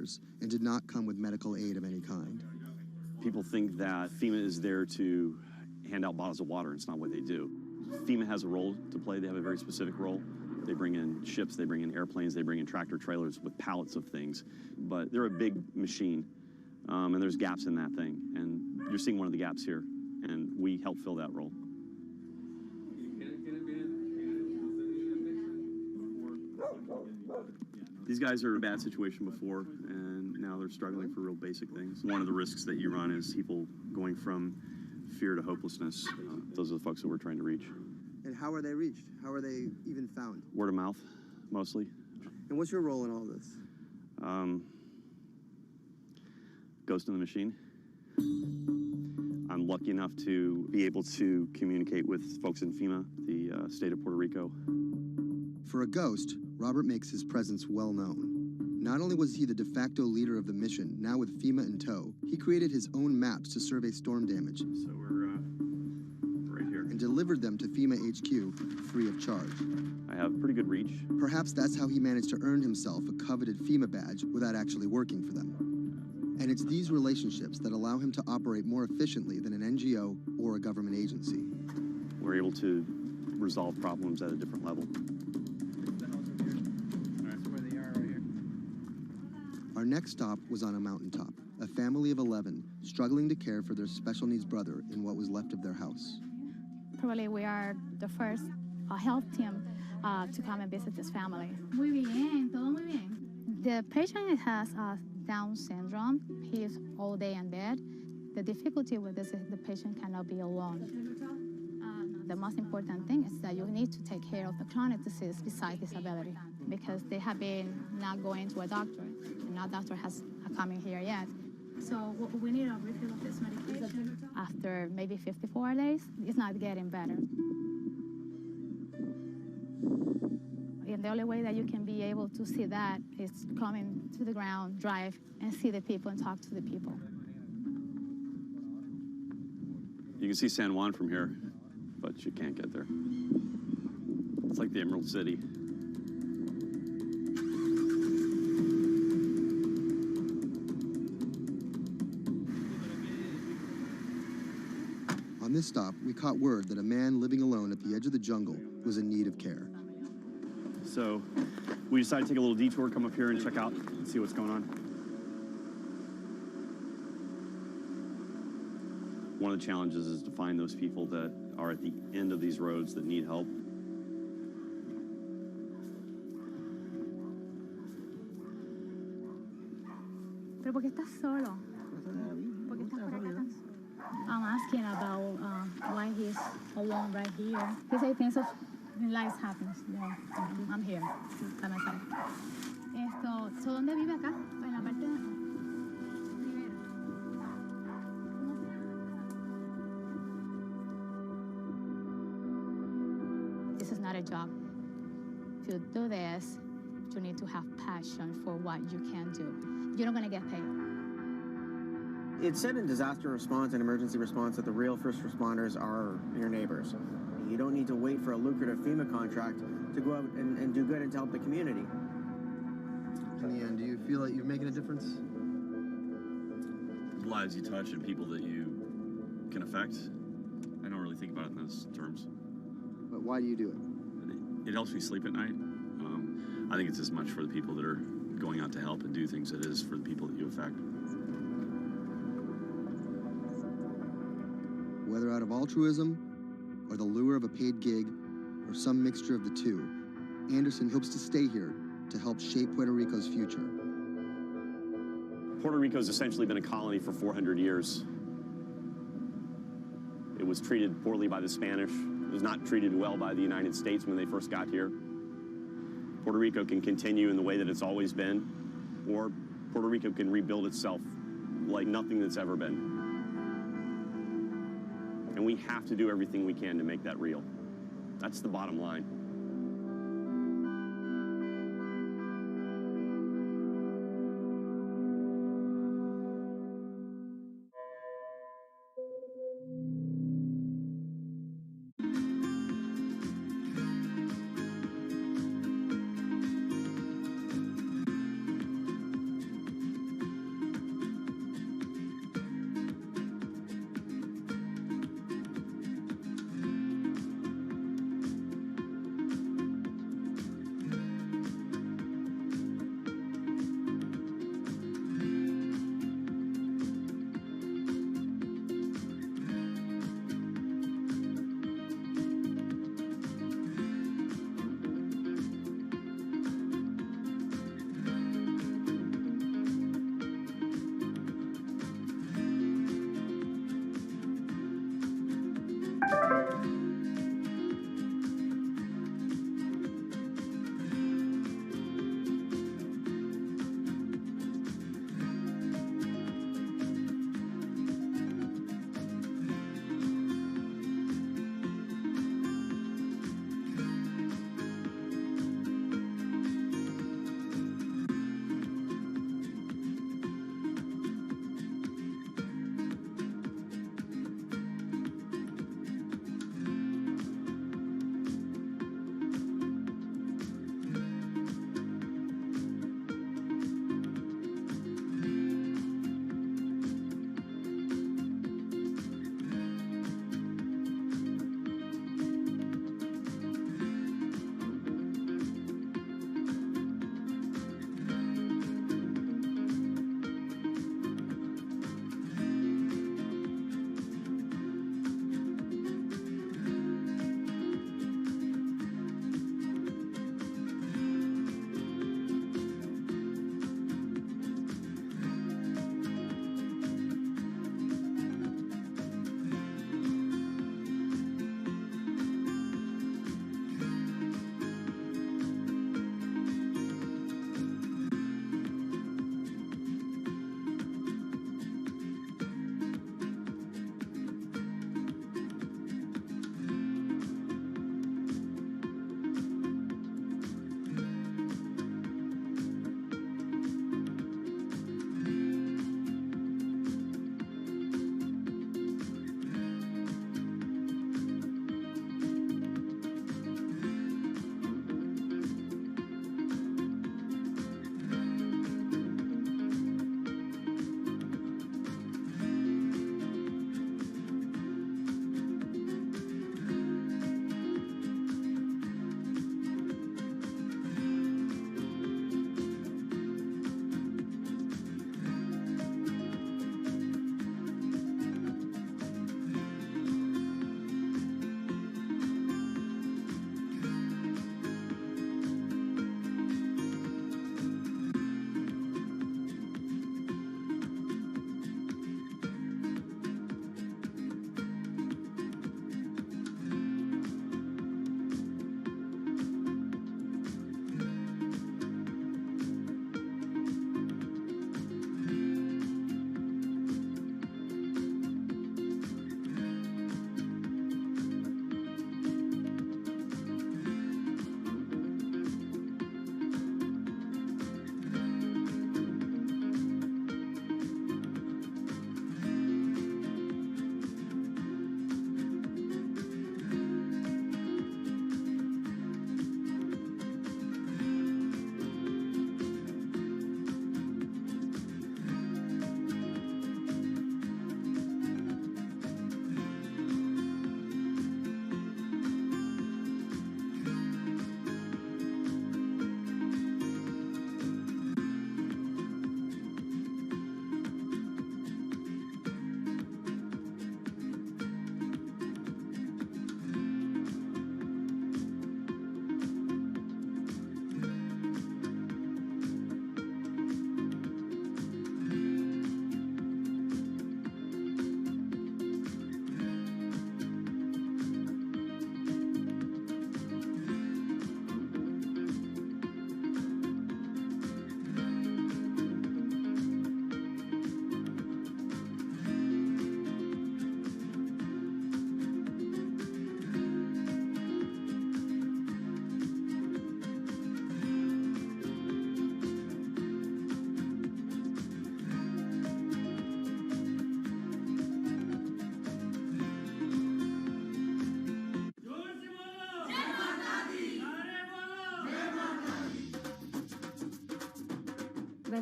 years and did not come with medical aid of any kind. People think that FEMA is there to hand out bottles of water. It's not what they do. FEMA has a role to play. They have a very specific role. They bring in ships, they bring in airplanes, they bring in tractor trailers with pallets of things. But they're a big machine, and there's gaps in that thing. And you're seeing one of the gaps here, and we help fill that role. These guys are in a bad situation before, and now they're struggling for real basic things. One of the risks that you run is people going from fear to hopelessness. Those are the folks that we're trying to reach. And how are they reached? How are they even found? Word of mouth, mostly. And what's your role in all this? Ghost in the machine. I'm lucky enough to be able to communicate with folks in FEMA, the state of Puerto Rico. For a ghost, Robert makes his presence well known. Not only was he the de facto leader of the mission, now with FEMA in tow, he created his own maps to survey storm damage. So we're right here. And delivered them to FEMA HQ free of charge. I have pretty good reach. Perhaps that's how he managed to earn himself a coveted FEMA badge without actually working for them. And it's these relationships that allow him to operate more efficiently than an NGO or a government agency. We're able to resolve problems at a different level. Our next stop was on a mountaintop, a family of 11 struggling to care for their special needs brother in what was left of their house. Probably we are the first health team to come and visit this family. Muy bien, todo muy bien. The patient has Down syndrome. He is all day in bed. The difficulty with this is the patient cannot be alone. The most important thing is that you need to take care of the chronic disease besides disability, because they have been not going to a doctor, and no doctor has come in here yet. So we need a refill of this medication. After maybe 54 days, it's not getting better. And the only way that you can be able to see that is coming to the ground, drive, and see the people and talk to the people. You can see San Juan from here, but you can't get there. It's like the Emerald City. On this stop, we caught word that a man living alone at the edge of the jungle was in need of care. So we decided to take a little detour, come up here and check out and see what's going on. One of the challenges is to find those people that are at the end of these roads that need help. ¿Pero por qué estás solo? ¿Por qué estás por acá? I'm asking about why he's alone right here. He said things of life happens. Yeah, I'm here by myself. So ¿dónde vive acá? En la parte de... This is not a job. To do this, you need to have passion for what you can do. You're not going to get paid. It's said in disaster response and emergency response that the real first responders are your neighbors. You don't need to wait for a lucrative FEMA contract to go out and do good and to help the community. In the end, do you feel like you're making a difference? Lives you touch and people that you can affect. I don't really think about it in those terms. But why do you do it? It helps me sleep at night. I think it's as much for the people that are going out to help and do things as it is for the people that you affect. Whether out of altruism, or the lure of a paid gig, or some mixture of the two, Anderson hopes to stay here to help shape Puerto Rico's future. Puerto Rico's essentially been a colony for 400 years. It was treated poorly by the Spanish. It was not treated well by the United States when they first got here. Puerto Rico can continue in the way that it's always been, or Puerto Rico can rebuild itself like nothing that's ever been. And we have to do everything we can to make that real. That's the bottom line.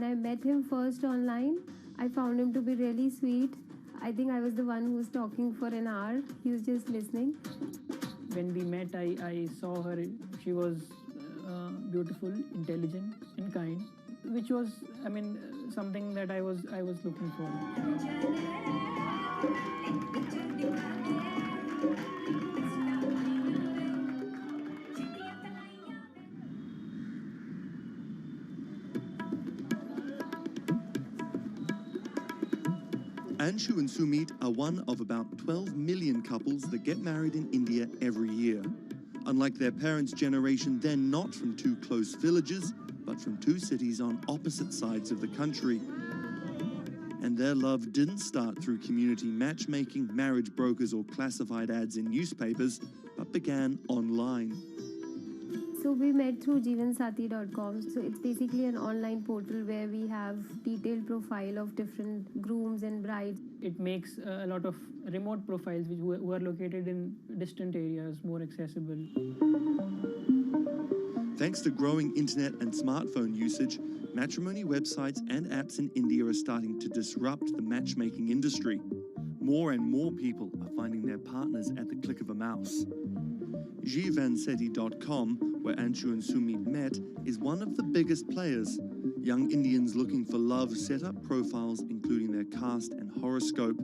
When I met him first online, I found him to be really sweet. I think I was the one who was talking for an hour. He was just listening. When we met, I saw her. She was beautiful, intelligent, and kind, which was, something that I was looking for. Anshu and Sumit are one of about 12 million couples that get married in India every year. Unlike their parents' generation, they're not from two close villages, but from two cities on opposite sides of the country. And their love didn't start through community matchmaking, marriage brokers, or classified ads in newspapers, but began online. So we met through jeevansathi.com. So it's basically an online portal where we have detailed profile of different grooms and brides. It makes a lot of remote profiles who are located in distant areas more accessible. Thanks to growing internet and smartphone usage, matrimony websites and apps in India are starting to disrupt the matchmaking industry. More and more people are finding their partners at the click of a mouse. jeevansathi.com, where Anshu and Sumit met, is one of the biggest players. Young Indians looking for love set up profiles including their caste and horoscope,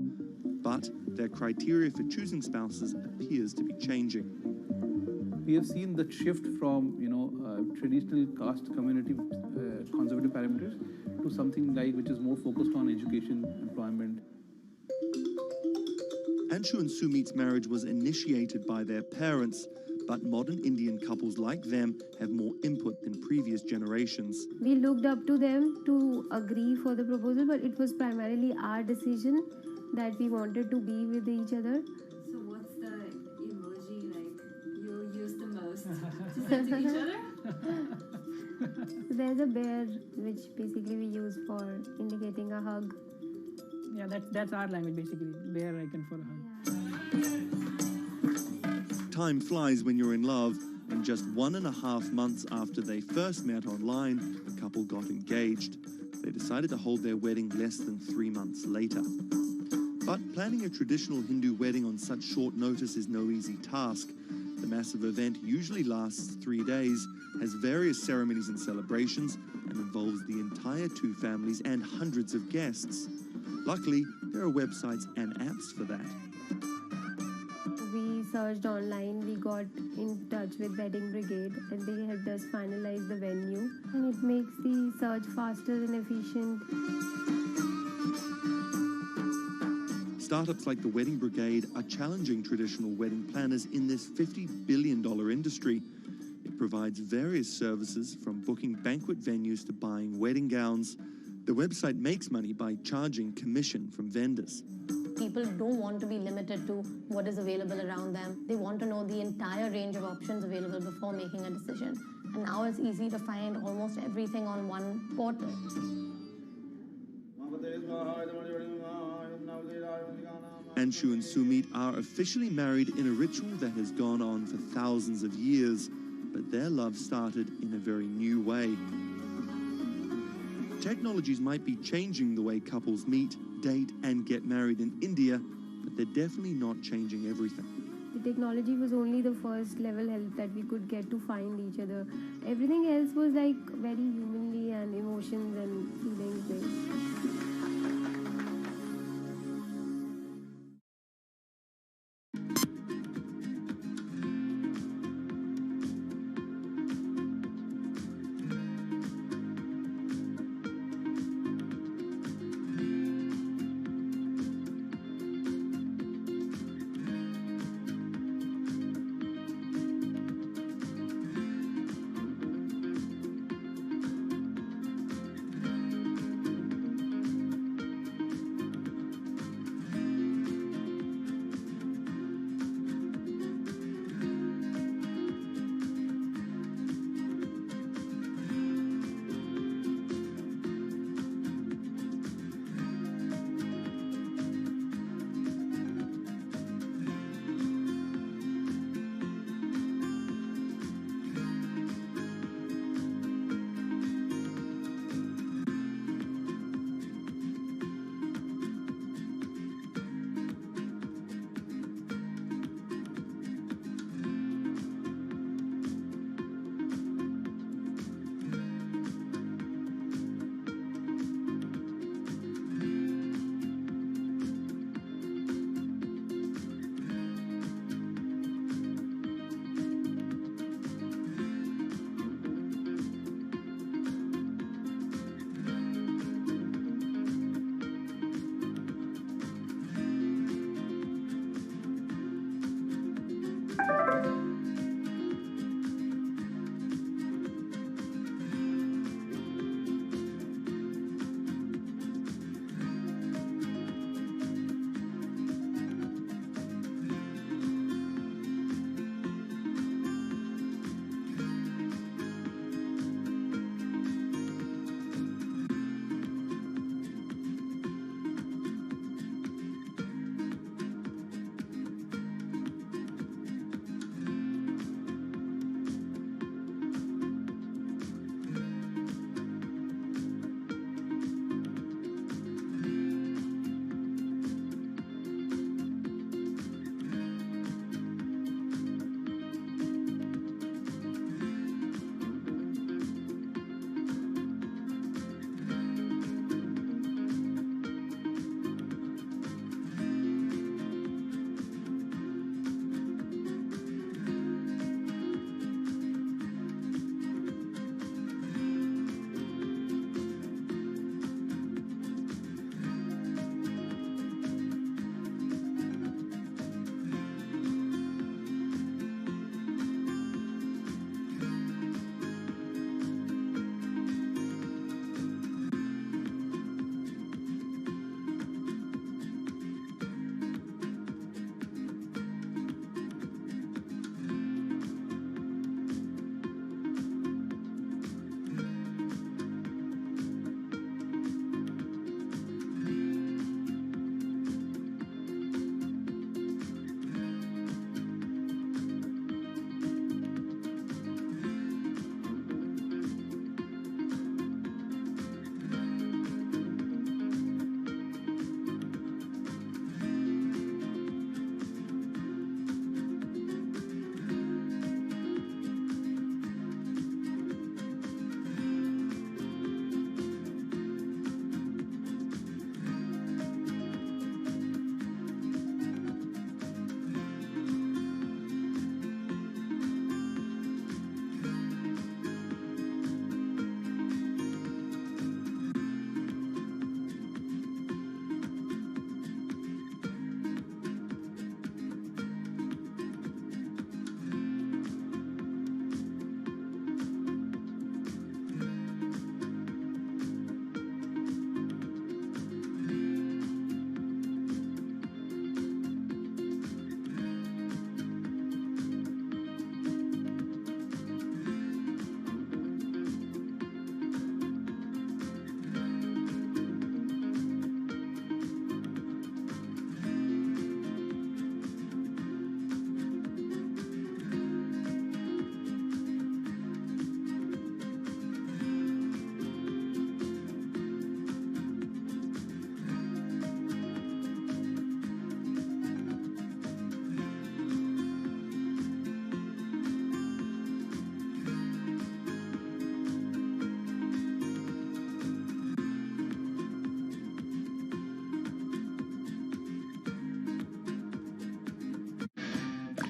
but their criteria for choosing spouses appears to be changing. We have seen the shift from traditional caste community conservative parameters to something like which is more focused on education, employment. Anshu and Sumit's marriage was initiated by their parents, but modern Indian couples like them have more input than previous generations. We looked up to them to agree for the proposal, but it was primarily our decision that we wanted to be with each other. So what's the emoji like you'll use the most to send to each other? There's a bear which basically we use for indicating a hug. Yeah, that's our language basically. Bear icon for a hug. Time flies when you're in love, and just 1.5 months after they first met online, the couple got engaged. They decided to hold their wedding less than 3 months later. But planning a traditional Hindu wedding on such short notice is no easy task. The massive event usually lasts 3 days, has various ceremonies and celebrations, and involves the entire two families and hundreds of guests. Luckily, there are websites and apps for that. We searched online, we got in touch with Wedding Brigade, and they helped us finalize the venue. And it makes the search faster and efficient. Startups like the Wedding Brigade are challenging traditional wedding planners in this $50 billion industry. It provides various services from booking banquet venues to buying wedding gowns. The website makes money by charging commission from vendors. People don't want to be limited to what is available around them. They want to know the entire range of options available before making a decision. And now it's easy to find almost everything on one portal. Anshu and Sumit are officially married in a ritual that has gone on for thousands of years, but their love started in a very new way. Technologies might be changing the way couples meet, date, and get married in India, but they're definitely not changing everything. The technology was only the first level help that we could get to find each other. Everything else was like very humanly and emotions and feelings based.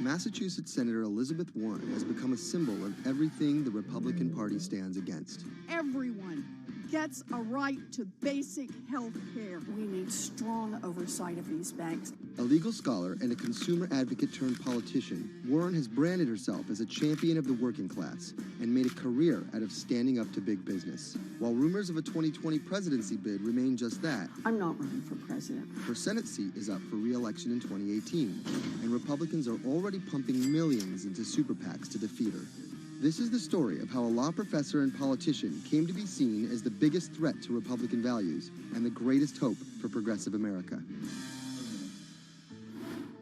Massachusetts Senator Elizabeth Warren has become a symbol of everything the Republican Party stands against. Everyone gets a right to basic health care. We need strong oversight of these banks. A legal scholar and a consumer advocate turned politician, Warren has branded herself as a champion of the working class and made a career out of standing up to big business. While rumors of a 2020 presidency bid remain just that, I'm not running for president. her Senate seat is up for re-election in 2018, and Republicans are already pumping millions into super PACs to defeat her. This is the story of how a law professor and politician came to be seen as the biggest threat to Republican values and the greatest hope for progressive America.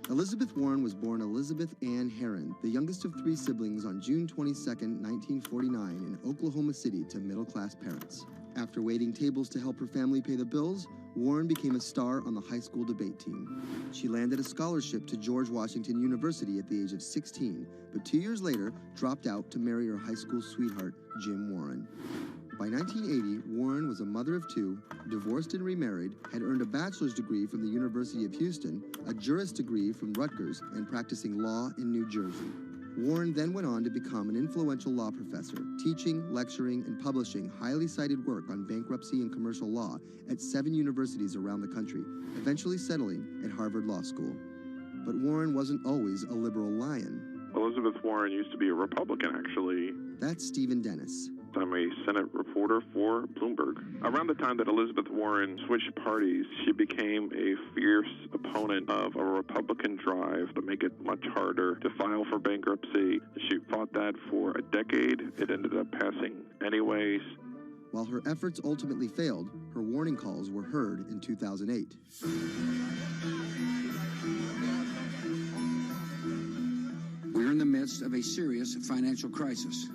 Elizabeth Warren was born Elizabeth Ann Herron, the youngest of 3 siblings, on June 22, 1949, in Oklahoma City to middle-class parents. After waiting tables to help her family pay the bills, Warren became a star on the high school debate team. She landed a scholarship to George Washington University at the age of 16, but 2 years later dropped out to marry her high school sweetheart, Jim Warren. By 1980, Warren was a mother of 2, divorced and remarried, had earned a bachelor's degree from the University of Houston, a juris degree from Rutgers, and practicing law in New Jersey. Warren then went on to become an influential law professor, teaching, lecturing, and publishing highly cited work on bankruptcy and commercial law at 7 universities around the country, eventually settling at Harvard Law School. But Warren wasn't always a liberal lion. Elizabeth Warren used to be a Republican, actually. That's Stephen Dennis. I'm a Senate reporter for Bloomberg. Around the time that Elizabeth Warren switched parties, she became a fierce opponent of a Republican drive to make it much harder to file for bankruptcy. She fought that for a decade. It ended up passing anyways. While her efforts ultimately failed, her warning calls were heard in 2008. We're in the midst of a serious financial crisis.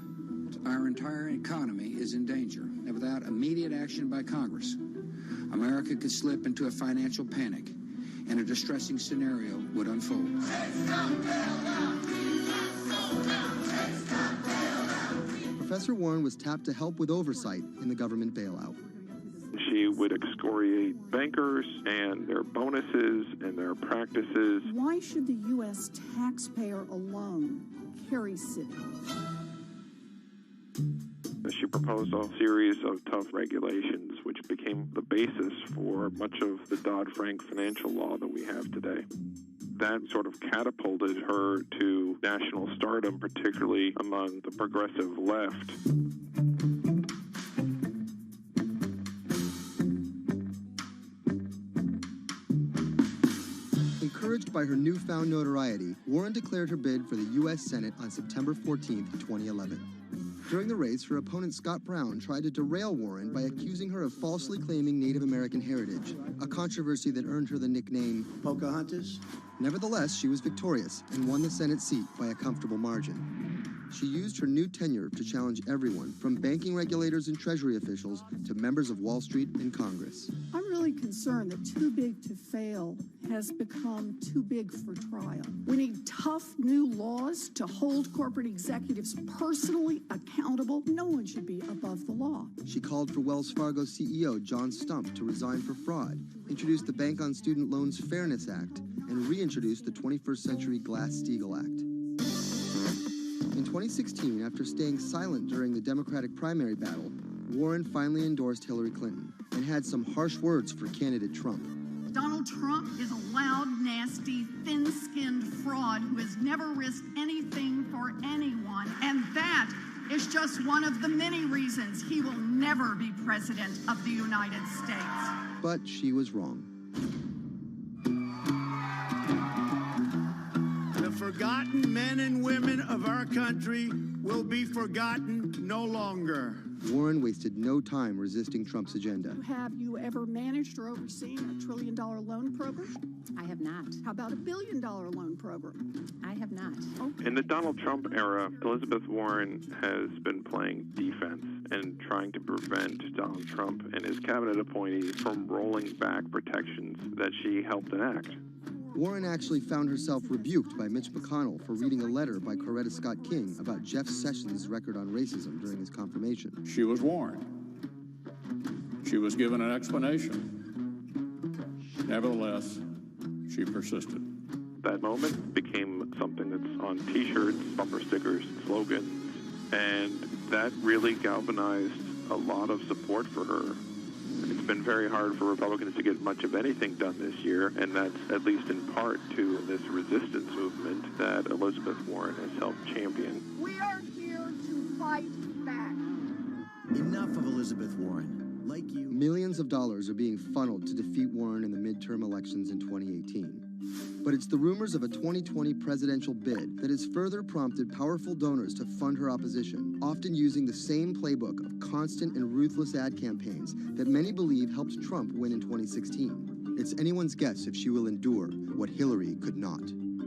Our entire economy is in danger, and without immediate action by Congress, America could slip into a financial panic, and a distressing scenario would unfold. Professor Warren was tapped to help with oversight in the government bailout. She would excoriate bankers and their bonuses and their practices. Why should the U.S. taxpayer alone carry Citi? She proposed a series of tough regulations, which became the basis for much of the Dodd-Frank financial law that we have today. That sort of catapulted her to national stardom, particularly among the progressive left. Encouraged by her newfound notoriety, Warren declared her bid for the U.S. Senate on September 14, 2011. During the race, her opponent Scott Brown tried to derail Warren by accusing her of falsely claiming Native American heritage, a controversy that earned her the nickname Pocahontas. Nevertheless, she was victorious and won the Senate seat by a comfortable margin. She used her new tenure to challenge everyone, from banking regulators and Treasury officials to members of Wall Street and Congress. I'm really concerned that too big to fail has become too big for trial. We need tough new laws to hold corporate executives personally accountable. No one should be above the law. She called for Wells Fargo CEO John Stump to resign for fraud, introduced the Bank on Student Loans Fairness Act, and reintroduced the 21st Century Glass-Steagall Act. In 2016, after staying silent during the Democratic primary battle, Warren finally endorsed Hillary Clinton and had some harsh words for candidate Trump. Donald Trump is a loud, nasty, thin-skinned fraud who has never risked anything for anyone, and that is just one of the many reasons he will never be president of the United States. But she was wrong. The forgotten men and women of our country will be forgotten no longer. Warren wasted no time resisting Trump's agenda. Have you ever managed or overseen a $1 trillion loan program? I have not. How about a $1 billion loan program? I have not. Okay. In the Donald Trump era, Elizabeth Warren has been playing defense and trying to prevent Donald Trump and his cabinet appointees from rolling back protections that she helped enact. Warren actually found herself rebuked by Mitch McConnell for reading a letter by Coretta Scott King about Jeff Sessions' record on racism during his confirmation. She was warned. She was given an explanation. Nevertheless, she persisted. That moment became something that's on T-shirts, bumper stickers, slogans, and that really galvanized a lot of support for her. It's been very hard for Republicans to get much of anything done this year, and that's at least in part to this resistance movement that Elizabeth Warren has helped champion. We are here to fight back. Enough of Elizabeth Warren. Like you, Millions of dollars are being funneled to defeat Warren in the midterm elections in 2018. But it's the rumors of a 2020 presidential bid that has further prompted powerful donors to fund her opposition, often using the same playbook of constant and ruthless ad campaigns that many believe helped Trump win in 2016. It's anyone's guess if she will endure what Hillary could not.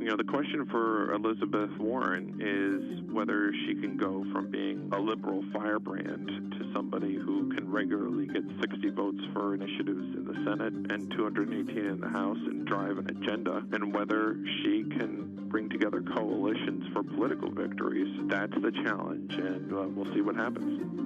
You know, the question for Elizabeth Warren is whether she can go from being a liberal firebrand to somebody who can regularly get 60 votes for initiatives in the Senate and 218 in the House and drive an agenda, and whether she can bring together coalitions for political victories. That's the challenge, and we'll see what happens.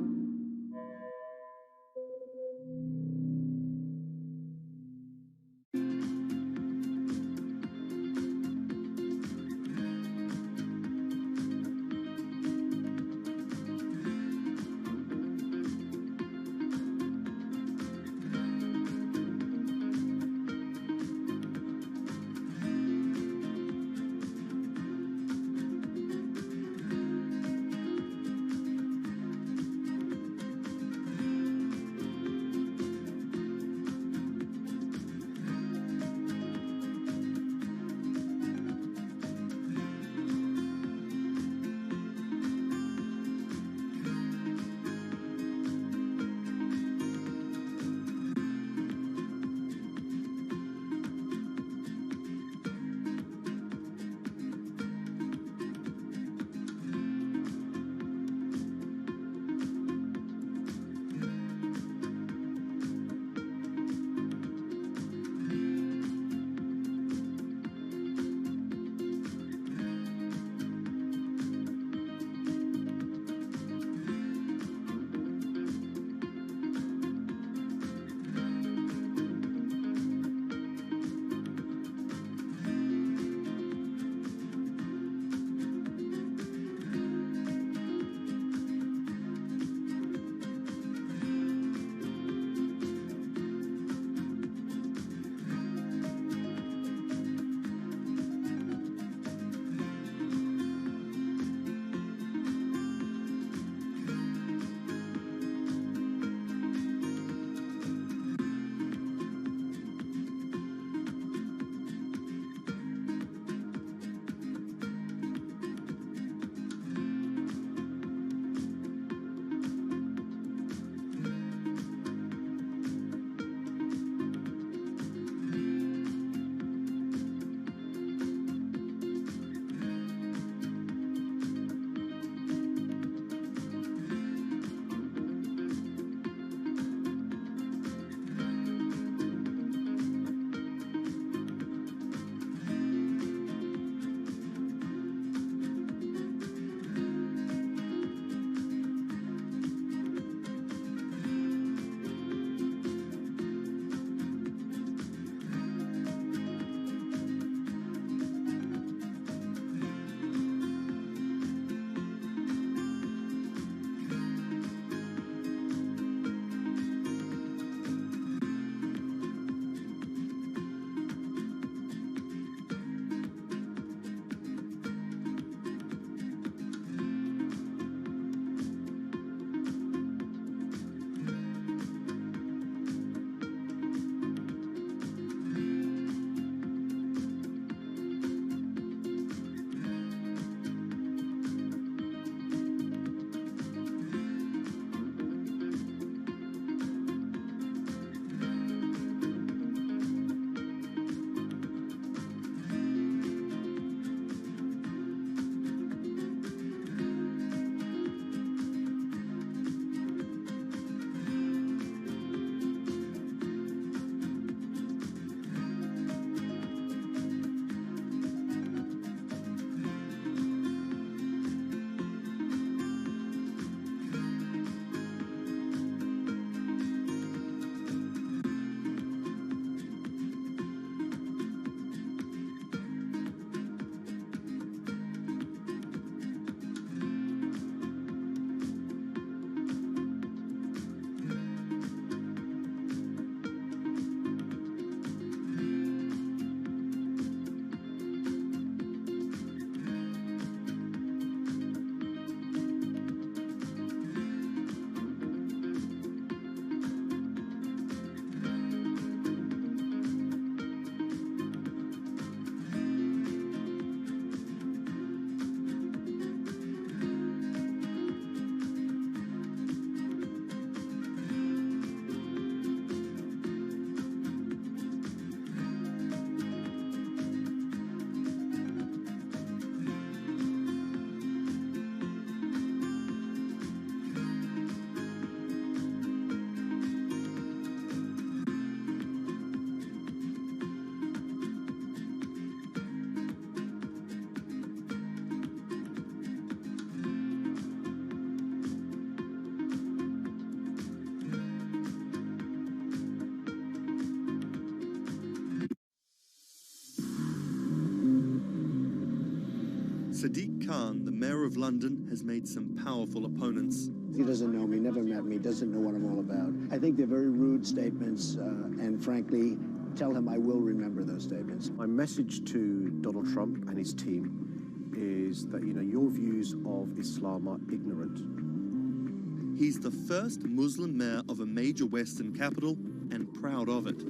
Sadiq Khan, the mayor of London, has made some powerful opponents. He doesn't know me, never met me, doesn't know what I'm all about. I think they're very rude statements, and frankly, tell him I will remember those statements. My message to Donald Trump and his team is that, your views of Islam are ignorant. He's the first Muslim mayor of a major Western capital and proud of it.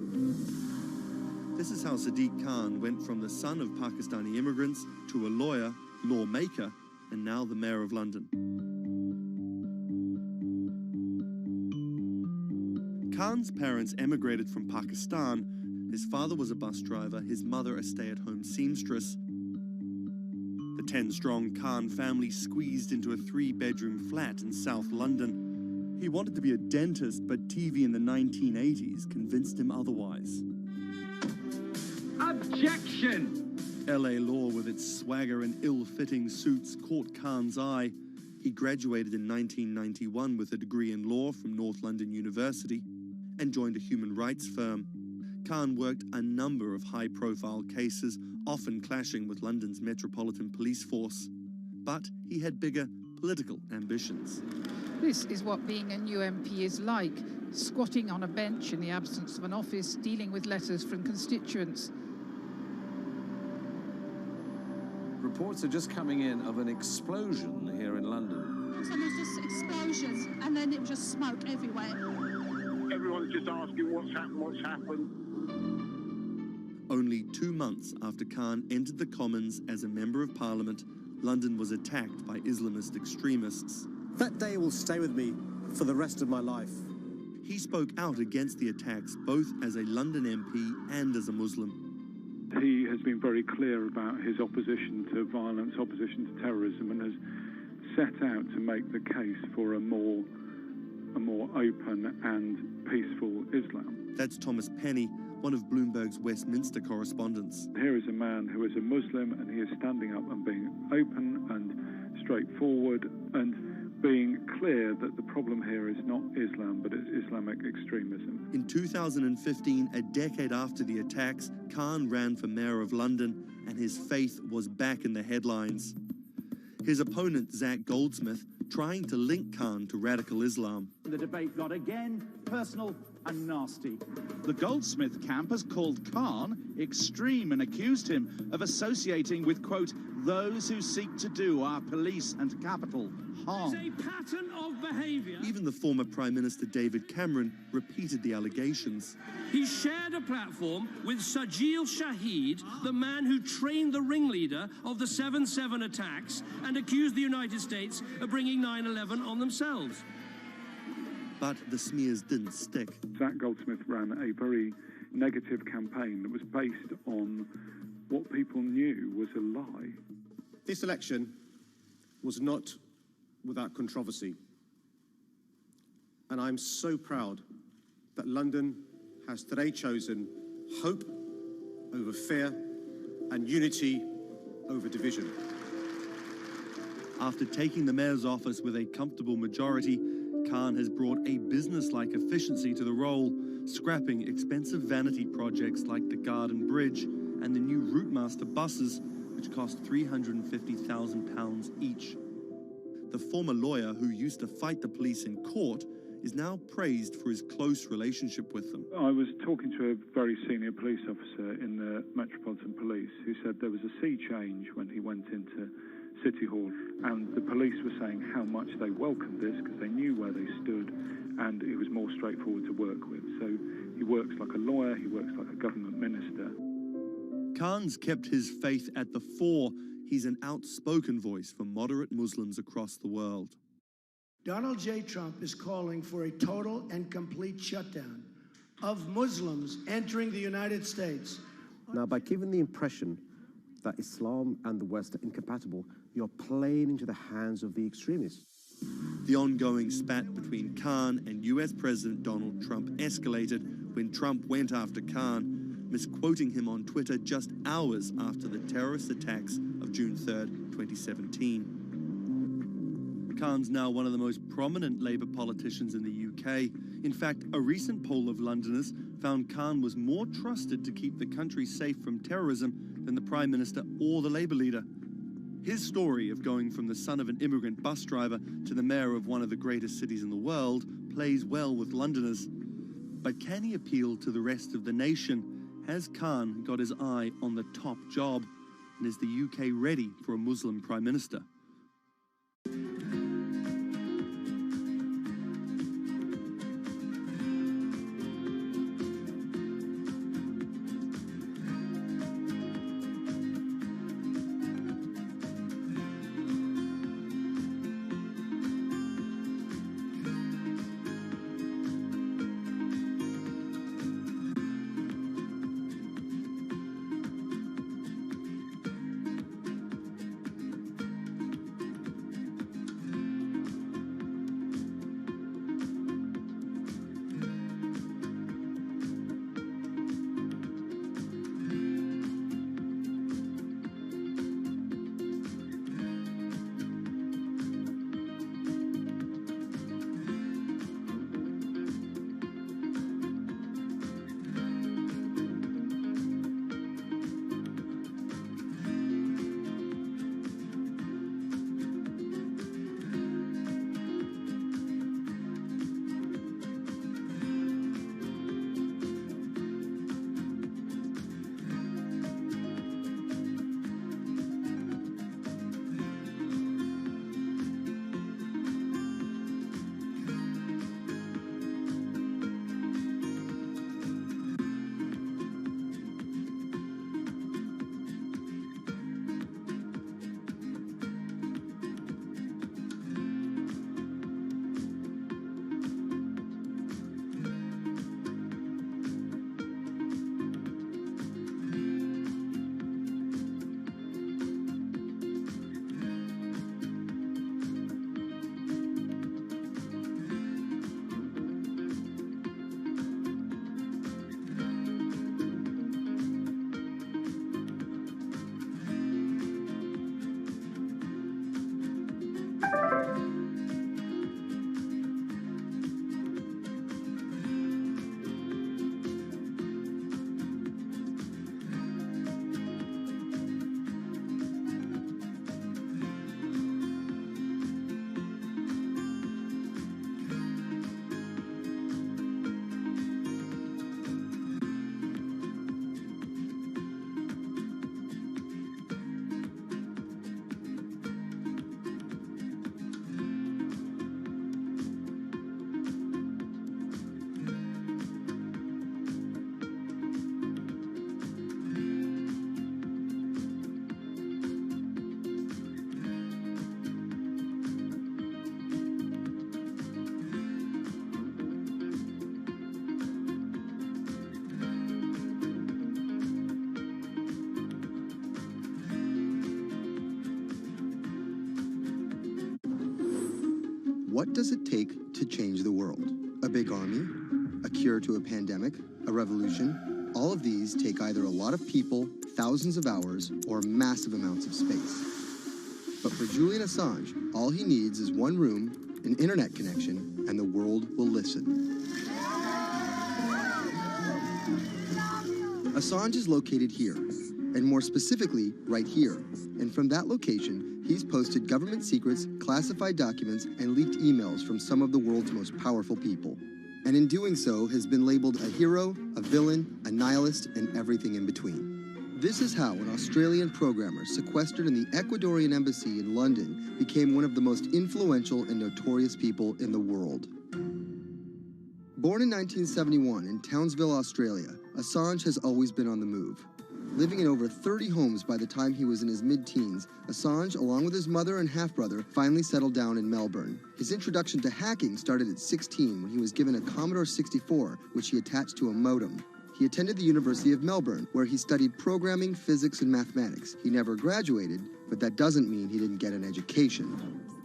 This is how Sadiq Khan went from the son of Pakistani immigrants to a lawyer, lawmaker, and now the mayor of London. Khan's parents emigrated from Pakistan. His father was a bus driver, his mother a stay-at-home seamstress. The 10-strong Khan family squeezed into a 3-bedroom flat in South London. He wanted to be a dentist, but TV in the 1980s convinced him otherwise. Objection! LA law, with its swagger and ill-fitting suits, caught Khan's eye. He graduated in 1991 with a degree in law from North London University and joined a human rights firm. Khan worked a number of high-profile cases, often clashing with London's Metropolitan Police Force. But he had bigger political ambitions. This is what being a new MP is like, squatting on a bench in the absence of an office, dealing with letters from constituents. Reports are just coming in of an explosion here in London. So there's just explosions, and then it was just smoke everywhere. Everyone's just asking what's happened. Only 2 months after Khan entered the Commons as a Member of Parliament, London was attacked by Islamist extremists. That day will stay with me for the rest of my life. He spoke out against the attacks both as a London MP and as a Muslim. He has been very clear about his opposition to violence, opposition to terrorism, and has set out to make the case for a more open and peaceful Islam. That's Thomas Penny, one of Bloomberg's Westminster correspondents. Here is a man who is a Muslim, and he is standing up and being open and straightforward and being clear that the problem here is not Islam, but it's Islamic extremism. In 2015, a decade after the attacks, Khan ran for mayor of London, and his faith was back in the headlines. His opponent, Zach Goldsmith, trying to link Khan to radical Islam. The debate got again personal and nasty. The Goldsmith camp has called Khan extreme and accused him of associating with, quote, those who seek to do our police and capital harm. It's a pattern of behaviour. Even the former Prime Minister David Cameron repeated the allegations. He shared a platform with Sajil Shahid, the man who trained the ringleader of the 7/7 attacks and accused the United States of bringing 9/11 on themselves. But the smears didn't stick. Zach Goldsmith ran a very negative campaign that was based on what people knew was a lie. This election was not without controversy. And I'm so proud that London has today chosen hope over fear and unity over division. After taking the mayor's office with a comfortable majority, Khan has brought a business-like efficiency to the role, scrapping expensive vanity projects like the Garden Bridge and the new Routemaster buses, which cost £350,000 each. The former lawyer who used to fight the police in court is now praised for his close relationship with them. I was talking to a very senior police officer in the Metropolitan Police who said there was a sea change when he went into City Hall, and the police were saying how much they welcomed this because they knew where they stood and it was more straightforward to work with. So he works like a lawyer, he works like a government minister. Khan's kept his faith at the fore. He's an outspoken voice for moderate Muslims across the world. Donald J. Trump is calling for a total and complete shutdown of Muslims entering the United States. Now, by giving the impression that Islam and the West are incompatible, you're playing into the hands of the extremists. The ongoing spat between Khan and US President Donald Trump escalated when Trump went after Khan, misquoting him on Twitter just hours after the terrorist attacks of June 3rd, 2017. Khan's now one of the most prominent Labour politicians in the UK. In fact, a recent poll of Londoners found Khan was more trusted to keep the country safe from terrorism than the Prime Minister or the Labour leader. His story of going from the son of an immigrant bus driver to the mayor of one of the greatest cities in the world plays well with Londoners. But can he appeal to the rest of the nation? Has Khan got his eye on the top job? And is the UK ready for a Muslim Prime Minister? What does it take to change the world? A big army? A cure to a pandemic? A revolution? All of these take either a lot of people, thousands of hours, or massive amounts of space. But for Julian Assange, all he needs is one room, an internet connection, and the world will listen. Assange is located here, and more specifically, right here. And from that location, he's posted government secrets, classified documents, and leaked emails from some of the world's most powerful people. And in doing so, has been labeled a hero, a villain, a nihilist, and everything in between. This is how an Australian programmer sequestered in the Ecuadorian embassy in London became one of the most influential and notorious people in the world. Born in 1971 in Townsville, Australia, Assange has always been on the move. Living in over 30 homes by the time he was in his mid-teens, Assange, along with his mother and half-brother, finally settled down in Melbourne. His introduction to hacking started at 16 when he was given a Commodore 64, which he attached to a modem. He attended the University of Melbourne, where he studied programming, physics, and mathematics. He never graduated, but that doesn't mean he didn't get an education.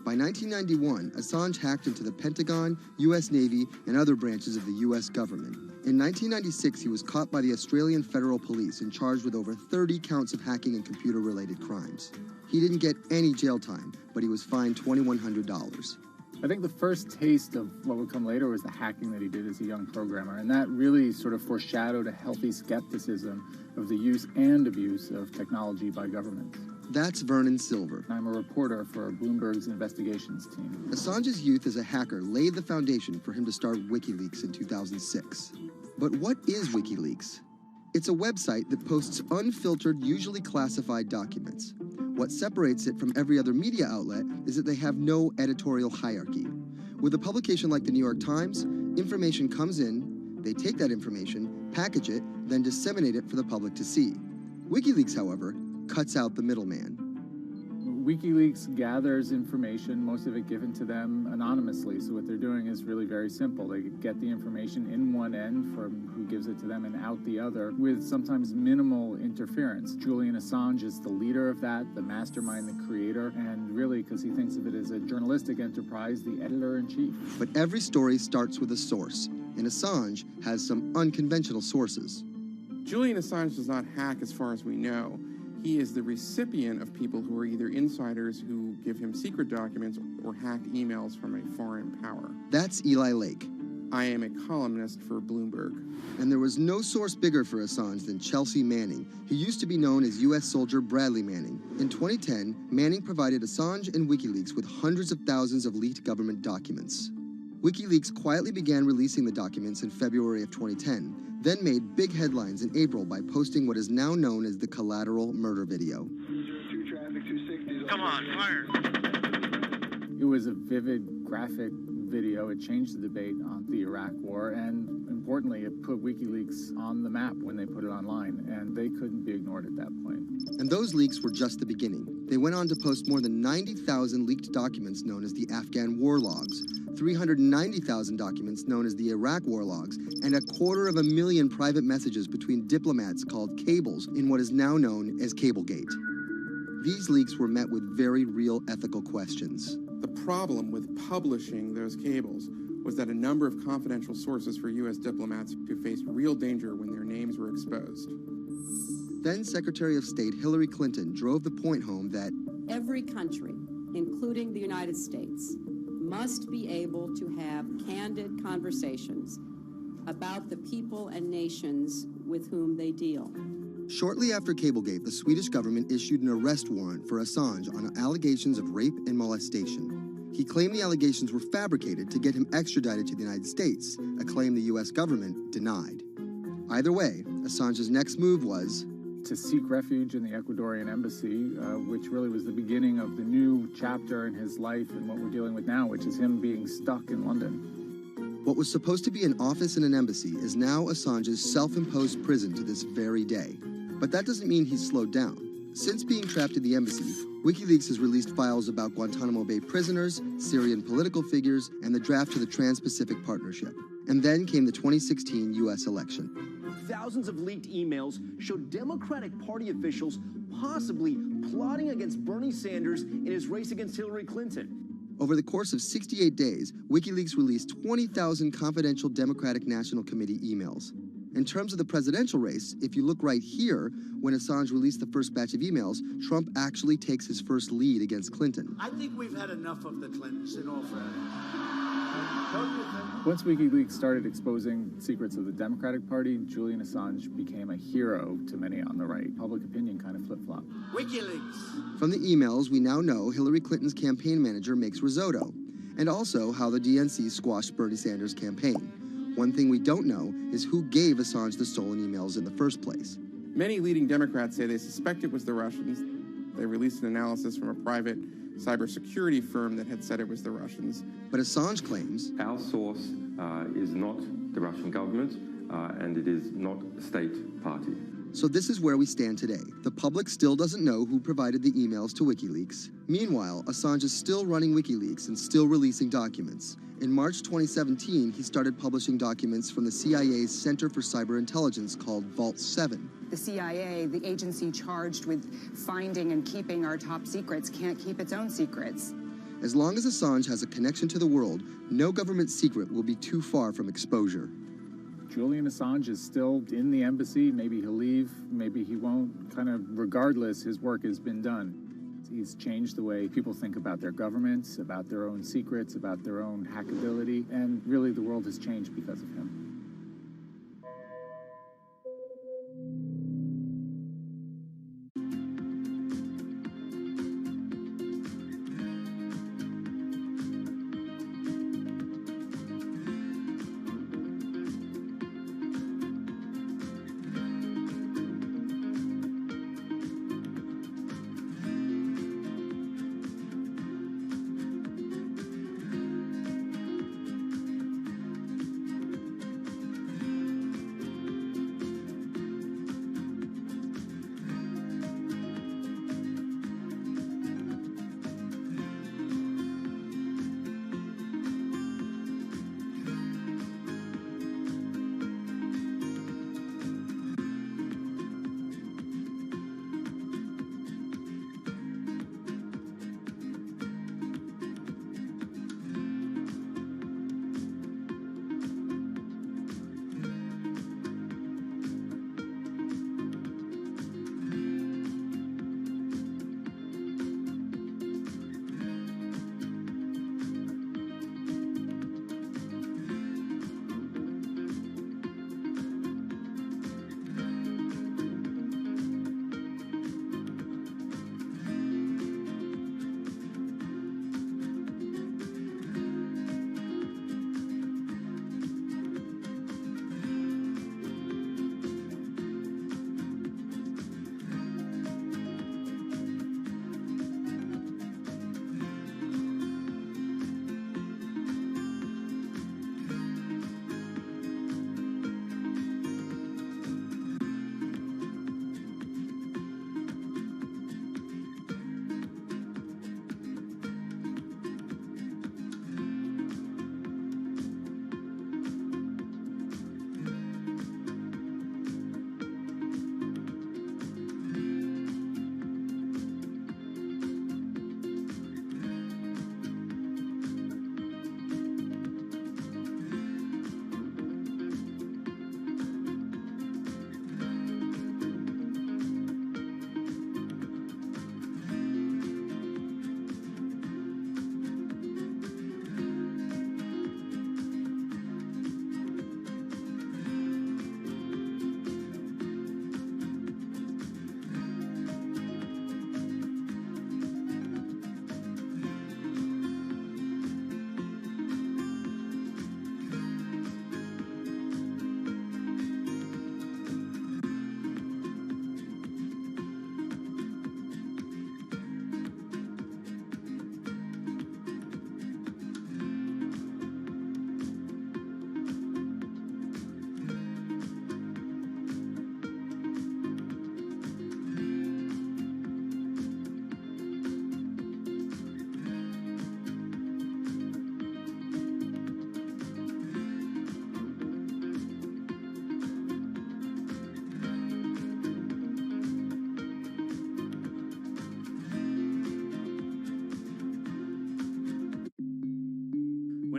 By 1991, Assange hacked into the Pentagon, U.S. Navy, and other branches of the U.S. government. In 1996, he was caught by the Australian Federal Police and charged with over 30 counts of hacking and computer-related crimes. He didn't get any jail time, but he was fined $2,100. I think the first taste of what would come later was the hacking that he did as a young programmer, and that really sort of foreshadowed a healthy skepticism of the use and abuse of technology by governments. That's Vernon Silver. I'm a reporter for Bloomberg's investigations team. Assange's youth as a hacker laid the foundation for him to start WikiLeaks in 2006. But what is WikiLeaks? It's a website that posts unfiltered, usually classified documents. What separates it from every other media outlet is that they have no editorial hierarchy. With a publication like the New York Times, information comes in, they take that information, package it, then disseminate it for the public to see. WikiLeaks, however, cuts out the middleman. WikiLeaks gathers information, most of it given to them anonymously. So what they're doing is really very simple. They get the information in one end from who gives it to them and out the other with sometimes minimal interference. Julian Assange is the leader of that, the mastermind, the creator, and really, because he thinks of it as a journalistic enterprise, the editor-in-chief. But every story starts with a source, and Assange has some unconventional sources. Julian Assange does not hack as far as we know. He is the recipient of people who are either insiders who give him secret documents or hacked emails from a foreign power. That's Eli Lake. I am a columnist for Bloomberg. And there was no source bigger for Assange than Chelsea Manning. He used to be known as U.S. soldier Bradley Manning. In 2010, Manning provided Assange and WikiLeaks with hundreds of thousands of leaked government documents. WikiLeaks quietly began releasing the documents in February of 2010, then made big headlines in April by posting what is now known as the collateral murder video. Come on, fire! It was a vivid, graphic video. It changed the debate on the Iraq War, and importantly, it put WikiLeaks on the map when they put it online, and they couldn't be ignored at that point. And those leaks were just the beginning. They went on to post more than 90,000 leaked documents known as the Afghan war logs, 390,000 documents known as the Iraq war logs, and 250,000 private messages between diplomats called cables in what is now known as Cablegate. These leaks were met with very real ethical questions. The problem with publishing those cables was that a number of confidential sources for U.S. diplomats who faced real danger when their names were exposed. Then Secretary of State Hillary Clinton drove the point home that every country, including the United States, must be able to have candid conversations about the people and nations with whom they deal. Shortly after Cablegate, the Swedish government issued an arrest warrant for Assange on allegations of rape and molestation. He claimed the allegations were fabricated to get him extradited to the United States, a claim the U.S. government denied. Either way, Assange's next move was to seek refuge in the Ecuadorian embassy, which really was the beginning of the new chapter in his life and what we're dealing with now, which is him being stuck in London. What was supposed to be an office in an embassy is now Assange's self-imposed prison to this very day. But that doesn't mean he's slowed down. Since being trapped in the embassy, WikiLeaks has released files about Guantanamo Bay prisoners, Syrian political figures, and the draft to the Trans-Pacific Partnership. And then came the 2016 U.S. election. Thousands of leaked emails showed Democratic Party officials possibly plotting against Bernie Sanders in his race against Hillary Clinton. Over the course of 68 days, WikiLeaks released 20,000 confidential Democratic National Committee emails. In terms of the presidential race, if you look right here, when Assange released the first batch of emails, Trump actually takes his first lead against Clinton. I think we've had enough of the Clintons, in all fairness. Once WikiLeaks started exposing secrets of the Democratic Party, Julian Assange became a hero to many on the right. Public opinion kind of flip-flopped. WikiLeaks. From the emails, we now know Hillary Clinton's campaign manager makes risotto, and also how the DNC squashed Bernie Sanders' campaign. One thing we don't know is who gave Assange the stolen emails in the first place. Many leading Democrats say they suspect it was the Russians. They released an analysis from a private cybersecurity firm that had said it was the Russians. But Assange claims our source is not the Russian government, and it is not a state party. So this is where we stand today. The public still doesn't know who provided the emails to WikiLeaks. Meanwhile, Assange is still running WikiLeaks and still releasing documents. In March 2017, he started publishing documents from the CIA's Center for Cyber Intelligence called Vault 7. The CIA, the agency charged with finding and keeping our top secrets, can't keep its own secrets. As long as Assange has a connection to the world, no government secret will be too far from exposure. Julian Assange is still in the embassy. Maybe he'll leave, maybe he won't. Kind of regardless, his work has been done. He's changed the way people think about their governments, about their own secrets, about their own hackability, and really the world has changed because of him.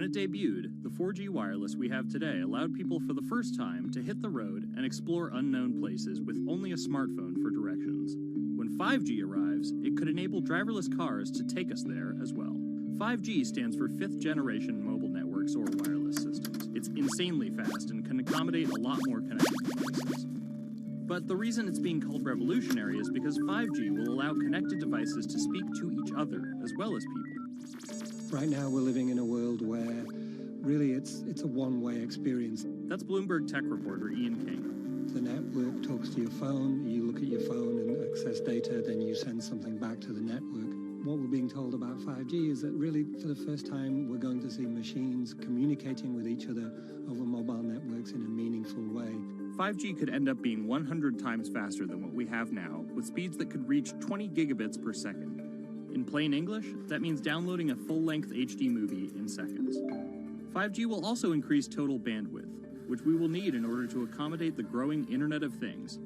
When it debuted, the 4G wireless we have today allowed people for the first time to hit the road and explore unknown places with only a smartphone for directions. When 5G arrives, it could enable driverless cars to take us there as well. 5G stands for 5th generation mobile networks or wireless systems. It's insanely fast and can accommodate a lot more connected devices. But the reason it's being called revolutionary is because 5G will allow connected devices to speak to each other as well as people. Right now we're living in a world where really it's a one-way experience. That's Bloomberg tech reporter Ian King. The network talks to your phone, you look at your phone and access data, then you send something back to the network. What we're being told about 5G is that really for the first time we're going to see machines communicating with each other over mobile networks in a meaningful way. 5G could end up being 100 times faster than what we have now, with speeds that could reach 20 gigabits per second. In plain English, that means downloading a full-length HD movie in seconds. 5G will also increase total bandwidth, which we will need in order to accommodate the growing Internet of Things.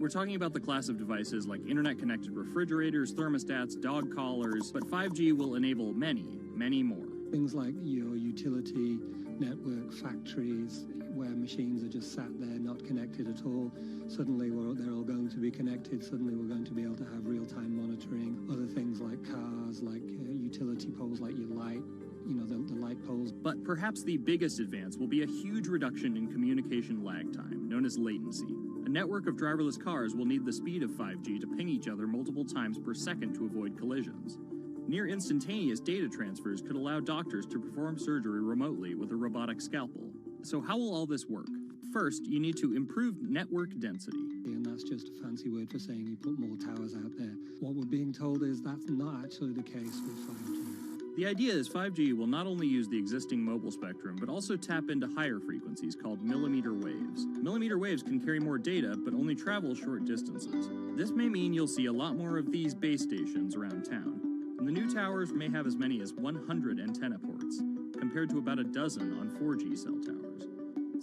We're talking about the class of devices like internet-connected refrigerators, thermostats, dog collars, but 5G will enable many, many more. Things like your utility network, factories, where machines are just sat there not connected at all. Suddenly they're all going to be connected. Suddenly we're going to be able to have real-time monitoring. Other things like cars, like utility poles, like your light, the light poles. But perhaps the biggest advance will be a huge reduction in communication lag time, known as latency. A network of driverless cars will need the speed of 5G to ping each other multiple times per second to avoid collisions. Near instantaneous data transfers could allow doctors to perform surgery remotely with a robotic scalpel. So how will all this work? First, you need to improve network density. And that's just a fancy word for saying you put more towers out there. What we're being told is that's not actually the case with 5G. The idea is 5G will not only use the existing mobile spectrum, but also tap into higher frequencies called millimeter waves. Millimeter waves can carry more data, but only travel short distances. This may mean you'll see a lot more of these base stations around town. And the new towers may have as many as 100 antenna ports, compared to about a dozen on 4G cell towers.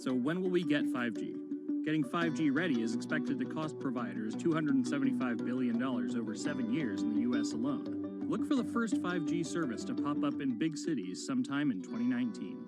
So when will we get 5G? Getting 5G ready is expected to cost providers $275 billion over 7 years in the US alone. Look for the first 5G service to pop up in big cities sometime in 2019.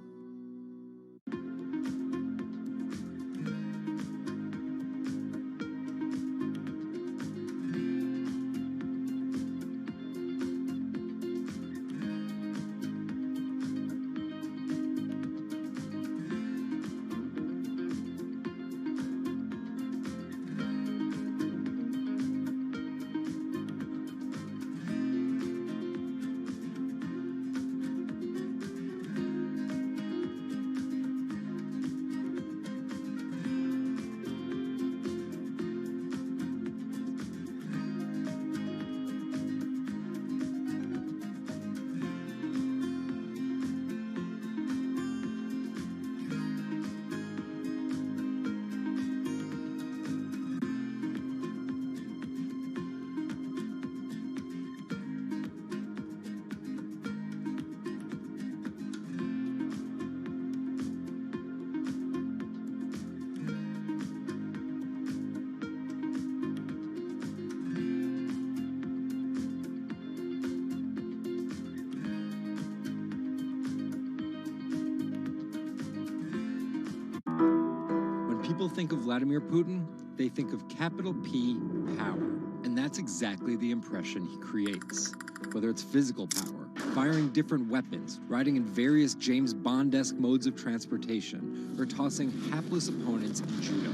People think of Vladimir Putin, they think of capital P, power. And that's exactly the impression he creates. Whether it's physical power, firing different weapons, riding in various James Bond-esque modes of transportation, or tossing hapless opponents in judo.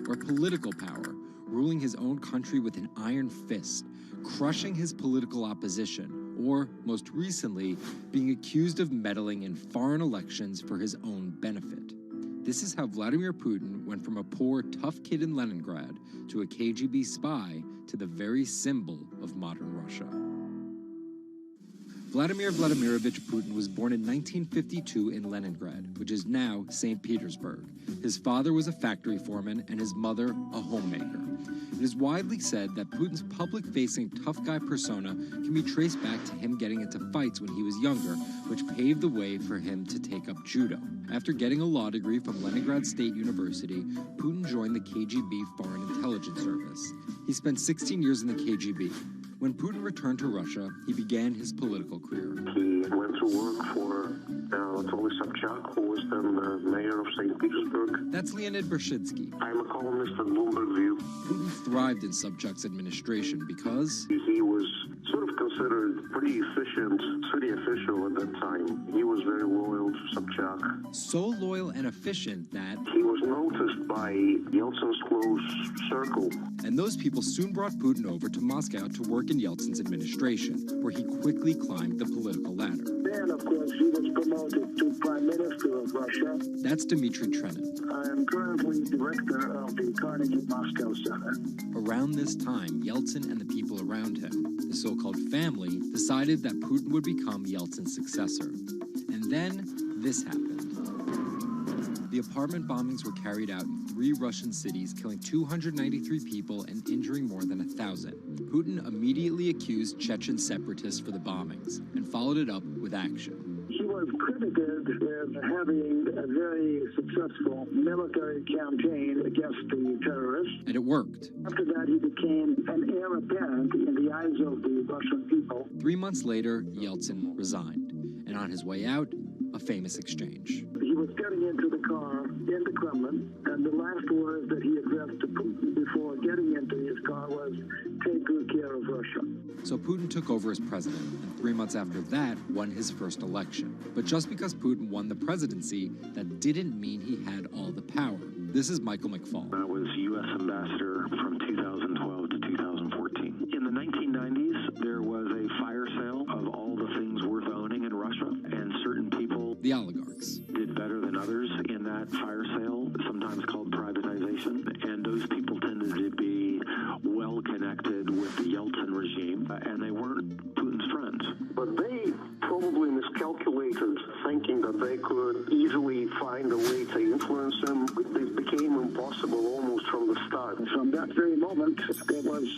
Or political power, ruling his own country with an iron fist, crushing his political opposition, or, most recently, being accused of meddling in foreign elections for his own benefit. This is how Vladimir Putin went from a poor, tough kid in Leningrad to a KGB spy to the very symbol of modern Russia. Vladimir Vladimirovich Putin was born in 1952 in Leningrad, which is now St. Petersburg. His father was a factory foreman and his mother a homemaker. It is widely said that Putin's public-facing tough guy persona can be traced back to him getting into fights when he was younger, which paved the way for him to take up judo. After getting a law degree from Leningrad State University, Putin joined the KGB Foreign Intelligence Service. He spent 16 years in the KGB. When Putin returned to Russia, he began his political career. He went to work for Anatoly Sobchak, who was then the mayor of St. Petersburg. That's Leonid Bershidsky. I'm a columnist at Bloomberg View. Putin thrived in Sobchak's administration because he was sort of considered pretty efficient city official at that time. He was very loyal to Sobchak. So loyal and efficient that he was noticed by Yeltsin's close circle. And those people soon brought Putin over to Moscow to work in Yeltsin's administration, where he quickly climbed the political ladder. Then, of course, he was promoted to Prime Minister of Russia. That's Dmitry Trenin. I am currently director of the Carnegie Moscow Center. Around this time, Yeltsin and the people around him, the so-called family, decided that Putin would become Yeltsin's successor. And then this happened. The apartment bombings were carried out in 3 Russian cities, killing 293 people and injuring more than 1,000. Putin immediately accused Chechen separatists for the bombings and followed it up with action. He was credited with having a very successful military campaign against the terrorists. And it worked. After that, he became an heir apparent in the eyes of the Russian people. 3 months later, Yeltsin resigned. And on his way out, a famous exchange. He was getting into the car in the Kremlin, and the last words that he addressed to Putin before getting into his car was, "Take good care of Russia." So Putin took over as president, and 3 months after that, won his first election. But just because Putin won the presidency, that didn't mean he had all the power. This is Michael McFall. I was U.S. ambassador from 2012 to 2014. In the 1990s, there was a fire sale of all the things worth owning in Russia, and certain people, the oligarchs, did better than others in that fire sale, sometimes called privatization, and those people tended to be well connected with the Yeltsin regime, and they weren't Putin's friends. But they probably miscalculated, thinking that they could easily find a way to influence him. It became impossible almost from the start. From that very moment, there was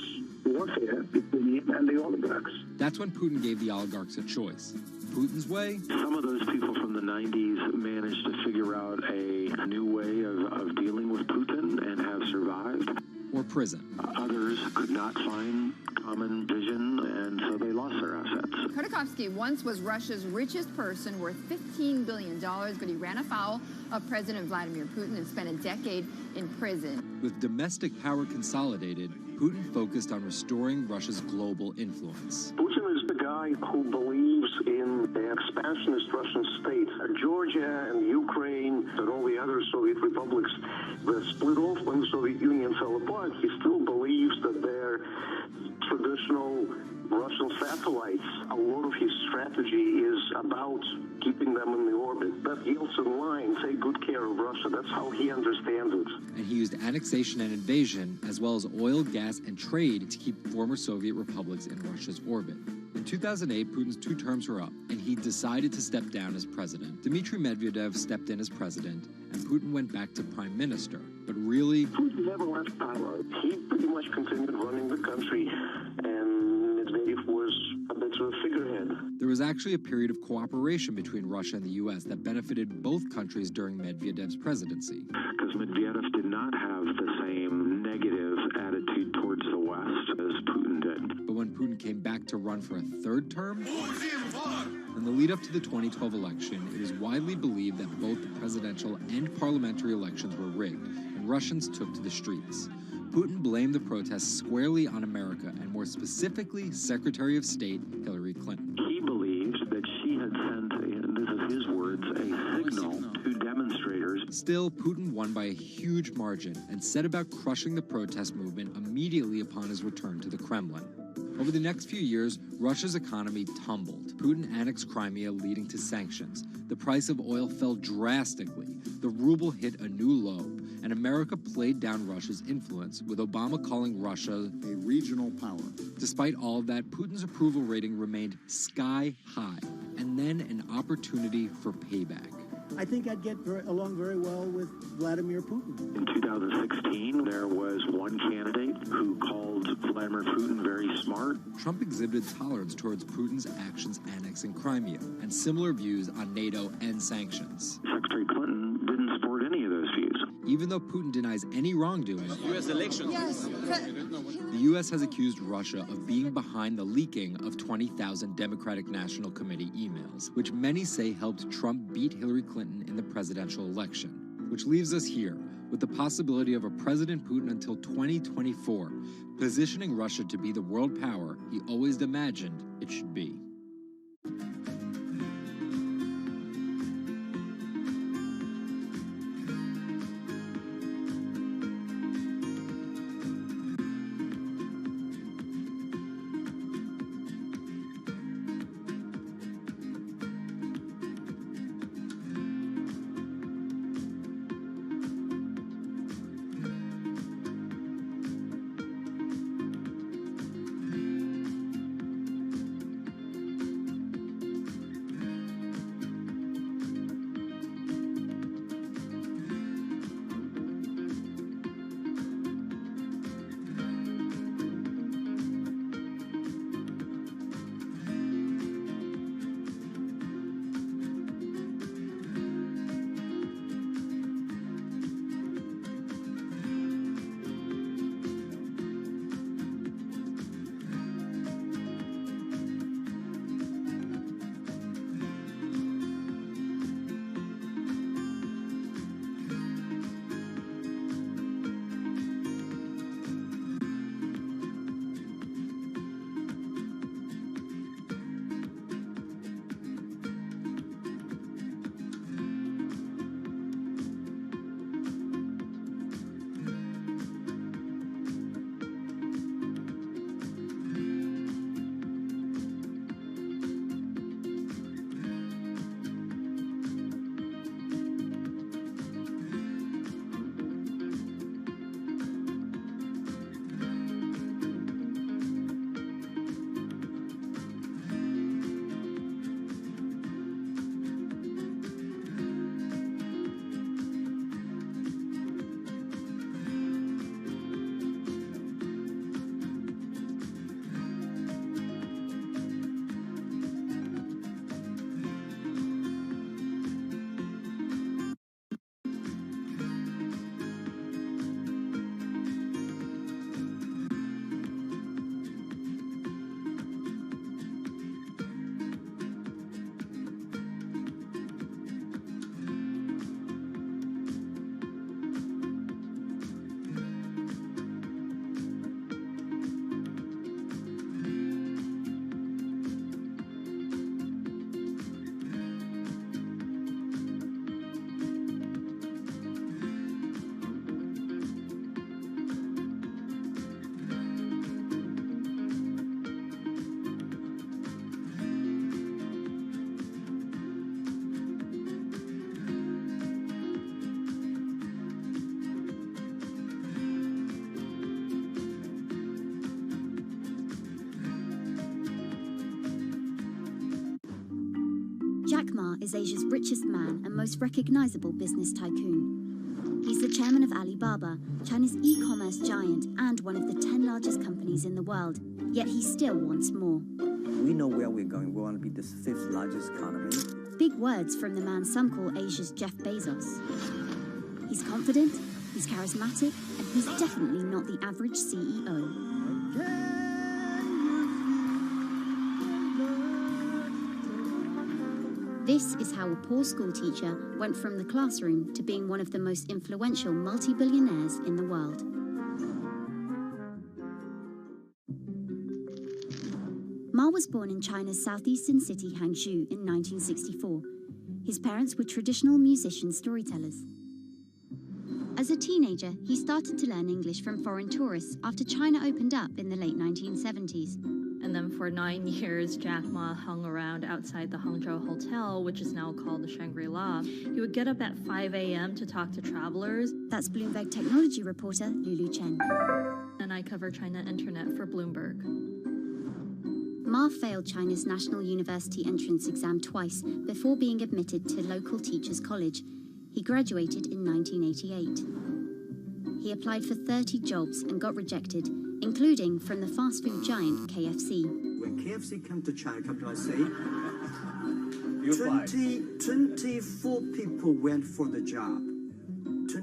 warfare between him and the oligarchs. That's when Putin gave the oligarchs a choice. Putin's way? Some of those people from the 90s managed to figure out a new way of dealing with Putin and have survived. Or prison. Others could not find common vision, and so they lost their assets. Khodorkovsky once was Russia's richest person, worth $15 billion, but he ran afoul of President Vladimir Putin and spent a decade in prison. With domestic power consolidated, Putin focused on restoring Russia's global influence. Putin is the guy who believes in the expansionist Russian state. Georgia and Ukraine and all the other Soviet republics that split off when the Soviet Union fell apart, he still believes that they're traditional Russian satellites. A lot of his strategy is about keeping them in the orbit. That Yeltsin line, take good care of Russia, that's how he understands it. And he used annexation and invasion, as well as oil, gas, and trade to keep former Soviet republics in Russia's orbit. In 2008, Putin's 2 terms were up, and he decided to step down as president. Dmitry Medvedev stepped in as president, and Putin went back to prime minister. But really, Putin never left power. He pretty much continued running the country, and Medvedev was a bit of a figurehead. There was actually a period of cooperation between Russia and the U.S. that benefited both countries during Medvedev's presidency. Because Medvedev did not have the same negative attitude towards the West as Putin did. But when Putin came back to run for a 3rd term, in the lead up to the 2012 election, it is widely believed that both the presidential and parliamentary elections were rigged, and Russians took to the streets. Putin blamed the protests squarely on America, and more specifically, Secretary of State Hillary Clinton. He believed that she had sent, and this is his words, a signal to demonstrators. Still, Putin won by a huge margin and set about crushing the protest movement immediately upon his return to the Kremlin. Over the next few years, Russia's economy tumbled. Putin annexed Crimea, leading to sanctions. The price of oil fell drastically. The ruble hit a new low, and America played down Russia's influence, with Obama calling Russia a regional power. Despite all of that, Putin's approval rating remained sky high, and then an opportunity for payback. I think I'd get along very well with Vladimir Putin. In 2016, there was one candidate who called Vladimir Putin very smart. Trump exhibited tolerance towards Putin's actions annexing Crimea, and similar views on NATO and sanctions. Secretary Clinton didn't support any of those views. even though Putin denies any wrongdoing, U.S. elections. Yes. the U.S. has accused Russia of being behind the leaking of 20,000 Democratic National Committee emails, which many say helped Trump beat Hillary Clinton in the presidential election. Which leaves us here, with the possibility of a President Putin until 2024, positioning Russia to be the world power he always imagined it should be. Jack Ma is Asia's richest man and most recognizable business tycoon. He's the chairman of Alibaba, China's e-commerce giant and one of the 10 largest companies in the world. Yet he still wants more. We know where we're going. We want to be the 5th largest economy. Big words from the man some call Asia's Jeff Bezos. He's confident, he's charismatic, and he's definitely not the average CEO. This is how a poor school teacher went from the classroom to being one of the most influential multi-billionaires in the world. Ma was born in China's southeastern city Hangzhou in 1964. His parents were traditional musician storytellers. As a teenager, he started to learn English from foreign tourists after China opened up in the late 1970s. And then for 9 years, Jack Ma hung around outside the Hangzhou Hotel, which is now called the Shangri-La. He would get up at 5 a.m. to talk to travelers. That's Bloomberg technology reporter Lulu Chen. And I cover China Internet for Bloomberg. Ma failed China's National University entrance exam twice before being admitted to local teachers' college. He graduated in 1988. He applied for 30 jobs and got rejected, including from the fast food giant KFC. When KFC came to China, capital say, 24 people went for the job.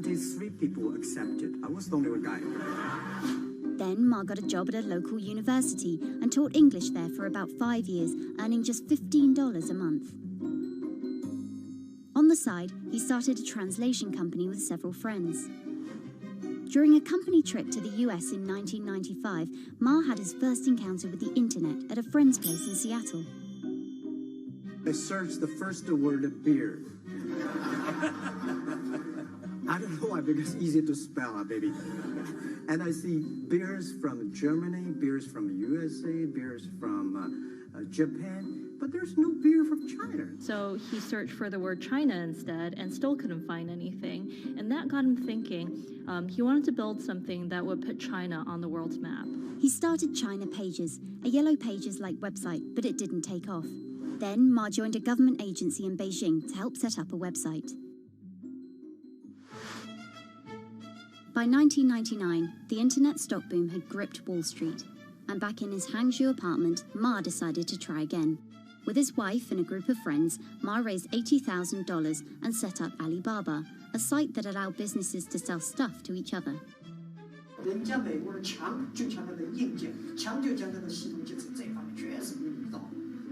only 3 people accepted. I was the only guy. Then Ma got a job at a local university and taught English there for about 5 years, earning just $15 a month. On the side, he started a translation company with several friends. During a company trip to the US in 1995, Ma had his first encounter with the internet at a friend's place in Seattle. I searched the first word, beer. I don't know why, because it's easy to spell, baby. And I see beers from Germany, beers from USA, beers from Japan, but there's no beer from China. So he searched for the word China instead and still couldn't find anything. And that got him thinking. He wanted to build something that would put China on the world's map. He started China Pages, a Yellow Pages-like website, but it didn't take off. Then Ma joined a government agency in Beijing to help set up a website. By 1999, the internet stock boom had gripped Wall Street, and back in his Hangzhou apartment, Ma decided to try again. With his wife and a group of friends, Ma raised $80,000 and set up Alibaba, a site that allowed businesses to sell stuff to each other. 人家美国人强就强它的硬件，强就强它的系统建设，这方面确实比你早。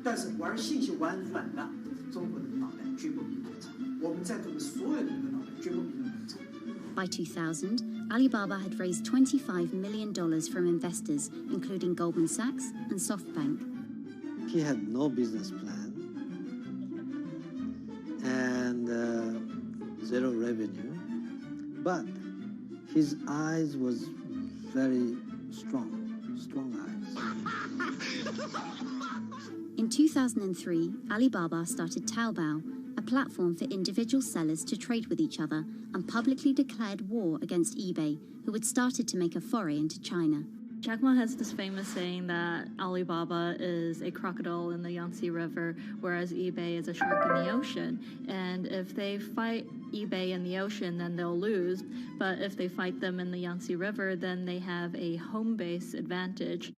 但是玩信息玩软的，中国人的脑袋绝不比你们长。我们在座的所有人的脑袋绝不比你们长。By 2000, Alibaba had raised $25 million from investors, including Goldman Sachs and SoftBank. He had no business plan and zero revenue, but his eyes was very strong eyes. In 2003, Alibaba started Taobao, a platform for individual sellers to trade with each other, and publicly declared war against eBay, who had started to make a foray into China. Jack Ma has this famous saying that Alibaba is a crocodile in the Yangtze River, whereas eBay is a shark in the ocean. And if they fight eBay in the ocean, then they'll lose. But if they fight them in the Yangtze River, then they have a home base advantage.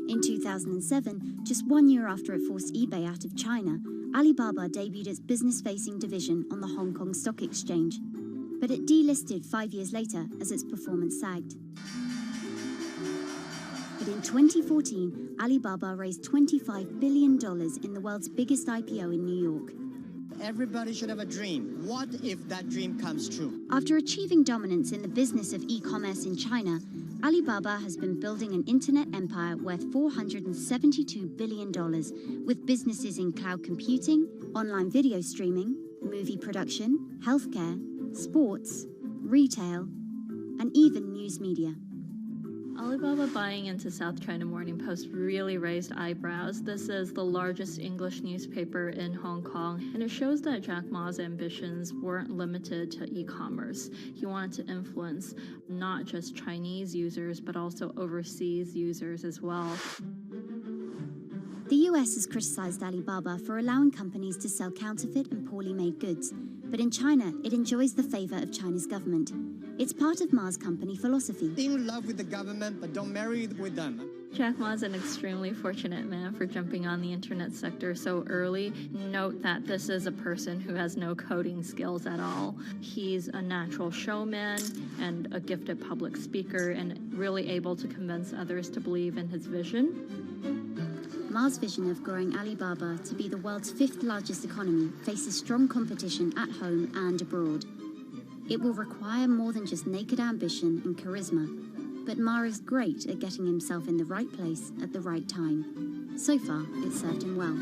In 2007, just 1 year after it forced eBay out of China, Alibaba debuted its business-facing division on the Hong Kong Stock Exchange. But it delisted 5 years later as its performance sagged. But in 2014, Alibaba raised $25 billion in the world's biggest IPO in New York. Everybody should have a dream. What if that dream comes true? After achieving dominance in the business of e-commerce in China, Alibaba has been building an internet empire worth $472 billion, with businesses in cloud computing, online video streaming, movie production, healthcare, sports, retail, and even news media. Alibaba buying into South China Morning Post really raised eyebrows. This is the largest English newspaper in Hong Kong, and it shows that Jack Ma's ambitions weren't limited to e-commerce. He wanted to influence not just Chinese users, but also overseas users as well. The US has criticized Alibaba for allowing companies to sell counterfeit and poorly made goods, but in China, it enjoys the favor of China's government. It's part of Ma's company philosophy. In love with the government, but don't marry with them. Jack Ma is an extremely fortunate man for jumping on the internet sector so early. Note that this is a person who has no coding skills at all. He's a natural showman and a gifted public speaker and really able to convince others to believe in his vision. Ma's vision of growing Alibaba to be the world's 5th largest economy faces strong competition at home and abroad. It will require more than just naked ambition and charisma, but Ma is great at getting himself in the right place at the right time. So far, it served him well.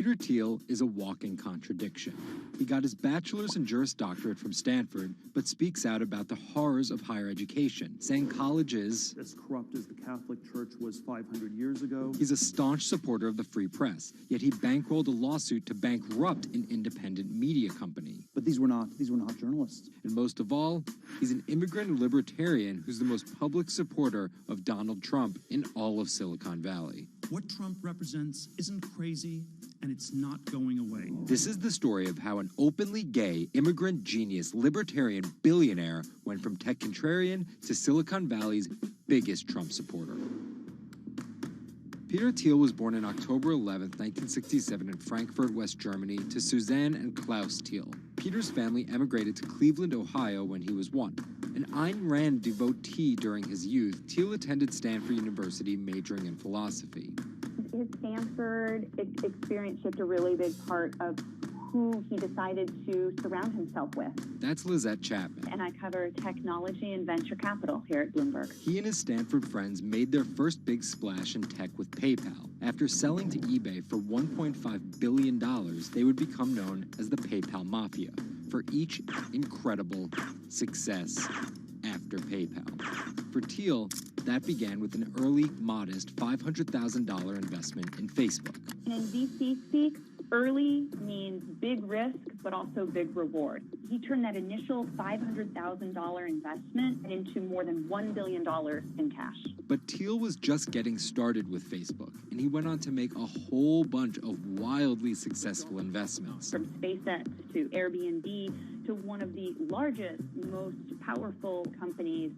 Peter Thiel is a walking contradiction. He got his bachelor's and Juris Doctorate from Stanford, but speaks out about the horrors of higher education, saying college is as corrupt as the Catholic Church was 500 years ago. He's a staunch supporter of the free press, yet he bankrolled a lawsuit to bankrupt an independent media company. But these were not journalists. And most of all, he's an immigrant libertarian who's the most public supporter of Donald Trump in all of Silicon Valley. What Trump represents isn't crazy, and it's not going away. This is the story of how an openly gay, immigrant genius, libertarian billionaire went from tech contrarian to Silicon Valley's biggest Trump supporter. Peter Thiel was born on October 11, 1967 in Frankfurt, West Germany, to Suzanne and Klaus Thiel. Peter's family emigrated to Cleveland, Ohio when he was 1. An Ayn Rand devotee during his youth, Thiel attended Stanford University majoring in philosophy. His Stanford experience shaped a really big part of who he decided to surround himself with. That's Lizette Chapman. And I cover technology and venture capital here at Bloomberg. He and his Stanford friends made their first big splash in tech with PayPal. After selling to eBay for $1.5 billion, they would become known as the PayPal Mafia for each incredible success after PayPal. For Thiel, that began with an early, modest $500,000 investment in Facebook. And in VC speak, early means big risk, but also big reward. He turned that initial $500,000 investment into more than $1 billion in cash. But Thiel was just getting started with Facebook, and he went on to make a whole bunch of wildly successful investments. From SpaceX to Airbnb to one of the largest, most powerful companies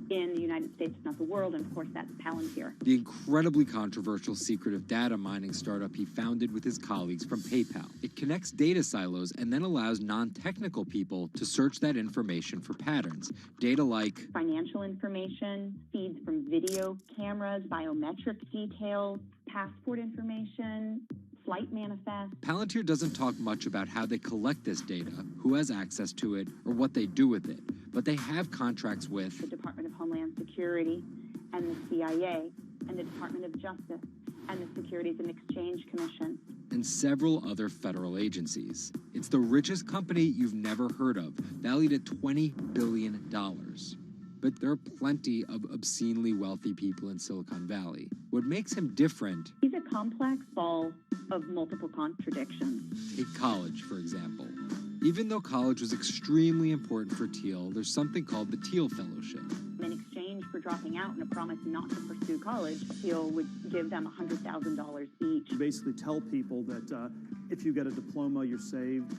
in the United States, if not the world, and of course that's Palantir. The incredibly controversial secretive data mining startup he founded with his colleagues from PayPal. It connects data silos and then allows non-technical people to search that information for patterns. Data like financial information, feeds from video cameras, biometric details, passport information, flight manifest. Palantir doesn't talk much about how they collect this data, who has access to it, or what they do with it. But they have contracts with the Department of Homeland Security and the CIA and the Department of Justice and the Securities and Exchange Commission and several other federal agencies. It's the richest company you've never heard of, valued at $20 billion. But there are plenty of obscenely wealthy people in Silicon Valley. What makes him different... He's a complex ball of multiple contradictions. Take college, for example. Even though college was extremely important for Thiel, there's something called the Thiel Fellowship. In exchange for dropping out and a promise not to pursue college, Thiel would give them $100,000 each. You basically tell people that if you get a diploma, you're saved.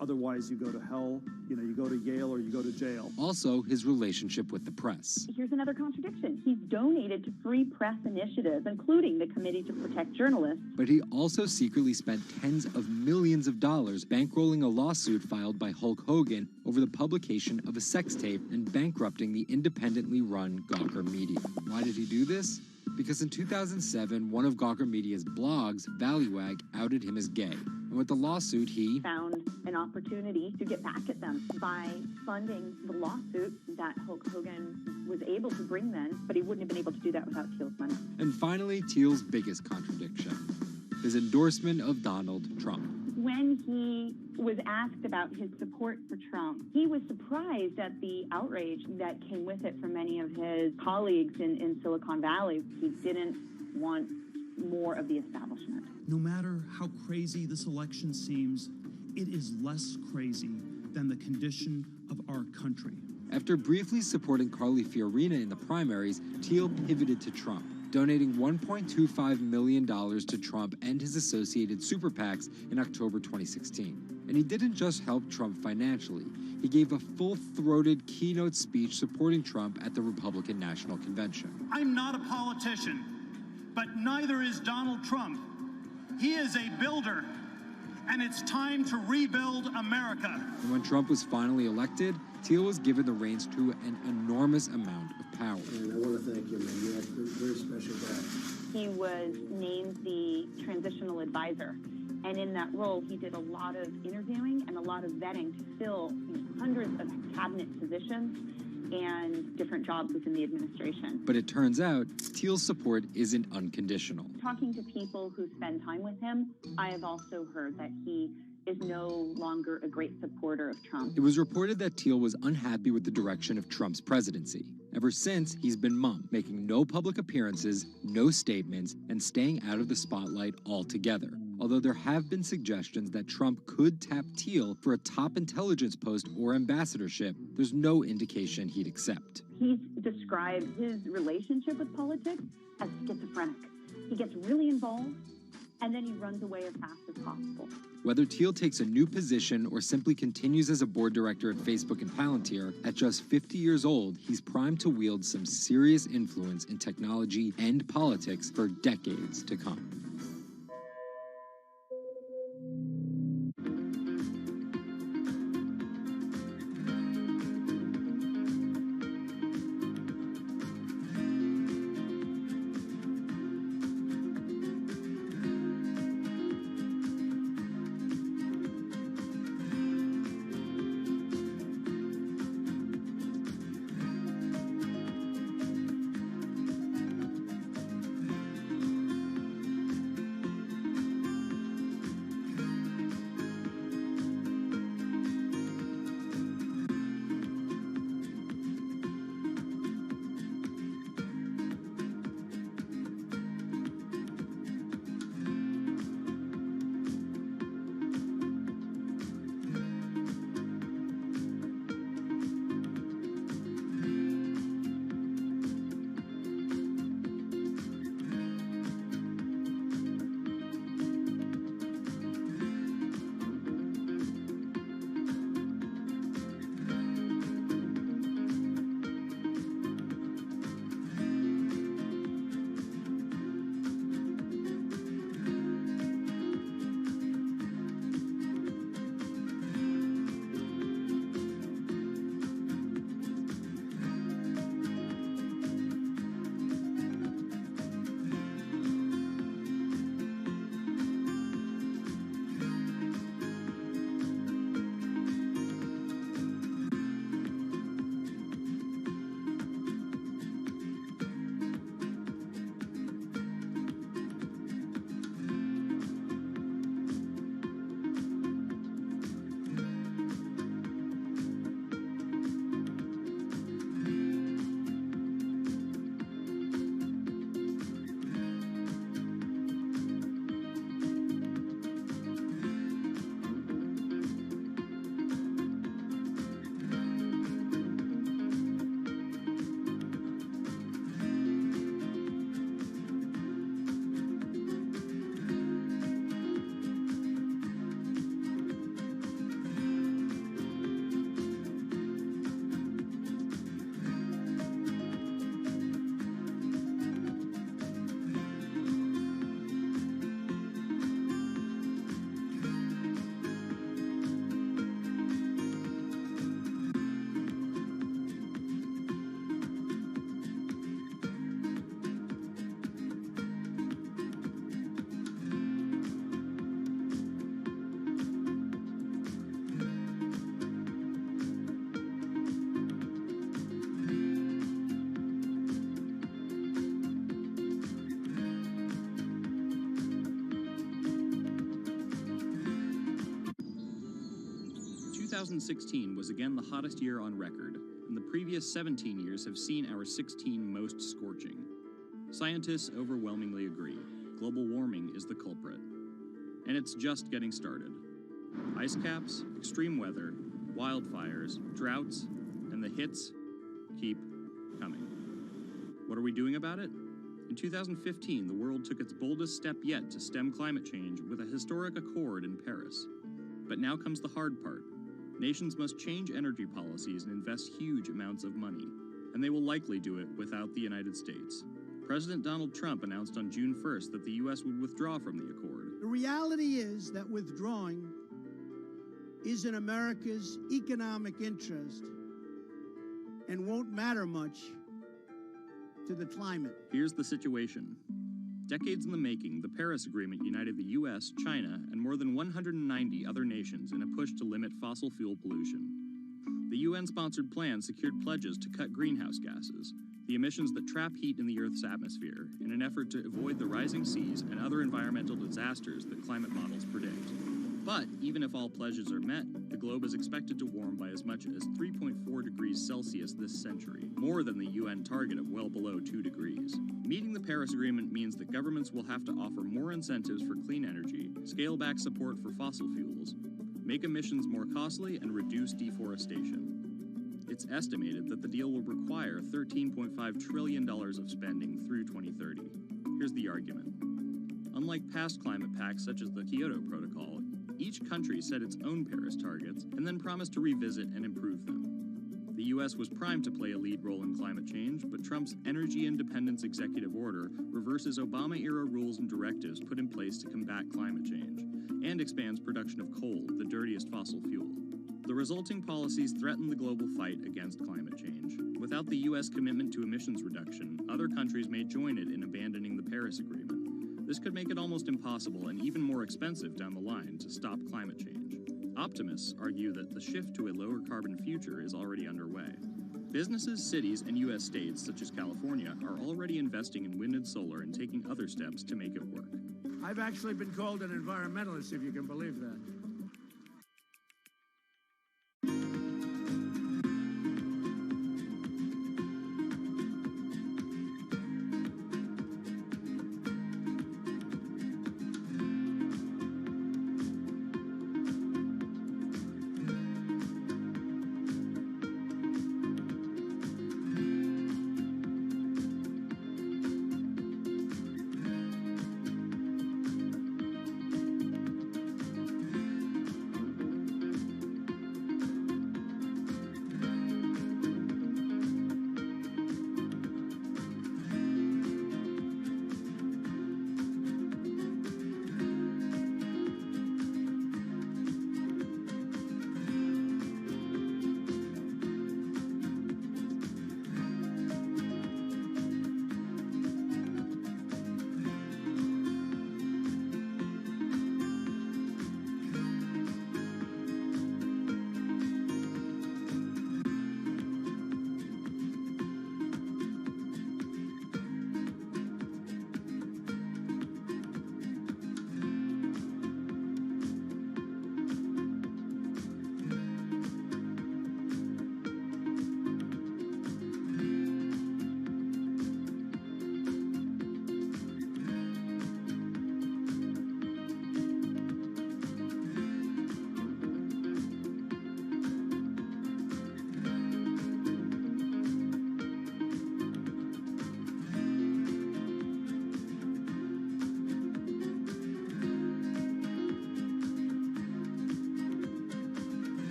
Otherwise you go to hell. You go to Yale or you go to jail. Also, his relationship with the press. Here's another contradiction. He's donated to free press initiatives, including the Committee to Protect Journalists. But he also secretly spent tens of millions of dollars bankrolling a lawsuit filed by Hulk Hogan over the publication of a sex tape and bankrupting the independently run Gawker Media. Why did he do this? Because in 2007, one of Gawker Media's blogs, Value-Ag, outed him as gay. And with the lawsuit, he found an opportunity to get back at them by funding the lawsuit that Hulk Hogan was able to bring then, but he wouldn't have been able to do that without Thiel's money. And finally, Thiel's biggest contradiction, his endorsement of Donald Trump. When he was asked about his support for Trump, he was surprised at the outrage that came with it from many of his colleagues in Silicon Valley. He didn't want more of the establishment. No matter how crazy this election seems, it is less crazy than the condition of our country. After briefly supporting Carly Fiorina in the primaries, Thiel pivoted to Trump, donating $1.25 million to Trump and his associated super PACs in October 2016. And he didn't just help Trump financially. He gave a full-throated keynote speech supporting Trump at the Republican National Convention. I'm not a politician, but neither is Donald Trump. He is a builder, and it's time to rebuild America. And when Trump was finally elected, Thiel was given the reins to an enormous amount of power. And I want to thank you, man. You have a very special guy. He was named the transitional advisor And in that role, he did a lot of interviewing and a lot of vetting to fill hundreds of cabinet positions and different jobs within the administration. But it turns out Thiel's support isn't unconditional. Talking to people who spend time with him, I have also heard that he is no longer a great supporter of Trump. It was reported that Thiel was unhappy with the direction of Trump's presidency. Ever since, he's been mum, making no public appearances, no statements, and staying out of the spotlight altogether. Although there have been suggestions that Trump could tap Thiel for a top intelligence post or ambassadorship, there's no indication he'd accept. He's described his relationship with politics as schizophrenic. He gets really involved, and then he runs away as fast as possible. Whether Thiel takes a new position or simply continues as a board director at Facebook and Palantir, at just 50 years old, he's primed to wield some serious influence in technology and politics for decades to come. Two 2016 was again the hottest year on record, and the previous 17 years have seen our 16 most scorching. Scientists overwhelmingly agree, global warming is the culprit. And it's just getting started. Ice caps, extreme weather, wildfires, droughts, and the hits keep coming. What are we doing about it? In 2015, the world took its boldest step yet to stem climate change with a historic accord in Paris. But now comes the hard part. Nations must change energy policies and invest huge amounts of money, and they will likely do it without the United States. President Donald Trump announced on June 1st that the U.S. would withdraw from the accord. The reality is that withdrawing is in America's economic interest and won't matter much to the climate. Here's the situation. Decades in the making, the Paris Agreement united the US, China, and more than 190 other nations in a push to limit fossil fuel pollution. The UN-sponsored plan secured pledges to cut greenhouse gases, the emissions that trap heat in the Earth's atmosphere, in an effort to avoid the rising seas and other environmental disasters that climate models predict. But even if all pledges are met, the globe is expected to warm by as much as 3.4 degrees Celsius this century, more than the UN target of well below 2 degrees. Meeting the Paris Agreement means that governments will have to offer more incentives for clean energy, scale back support for fossil fuels, make emissions more costly, and reduce deforestation. It's estimated that the deal will require $13.5 trillion of spending through 2030. Here's the argument. Unlike past climate pacts such as the Kyoto Protocol, each country set its own Paris targets and then promised to revisit and improve them. The U.S. was primed to play a lead role in climate change, but Trump's Energy Independence Executive Order reverses Obama-era rules and directives put in place to combat climate change, and expands production of coal, the dirtiest fossil fuel. The resulting policies threaten the global fight against climate change. Without the U.S. commitment to emissions reduction, other countries may join it in abandoning the Paris Agreement. This could make it almost impossible and even more expensive down the line to stop climate change. Optimists argue that the shift to a lower carbon future is already underway. Businesses, cities, and U.S. states, such as California, are already investing in wind and solar and taking other steps to make it work. I've actually been called an environmentalist, if you can believe that.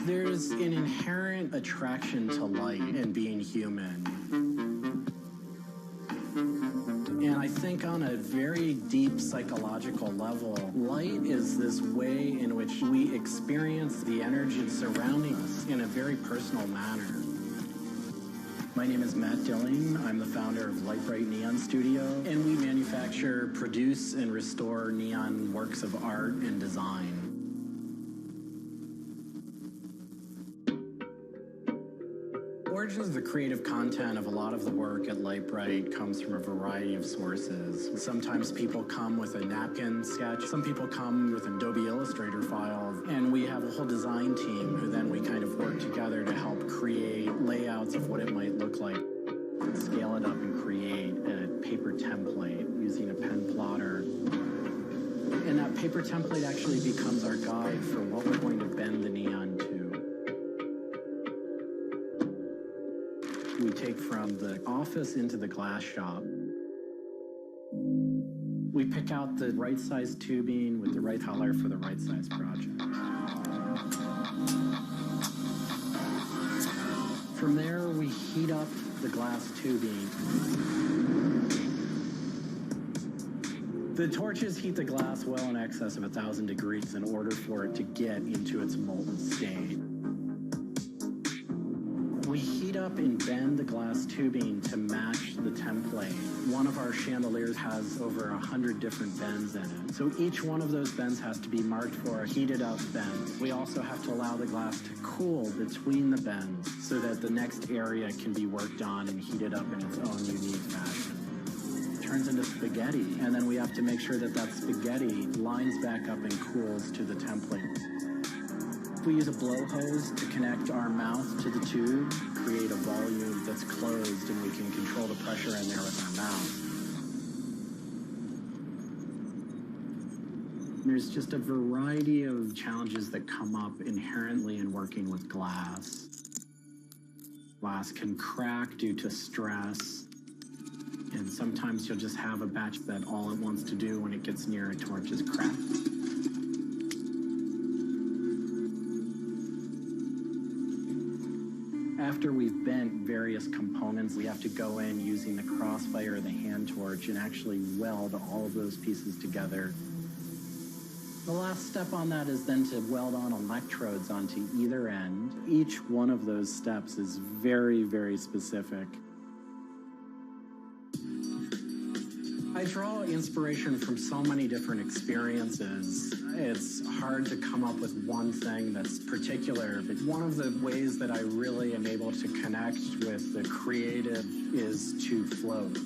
There's an inherent attraction to light and being human. And I think on a very deep psychological level, light is this way in which we experience the energy surrounding us in a very personal manner. My name is Matt Dilling. I'm the founder of Light Bright Neon Studio, and we manufacture, produce, and restore neon works of art and design. Origins of the creative content of a lot of the work at Light Bright comes from a variety of sources. Sometimes people come with a napkin sketch, some people come with an Adobe Illustrator file, and we have a whole design team who then we kind of work together to help create layouts of what it might look like. Scale it up and create a paper template using a pen plotter. And that paper template actually becomes our guide for what we're going to bend the neon to. We take from the office into the glass shop. We pick out the right size tubing with the right color for the right size project. From there, we heat up the glass tubing. The torches heat the glass well in excess of 1,000 degrees in order for it to get into its molten state. We heat up and bend the glass tubing to match the template. One of our chandeliers has over 100 different bends in it. So each one of those bends has to be marked for a heated up bend. We also have to allow the glass to cool between the bends so that the next area can be worked on and heated up in its own unique fashion. It turns into spaghetti, and then we have to make sure that that spaghetti lines back up and cools to the template. We use a blow hose to connect our mouth to the tube, create a volume that's closed, and we can control the pressure in there with our mouth. There's just a variety of challenges that come up inherently in working with glass. Glass can crack due to stress, and sometimes you'll just have a batch that all it wants to do when it gets near a torch is crack. After we've bent various components, we have to go in using the crossfire or the hand torch and actually weld all of those pieces together. The last step on that is then to weld on electrodes onto either end. Each one of those steps is very, very specific. I draw inspiration from so many different experiences. It's hard to come up with one thing that's particular, but one of the ways that I really am able to connect with the creative is to float.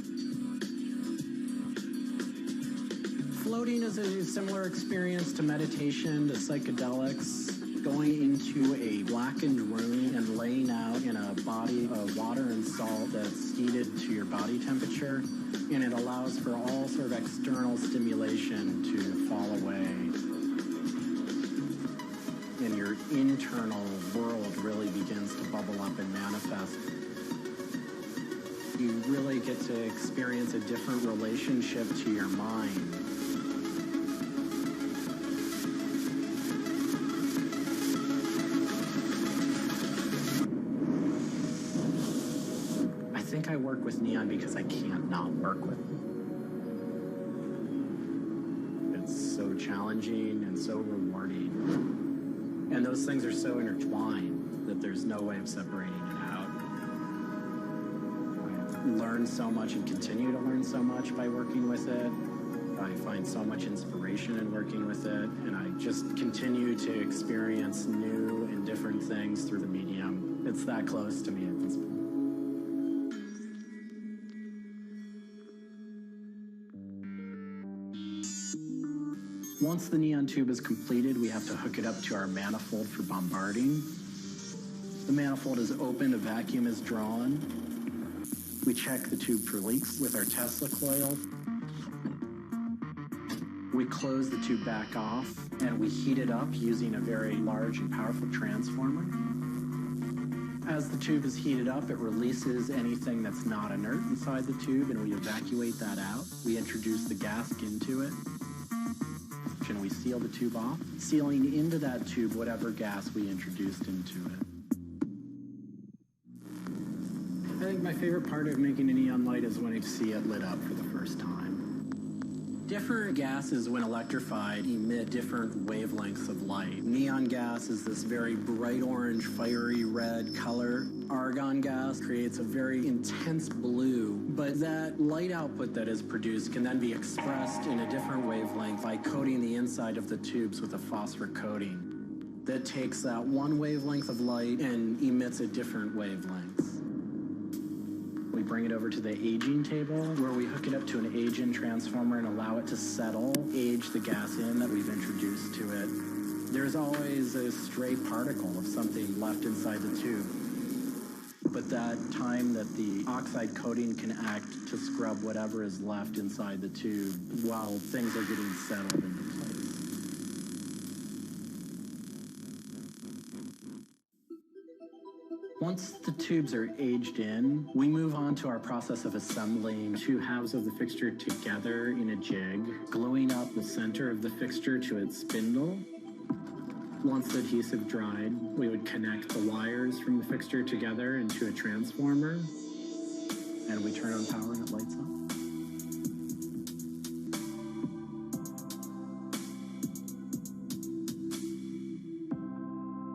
Floating is a similar experience to meditation, to psychedelics. Going into a blackened room and laying out in a body of water and salt that's heated to your body temperature, and it allows for all sort of external stimulation to fall away. And your internal world really begins to bubble up and manifest. You really get to experience a different relationship to your mind. I work with neon because I can't not work with it. It's so challenging and so rewarding. And those things are so intertwined that there's no way of separating it out. I've learned so much and continue to learn so much by working with it. I find so much inspiration in working with it, and I just continue to experience new and different things through the medium. It's that close to me at this point. Once the neon tube is completed, we have to hook it up to our manifold for bombarding. The manifold is opened, a vacuum is drawn. We check the tube for leaks with our Tesla coil. We close the tube back off, and we heat it up using a very large and powerful transformer. As the tube is heated up, it releases anything that's not inert inside the tube, and we evacuate that out. We introduce the gas into it, and we seal the tube off, sealing into that tube whatever gas we introduced into it. I think my favorite part of making a neon light is when I see it lit up for the first time. Different gases, when electrified, emit different wavelengths of light. Neon gas is this very bright orange, fiery red color. Argon gas creates a very intense blue, but that light output that is produced can then be expressed in a different wavelength by coating the inside of the tubes with a phosphor coating that takes that one wavelength of light and emits a different wavelength. We bring it over to the aging table where we hook it up to an age-in transformer and allow it to settle, age the gas in that we've introduced to it. There's always a stray particle of something left inside the tube. But that time that the oxide coating can act to scrub whatever is left inside the tube while things are getting settled into place. Once the tubes are aged in, we move on to our process of assembling two halves of the fixture together in a jig, gluing up the center of the fixture to its spindle. Once the adhesive dried, we would connect the wires from the fixture together into a transformer, and we turn on power and it lights up.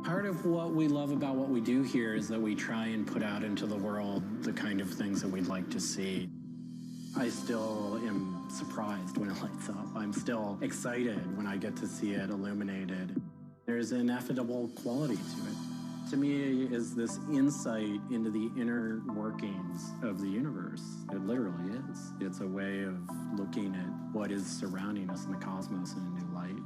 Part of what we love about what we do here is that we try and put out into the world the kind of things that we'd like to see. I still am surprised when it lights up. I'm still excited when I get to see it illuminated. There's an ineffable quality to it. To me, is this insight into the inner workings of the universe. It literally is. It's a way of looking at what is surrounding us in the cosmos in a new light.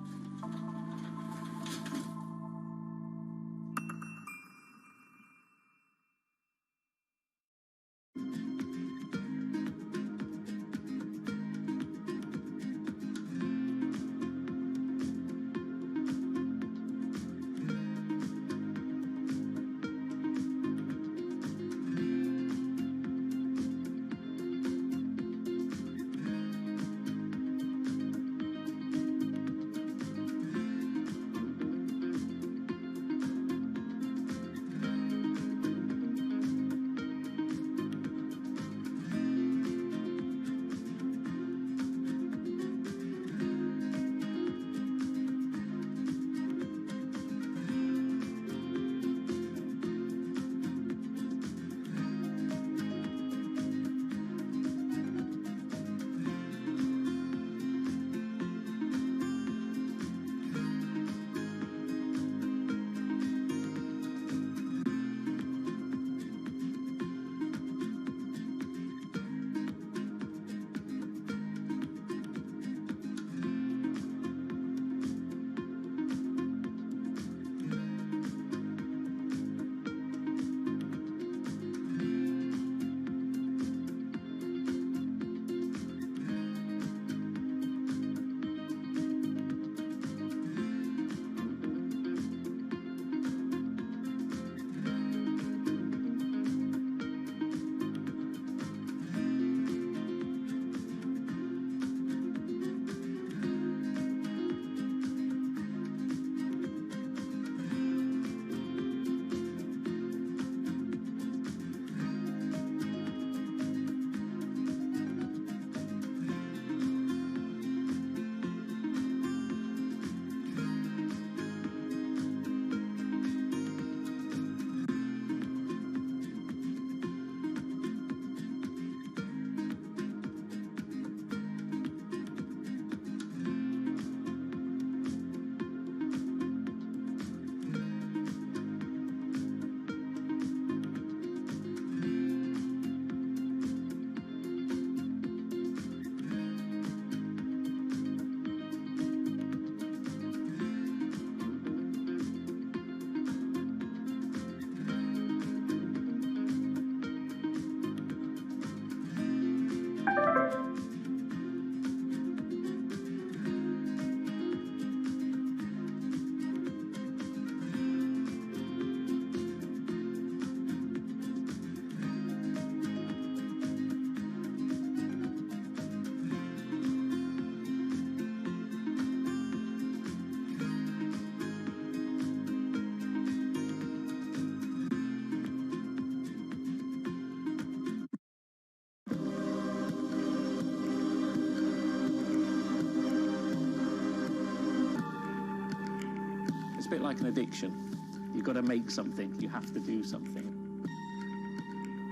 a bit like an addiction. You've got to make something. You have to do something.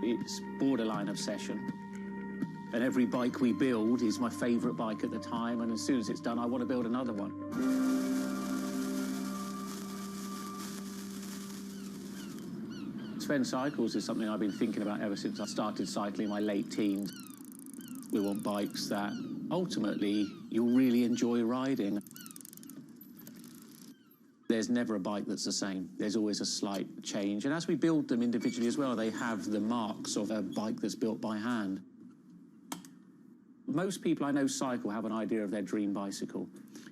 It's borderline obsession. And every bike we build is my favourite bike at the time, and as soon as it's done, I want to build another one. Sven Cycles is something I've been thinking about ever since I started cycling in my late teens. We want bikes that ultimately you'll really enjoy riding. There's never a bike that's the same. There's always a slight change. And as we build them individually as well, they have the marks of a bike that's built by hand. Most people I know cycle have an idea of their dream bicycle.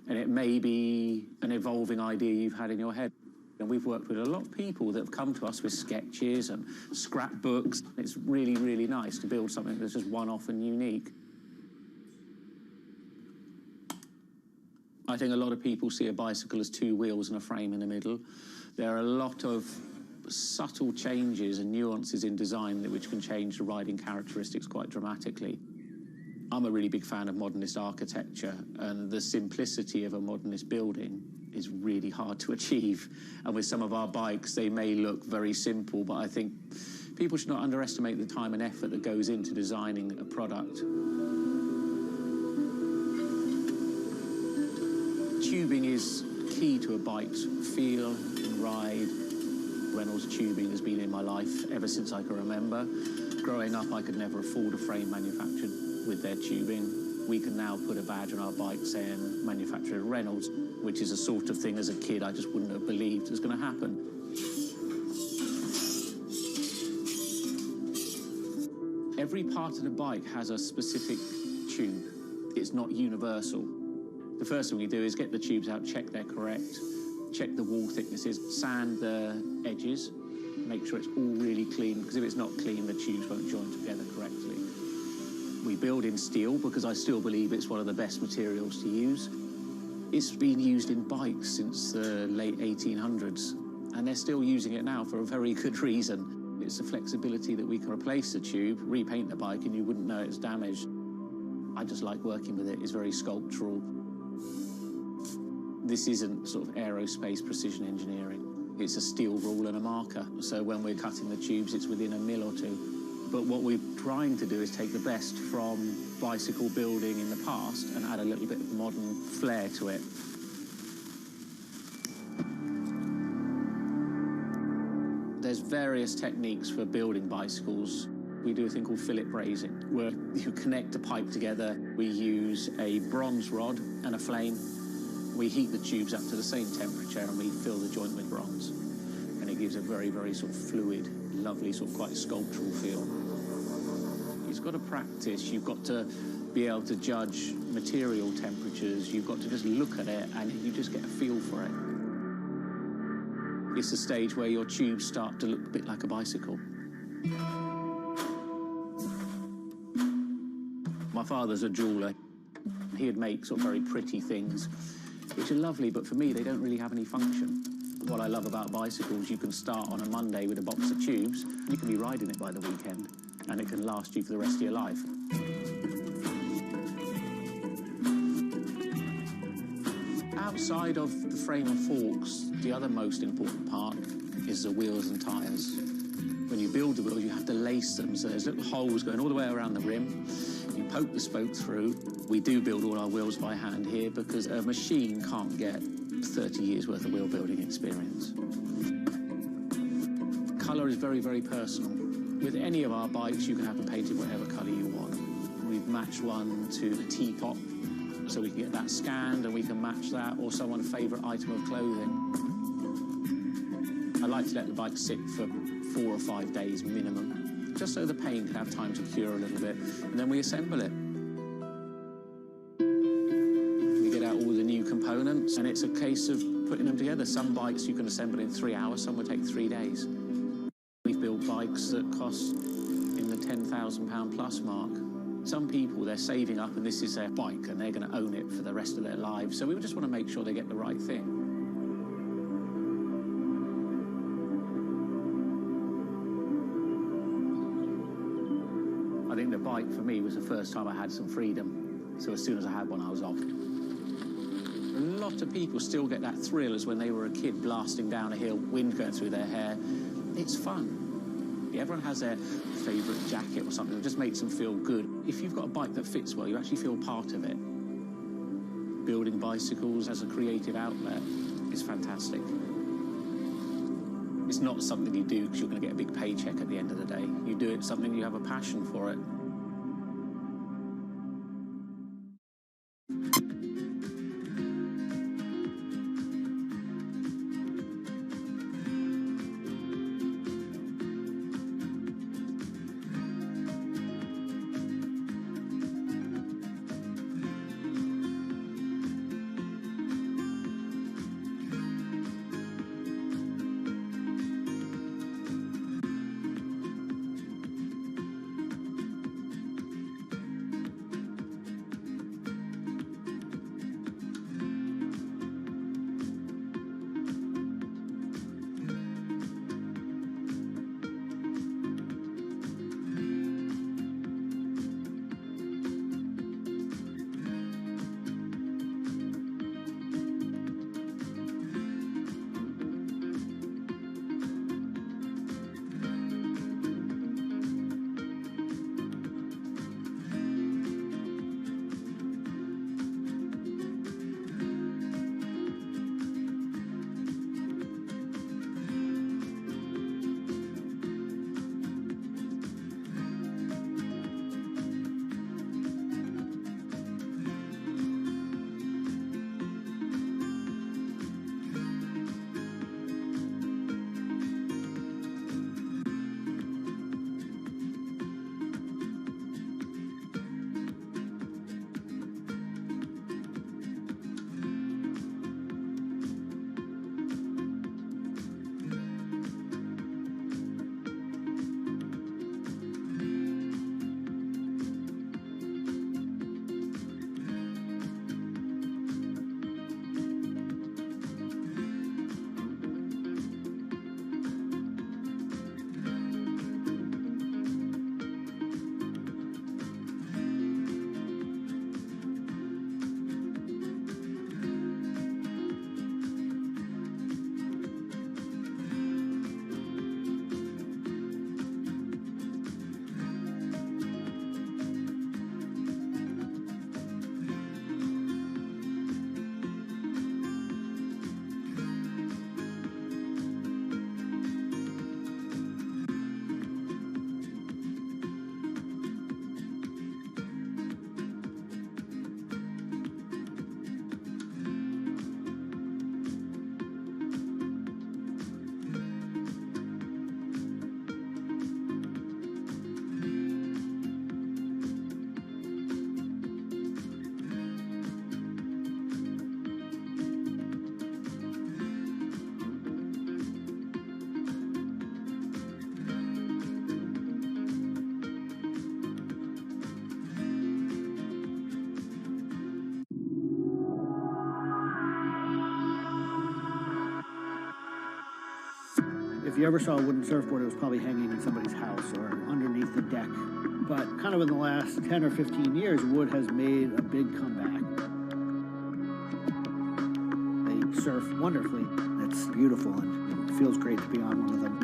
And it may be an evolving idea you've had in your head. And we've worked with a lot of people that have come to us with sketches and scrapbooks. It's really, really nice to build something that's just one-off and unique. I think a lot of people see a bicycle as two wheels and a frame in the middle. There are a lot of subtle changes and nuances in design which can change the riding characteristics quite dramatically. I'm a really big fan of modernist architecture, and the simplicity of a modernist building is really hard to achieve. And with some of our bikes, they may look very simple, but I think people should not underestimate the time and effort that goes into designing a product. Tubing is key to a bike's feel and ride. Reynolds tubing has been in my life ever since I can remember. Growing up, I could never afford a frame manufactured with their tubing. We can now put a badge on our bike saying manufactured at Reynolds, which is a sort of thing as a kid I just wouldn't have believed was going to happen. Every part of the bike has a specific tube. It's not universal. The first thing we do is get the tubes out, check they're correct, check the wall thicknesses, sand the edges, make sure it's all really clean, because if it's not clean, the tubes won't join together correctly. We build in steel because I still believe it's one of the best materials to use. It's been used in bikes since the late 1800s, and they're still using it now for a very good reason. It's the flexibility that we can replace the tube, repaint the bike, and you wouldn't know it's damaged. I just like working with it. It's very sculptural. This isn't sort of aerospace precision engineering. It's a steel rule and a marker. So when we're cutting the tubes, it's within a mil or two. But what we're trying to do is take the best from bicycle building in the past and add a little bit of modern flair to it. There's various techniques for building bicycles. We do a thing called fillet brazing, where you connect a pipe together. We use a bronze rod and a flame. We heat the tubes up to the same temperature and we fill the joint with bronze. And it gives a very, very sort of fluid, lovely, sort of quite sculptural feel. You've got to practice. You've got to be able to judge material temperatures. You've got to just look at it and you just get a feel for it. It's a stage where your tubes start to look a bit like a bicycle. My father's a jeweller. He'd make sort of very pretty things, which are lovely, but for me, they don't really have any function. What I love about bicycles, you can start on a Monday with a box of tubes. You can be riding it by the weekend, and it can last you for the rest of your life. Outside of the frame and forks, the other most important part is the wheels and tyres. When you build the wheels, you have to lace them, so there's little holes going all the way around the rim. You poke the spoke through. We do build all our wheels by hand here because a machine can't get 30 years worth of wheel building experience. Colour is very, very personal. With any of our bikes, you can have them painted whatever colour you want. We've matched one to the teapot, so we can get that scanned and we can match that, or someone's favourite item of clothing. I like to let the bike sit for 4 or 5 days minimum, just so the paint can have time to cure a little bit, and then we assemble it. We get out all the new components, and it's a case of putting them together. Some bikes you can assemble in 3 hours, some will take 3 days. We've built bikes that cost in the £10,000 plus mark. Some people, they're saving up and this is their bike and they're going to own it for the rest of their lives. So we just want to make sure they get the right thing. I think the bike for me was the first time I had some freedom. So as soon as I had one, I was off. A lot of people still get that thrill as when they were a kid blasting down a hill, wind going through their hair. It's fun. Everyone has their favourite jacket or something that just makes them feel good. If you've got a bike that fits well, you actually feel part of it. Building bicycles as a creative outlet is fantastic. It's not something you do because you're going to get a big paycheck at the end of the day. You do it something you have a passion for it. If you ever saw a wooden surfboard, it was probably hanging in somebody's house or underneath the deck. But kind of in the last 10 or 15 years, wood has made a big comeback. They surf wonderfully. It's beautiful, and it feels great to be on one of them.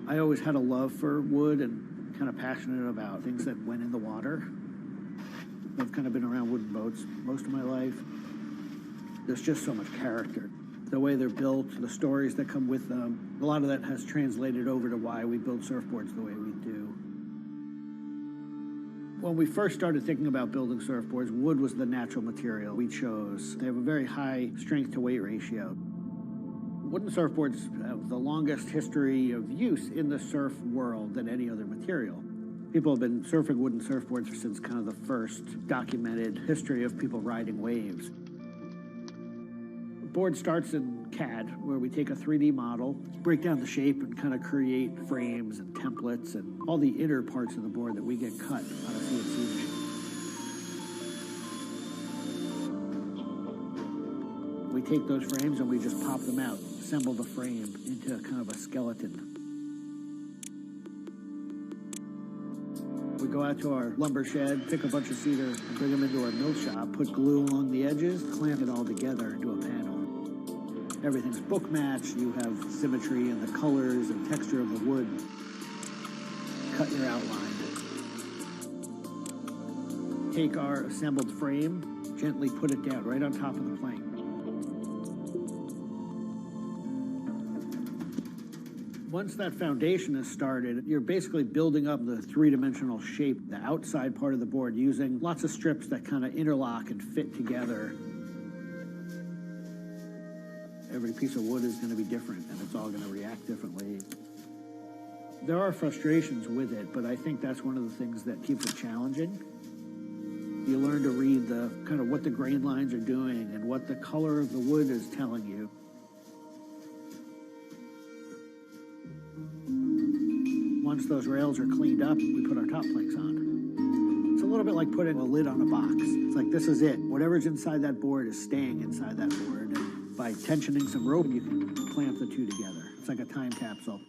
I always had a love for wood and kind of passionate about things that went in the water. I've kind of been around wooden boats most of my life. There's just so much character. The way they're built, the stories that come with them, a lot of that has translated over to why we build surfboards the way we do. When we first started thinking about building surfboards, wood was the natural material we chose. They have a very high strength to weight ratio. Wooden surfboards have the longest history of use in the surf world than any other material. People have been surfing wooden surfboards since kind of the first documented history of people riding waves. The board starts in CAD, where we take a 3D model, break down the shape, and kind of create frames and templates and all the inner parts of the board that we get cut on a CNC machine. We take those frames and we just pop them out, assemble the frame into kind of a skeleton. go out to our lumber shed, pick a bunch of cedar, and bring them into our mill shop, put glue along the edges, clamp it all together into a panel. Everything's book matched. You have symmetry in the colors and texture of the wood. Cut your outline. Take our assembled frame, gently put it down right on top of the plank. Once that foundation is started, you're basically building up the three-dimensional shape, the outside part of the board, using lots of strips that kind of interlock and fit together. Every piece of wood is going to be different, and it's all going to react differently. There are frustrations with it, but I think that's one of the things that keeps it challenging. You learn to read the kind of what the grain lines are doing and what the color of the wood is telling you. Once those rails are cleaned up, we put our top planks on. It's a little bit like putting a lid on a box. It's like, this is it. Whatever's inside that board is staying inside that board. And by tensioning some rope, you can clamp the two together. It's like a time capsule.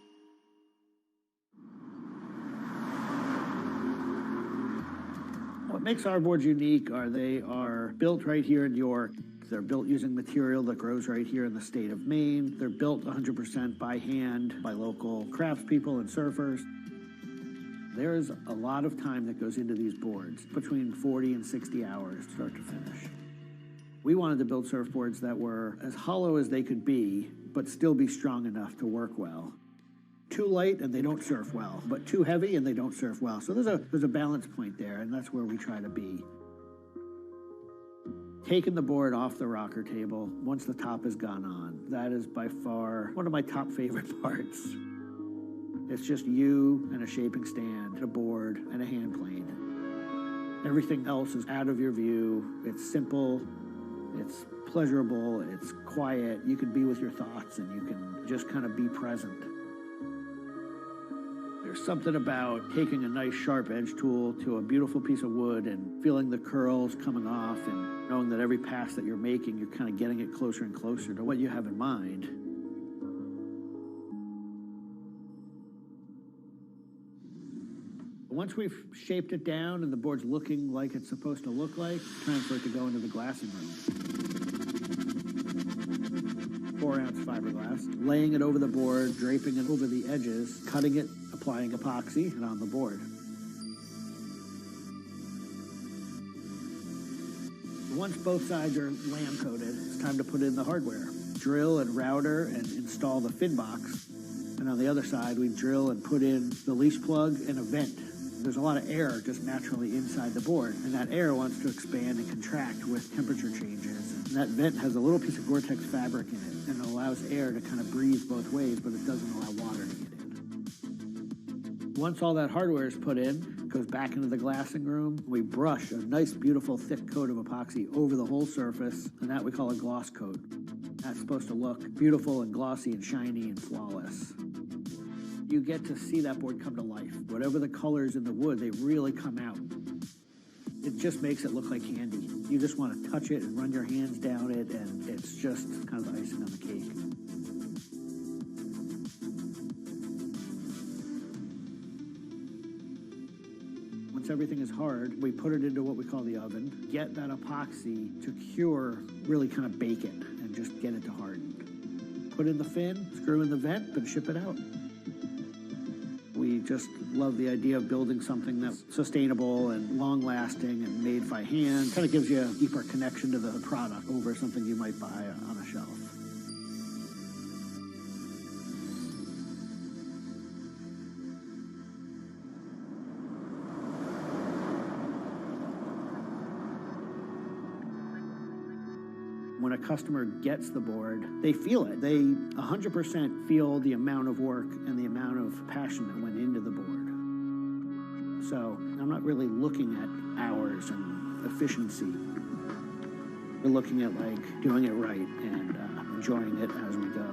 What makes our boards unique are they are built right here in York. They're built using material that grows right here in the state of Maine. They're built 100% by hand by local craftspeople and surfers. There's a lot of time that goes into these boards, between 40 and 60 hours start to finish. We wanted to build surfboards that were as hollow as they could be, but still be strong enough to work well. Too light and they don't surf well, but too heavy and they don't surf well. So there's a balance point there, and that's where we try to be. Taking the board off the rocker table once the top has gone on, that is by far one of my top favorite parts. It's just you and a shaping stand, a board, and a hand plane. Everything else is out of your view. It's simple, it's pleasurable, it's quiet. You can be with your thoughts and you can just kind of be present. There's something about taking a nice sharp edge tool to a beautiful piece of wood and feeling the curls coming off and knowing that every pass that you're making, you're kind of getting it closer and closer to what you have in mind. Once we've shaped it down and the board's looking like it's supposed to look like, it's time for it to go into the glassing room. 4-ounce fiberglass, laying it over the board, draping it over the edges, cutting it, applying epoxy, and on the board. Once both sides are lamb coated, it's time to put in the hardware. Drill and router and install the fin box. And on the other side, we drill and put in the leash plug and a vent. There's a lot of air just naturally inside the board, and that air wants to expand and contract with temperature changes. And that vent has a little piece of Gore-Tex fabric in it, and it allows air to kind of breathe both ways, but it doesn't allow water to get in. Once all that hardware is put in, it goes back into the glassing room. We brush a nice, beautiful, thick coat of epoxy over the whole surface, and that we call a gloss coat. That's supposed to look beautiful and glossy and shiny and flawless. You get to see that board come to life. Whatever the colors in the wood, they really come out. It just makes it look like candy. You just want to touch it and run your hands down it, and it's just kind of the icing on the cake. Once everything is hard, we put it into what we call the oven, get that epoxy to cure, really kind of bake it, and just get it to harden. Put in the fin, screw in the vent, and ship it out. We just love the idea of building something that's sustainable and long-lasting and made by hand. Kind of gives you a deeper connection to the product over something you might buy on a shelf. When a customer gets the board, they feel it. They 100% feel the amount of work and the amount of passion that went into the board. So I'm not really looking at hours and efficiency. We're looking at like doing it right and enjoying it as we go.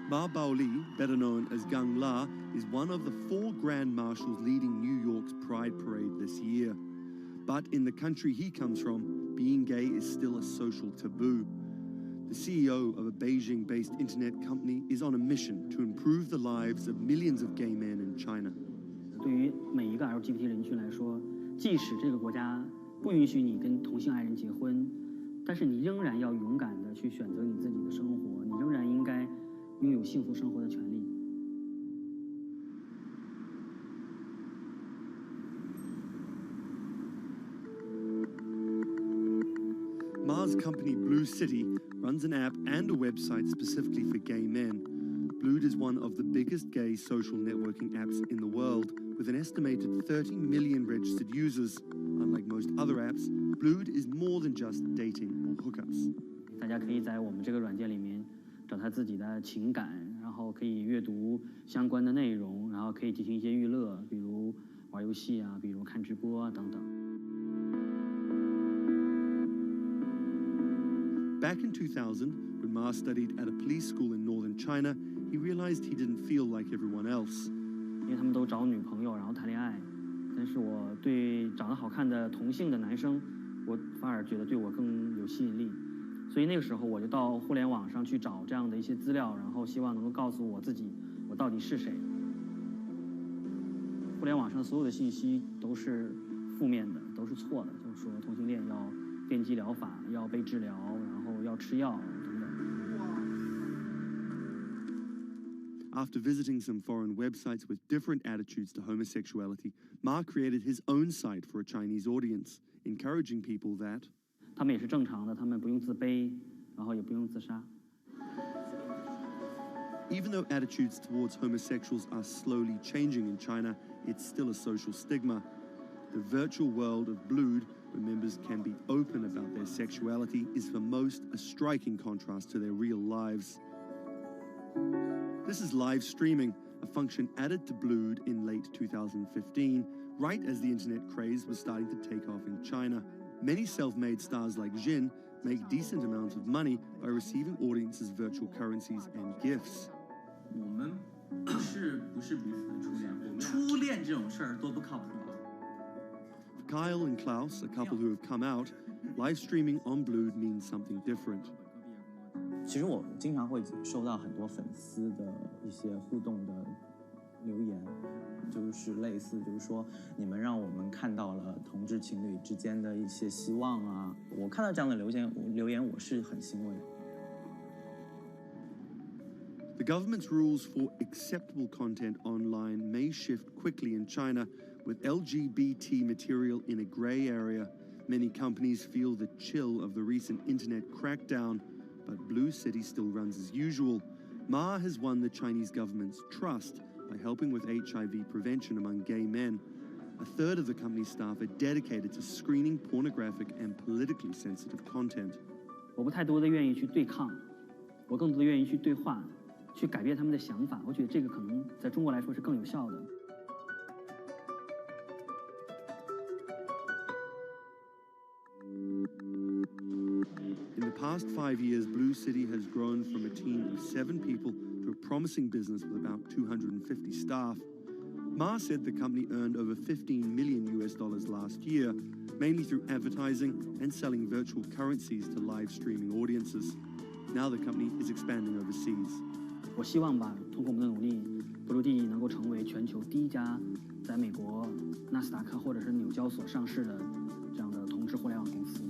Ma Baoli, better known as Gang La, is one of the 4 Grand Marshals leading New York's Pride Parade this year. But in the country he comes from, being gay is still a social taboo. The CEO of a Beijing-based internet company is on a mission to improve the lives of millions of gay men in China. 对于每一个 LGBT 人群来说，即使这个国家不允许你跟同性爱人结婚，但是你仍然要勇敢地去选择你自己的生活，你仍然应该拥有幸福生活的权利。Ma's company Blue City runs an app and a website specifically for gay men. Blued is one of the biggest gay social networking apps in the world, with an estimated 30 million registered users. Unlike most other apps, Blued is more than just dating or hookups. 大家可以在我们这个软件里面找他自己的情感，然后可以阅读相关的内容，然后可以进行一些娱乐，比如玩游戏啊，比如看直播啊等等。Back in 2000, when Ma studied at a police school in northern China, he realized he didn't feel like everyone else. 因为他们都找女朋友，然后谈恋爱，但是我对长得好看的同性的男生，我反而觉得对我更有吸引力。所以那个时候我就到互联网上去找这样的一些资料，然后希望能够告诉我自己，我到底是谁。互联网上所有的信息都是负面的，都是错的，就是说同性恋要电击疗法，要被治疗，然后要吃药等等。After visiting some foreign websites with different attitudes to homosexuality, Ma created his own site for a Chinese audience, encouraging people that 他们也是正常的，他们不用自卑，然后也不用自杀。Even though attitudes towards homosexuals are slowly changing in China, it's still a social stigma. The virtual world of Blued, where members can be open about their sexuality, is for most a striking contrast to their real lives. This is live streaming, a function added to Blued in late 2015, right as the internet craze was starting to take off in China. Many self-made stars like Jin make decent amounts of money by receiving audiences' virtual currencies and gifts. 我们不是彼此的初恋，初恋这种事儿多不靠谱啊。For Kyle and Klaus, a couple who have come out, live streaming on Blued means something different. 其实我经常会收到很多粉丝的一些互动的留言，就是类似就是说你们让我们看到了同志情侣之间的一些希望啊，我看到这样的留言我是很欣慰。The government's rules for acceptable content online may shift quickly in China, with LGBT material in a grey area. Many companies feel the chill of the recent internet crackdown, but Blue City still runs as usual. Ma has won the Chinese government's trust by helping with HIV prevention among gay men. A third of the company's staff are dedicated to screening pornographic and politically sensitive content. 我不太多的愿意去对抗，我更多的愿意去对话，去改变他们的想法。我觉得这个可能在中国来说是更有效的。In the past 5 years, Blue City has grown from a team of 7 people to a promising business with about 250 staff. Ma said the company earned over $15 million last year, mainly through advertising and selling virtual currencies to live streaming audiences. Now the company is expanding overseas. 我希望吧，通过我们的努力，Blue能够成为全球第一家在美国纳斯达克或者是纽交所上市的这样的同志互联网公司。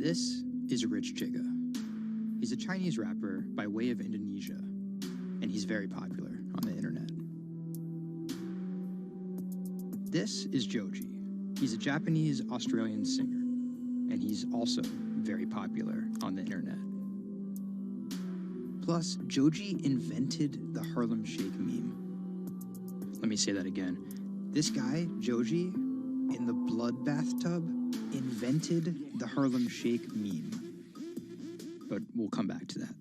This is Rich Chiga. He's a Chinese rapper by way of Indonesia, and he's very popular on the internet. This is Joji. He's a Japanese-Australian singer, and he's also very popular on the internet. Plus, Joji invented the Harlem Shake meme. Let me say that again. This guy, Joji, in the blood bathtub, invented the Harlem Shake meme. But we'll come back to that.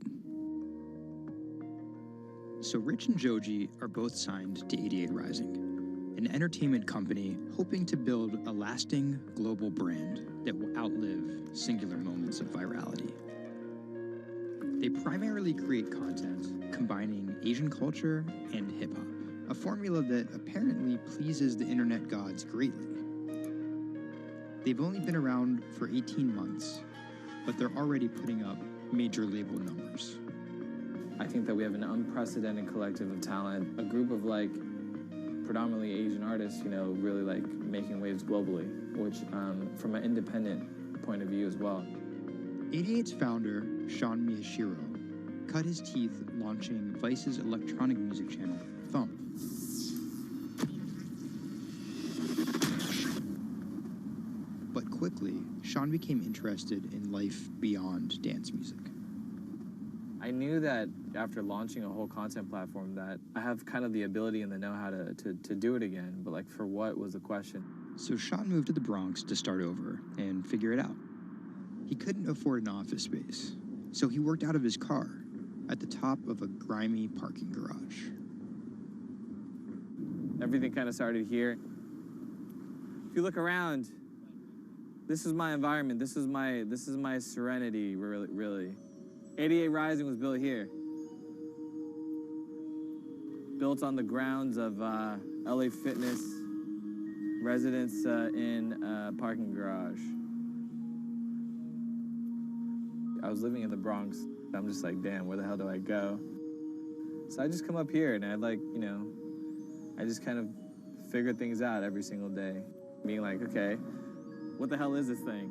So Rich and Joji are both signed to 88 Rising, an entertainment company hoping to build a lasting global brand that will outlive singular moments of virality. They primarily create content combining Asian culture and hip-hop, a formula that apparently pleases the internet gods greatly. They've only been around for 18 months, but they're already putting up major label numbers. I think that we have an unprecedented collective of talent, a group of like predominantly Asian artists, you know, really like making waves globally, which from an independent point of view as well. 88's founder, Sean Miyashiro, cut his teeth launching Vice's electronic music channel, Thump. But quickly, Sean became interested in life beyond dance music. I knew that after launching a whole content platform that I have kind of the ability and the know-how to do it again, but like for what was the question. So Sean moved to the Bronx to start over and figure it out. He couldn't afford an office space, so he worked out of his car at the top of a grimy parking garage. Everything kind of started here. If you look around, this is my environment. This is my serenity, really. 88 Rising was built here. Built on the grounds of LA Fitness, residence in a parking garage. I was living in the Bronx. I'm just like, damn, where the hell do I go? So I just come up here and I I just kind of figure things out every single day. Being like, okay, what the hell is this thing?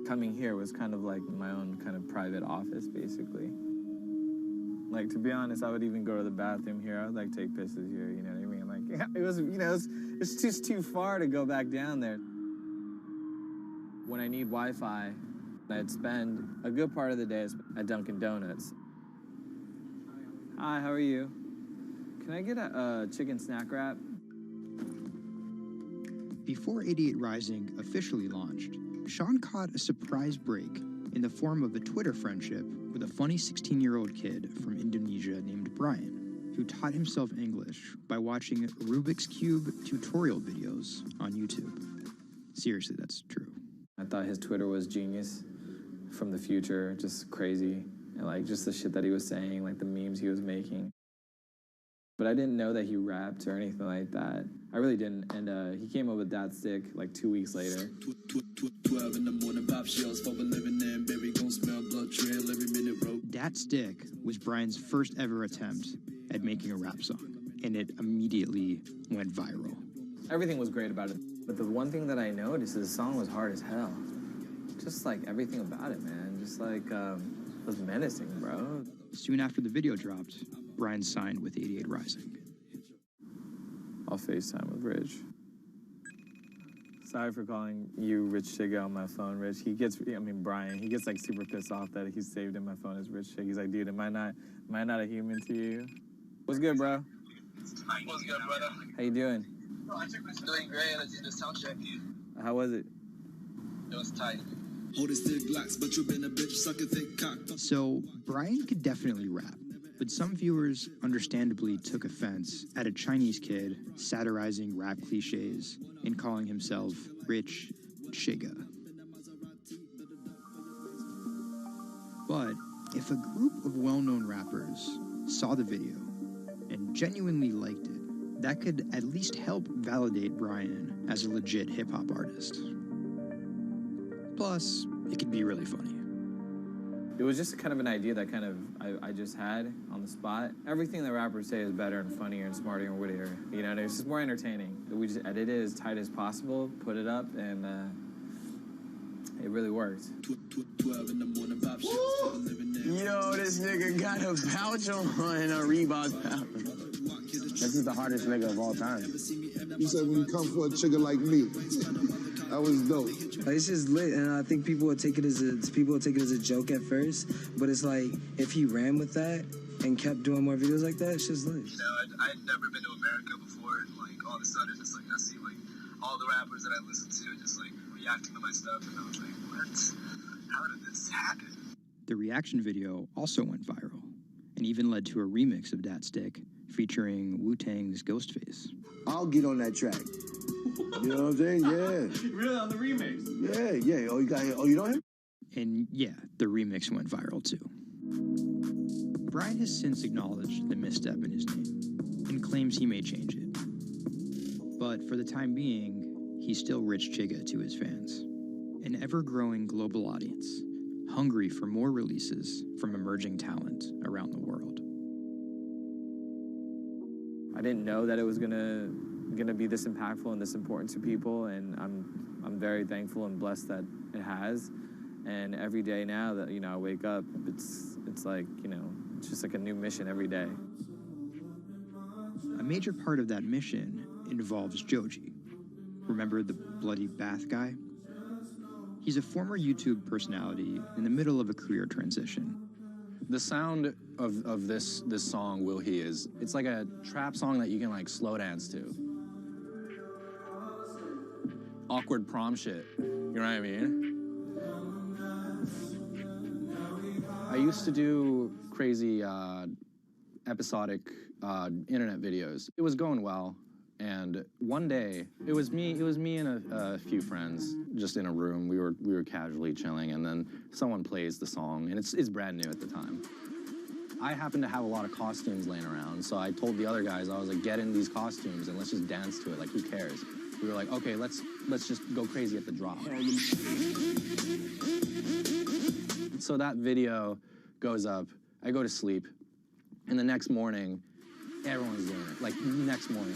Coming here was kind of like my own kind of private office, basically. Like, to be honest, I would even go to the bathroom here. I would like take pisses here, you know what I mean? Like, it was, it's just too far to go back down there. When I need Wi-Fi, I'd spend a good part of the day at Dunkin' Donuts. Hi, how are you? Can I get a chicken snack wrap? Before 88 Rising officially launched, Sean caught a surprise break in the form of a Twitter friendship with a funny 16-year-old kid from Indonesia named Brian, who taught himself English by watching Rubik's Cube tutorial videos on YouTube. Seriously, that's true. I thought his Twitter was genius, from the future, just crazy, and like just the shit that he was saying, like the memes he was making. But I didn't know that he rapped or anything like that. I really didn't, and he came up with that stick like 2 weeks later. 12 in the morning, pop shells for a living and baby gon' smell blood trail every minute, bro. Dat Stick was Brian's first ever attempt at making a rap song, and it immediately went viral. Everything was great about it, but the one thing that I noticed is the song was hard as hell. Just like everything about it, man. Just like, it was menacing, bro. Soon after the video dropped, Brian signed with 88 Rising. I'll FaceTime with Rich. Sorry for calling you Rich Chiga on my phone, Rich. Brian, he gets like super pissed off that he's saved in my phone as Rich Chiga. He's like, dude, am I not a human to you? What's good, bro? What's good, brother? How you doing? Doing great. I just did a sound check. How was it? It was tight. So, Brian could definitely rap, but some viewers understandably took offense at a Chinese kid satirizing rap cliches and calling himself Rich Chiga. But if a group of well-known rappers saw the video and genuinely liked it, that could at least help validate Brian as a legit hip-hop artist. Plus, it could be really funny. It was just kind of an idea that I just had on the spot. Everything that rappers say is better and funnier and smarter and wittier. You know, it's just more entertaining. We just edit it as tight as possible, put it up, and it really worked. Yo, this nigga got a pouch on and a Reebok pouch. This is the hardest nigga of all time. You said when you come for a trigger like me, that was dope. It's just lit, and I think people will take it as a joke at first, but it's like if he ran with that and kept doing more videos like that, it's just lit. You know, I'd never been to America before, and like all of a sudden, just like I see like all the rappers that I listen to just like reacting to my stuff, and I was like, what? How did this happen? The reaction video also went viral, and even led to a remix of Dat Stick featuring Wu-Tang's Ghostface. I'll get on that track. You know what I'm saying? Yeah. Really, on the remix? Yeah. Oh, you know him? And yeah, the remix went viral too. Brian has since acknowledged the misstep in his name and claims he may change it. But for the time being, he's still Rich Chigga to his fans. An ever-growing global audience, hungry for more releases from emerging talent around the world. I didn't know that it was gonna be this impactful and this important to people, and I'm very thankful and blessed that it has. And every day now that I wake up, it's like it's just like a new mission every day. A major part of that mission involves Joji. Remember the bloody bath guy? He's a former YouTube personality in the middle of a career transition. The sound of this song, Will He, it's like a trap song that you can like slow dance to. Awkward prom shit, you know what I mean? I used to do crazy episodic internet videos. It was going well, and one day it was me and a few friends just in a room. We were casually chilling, and then someone plays the song, and it's brand new at the time. I happened to have a lot of costumes laying around, so I told the other guys, I was like, get in these costumes and let's just dance to it, like who cares? We were like, okay, let's just go crazy at the drop. So that video goes up, I go to sleep, and the next morning, everyone's doing it, like next morning.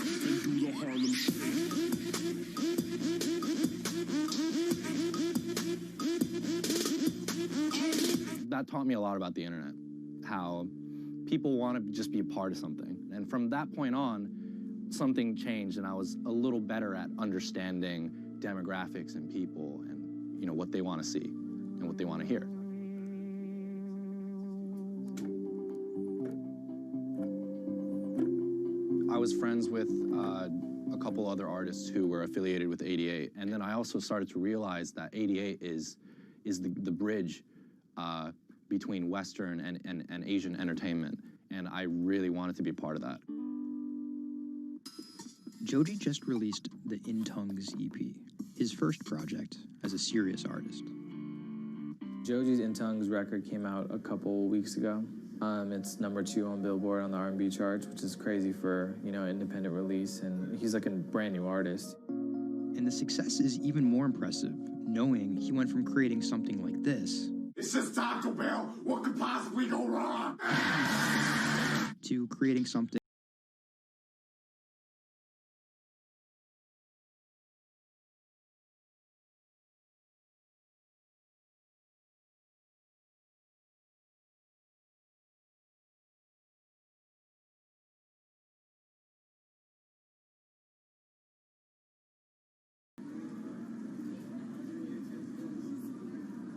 That taught me a lot about the internet, how people want to just be a part of something. And from that point on, something changed, and I was a little better at understanding demographics and people and what they want to see and what they want to hear. I was friends with a couple other artists who were affiliated with 88, and then I also started to realize that 88 is the bridge between Western and Asian entertainment, and I really wanted to be part of that. Joji just released the In Tongues EP, his first project as a serious artist. Joji's In Tongues record came out a couple weeks ago. It's #2 on Billboard on the R&B charts, which is crazy for independent release, and he's like a brand new artist. And the success is even more impressive, knowing he went from creating something like this, It's just Taco Bell. What could possibly go wrong? to creating something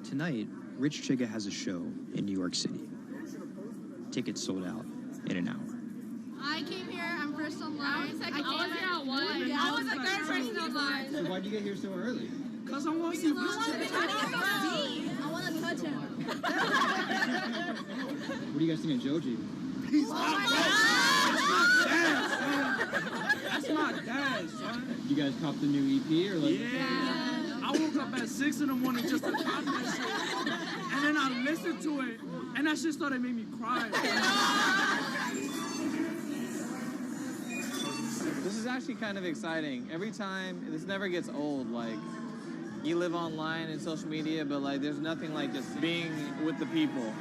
Tonight, Rich Chigga has a show in New York City. Tickets sold out in an hour. I came here, I'm first online. I was here at 1. I was the third person online. So why'd you get here so early? Because I want to see Rich Chigga. I want to touch him. What do you guys think of Joji? He's That's my dad, son. You guys cop the new EP or like? Yeah. I woke up at 6 in the morning just to cop that shit. And then I listened to it, and that shit started making me cry. This is actually kind of exciting. Every time, this never gets old. Like, you live online and social media, but like, there's nothing like just being with the people.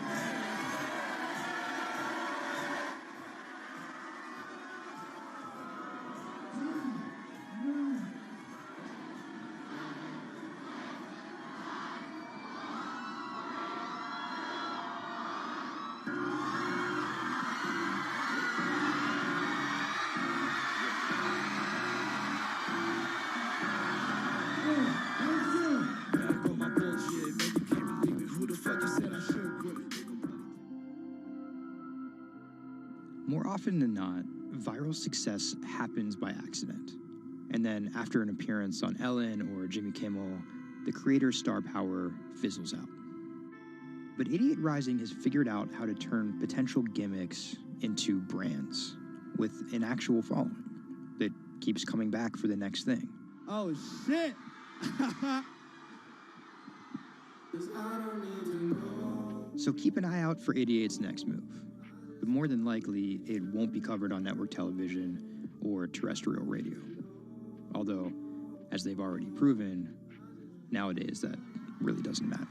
More often than not, viral success happens by accident. And then after an appearance on Ellen or Jimmy Kimmel, the creator's star power fizzles out. But 88 Rising has figured out how to turn potential gimmicks into brands with an actual following that keeps coming back for the next thing. Oh, shit! So keep an eye out for 88's next move. But more than likely, it won't be covered on network television or terrestrial radio. Although, as they've already proven, nowadays that really doesn't matter.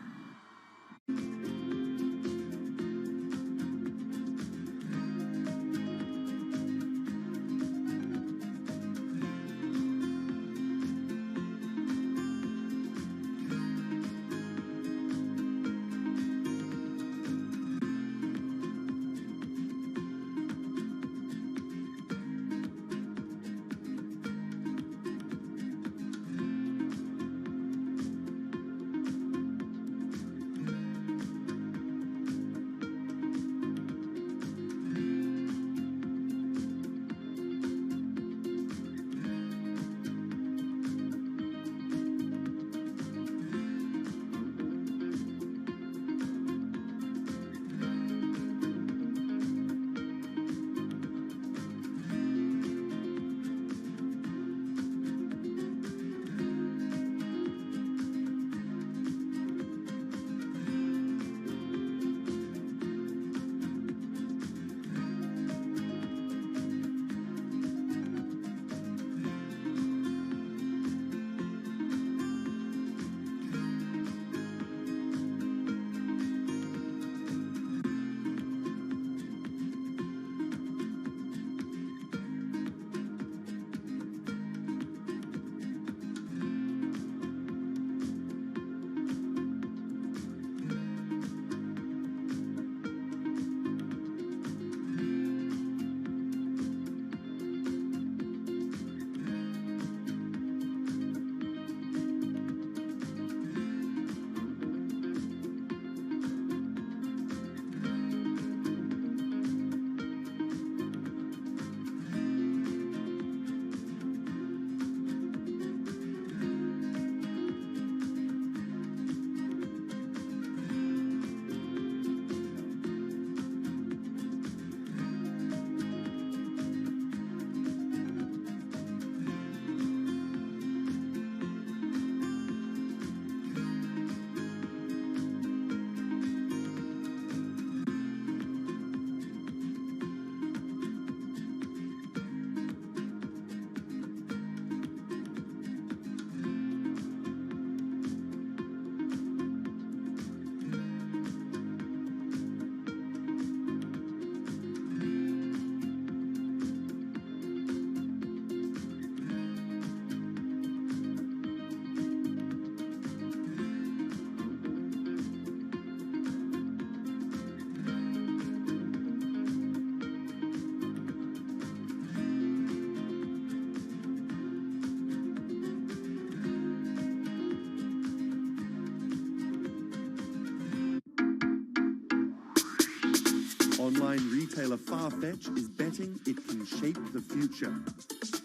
Online retailer Farfetch is betting it can shape the future.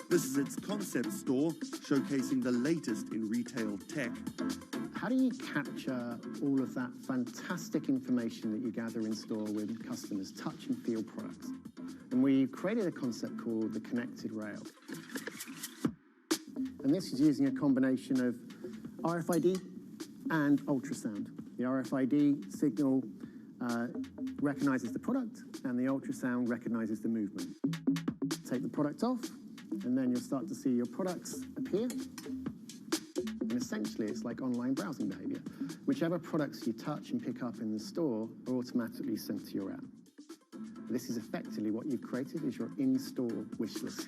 This is its concept store, showcasing the latest in retail tech. How do you capture all of that fantastic information that you gather in store with customers, touch and feel products? And we created a concept called the connected rail. And this is using a combination of RFID and ultrasound. The RFID signal recognizes the product, and the ultrasound recognizes the movement. Take the product off, and then you'll start to see your products appear. And essentially, it's like online browsing behavior. Whichever products you touch and pick up in the store are automatically sent to your app. This is effectively what you've created is your in-store wish list.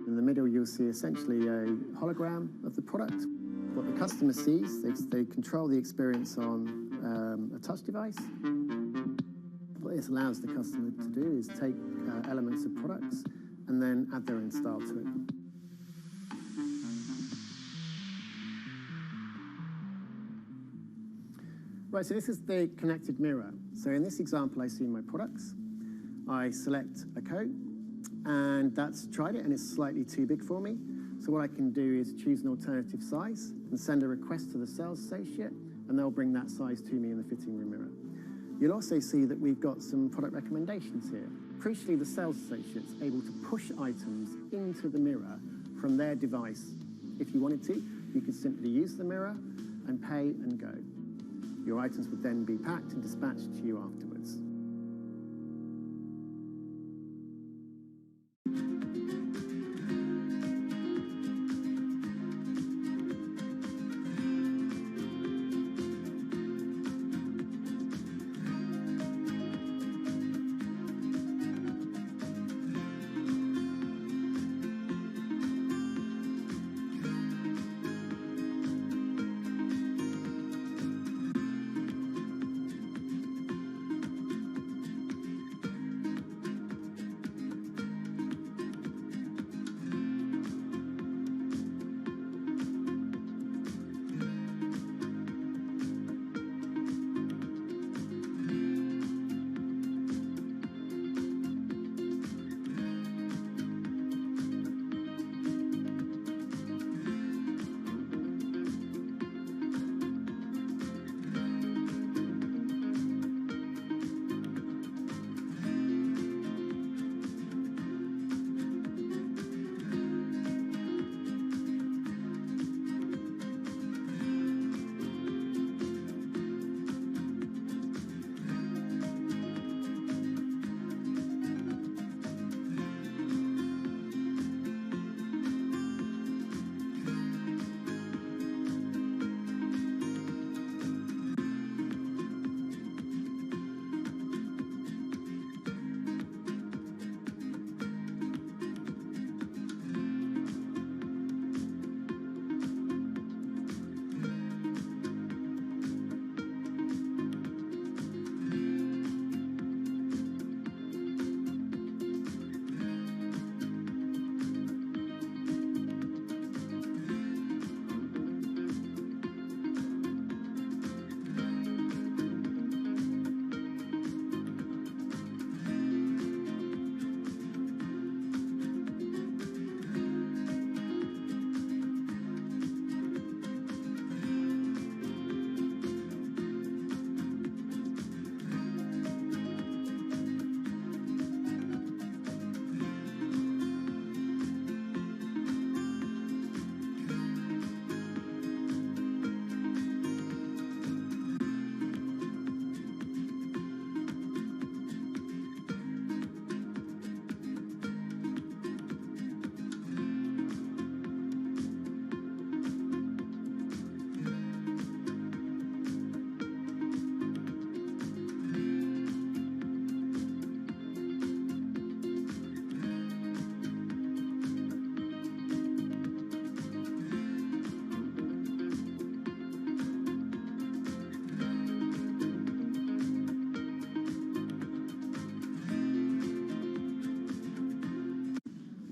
In the middle, you'll see essentially a hologram of the product. What the customer sees, they control the experience on a touch device. What this allows the customer to do is take elements of products and then add their own style to it. Right, so this is the connected mirror. So in this example, I see my products. I select a coat, and that's tried it, and it's slightly too big for me. So what I can do is choose an alternative size and send a request to the sales associate, and they'll bring that size to me in the fitting room mirror. You'll also see that we've got some product recommendations here. Crucially, the sales associate's able to push items into the mirror from their device. If you wanted to, you could simply use the mirror and pay and go. Your items would then be packed and dispatched to you afterwards.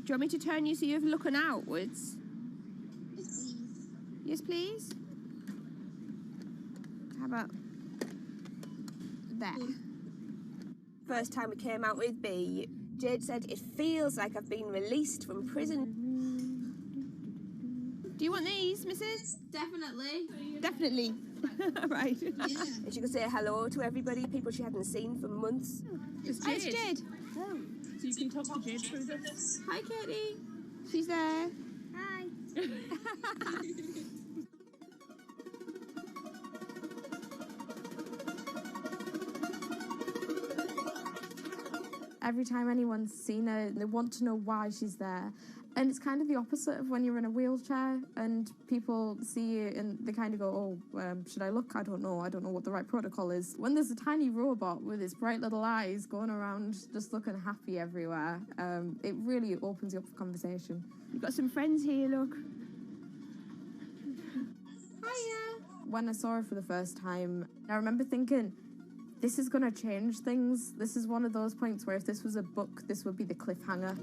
Do you want me to turn you so you're looking outwards? Yes, please. How about there? First time we came out with B, Jade said, "It feels like I've been released from prison." Do you want these, Mrs.? Definitely. Definitely. Right. Yeah. And she could say hello to everybody, people she hadn't seen for months. It's Hi, it's Jade. Oh. So you can talk to Jade through this. Hi, Katie. She's there. Hi. Every time anyone's seen her, they want to know why she's there. And it's kind of the opposite of when you're in a wheelchair and people see you and they kind of go, oh, should I look? I don't know what the right protocol is. When there's a tiny robot with its bright little eyes going around just looking happy everywhere, it really opens you up for conversation. You've got some friends here, look. Hiya! When I saw her for the first time, I remember thinking, this is going to change things. This is one of those points where if this was a book, this would be the cliffhanger.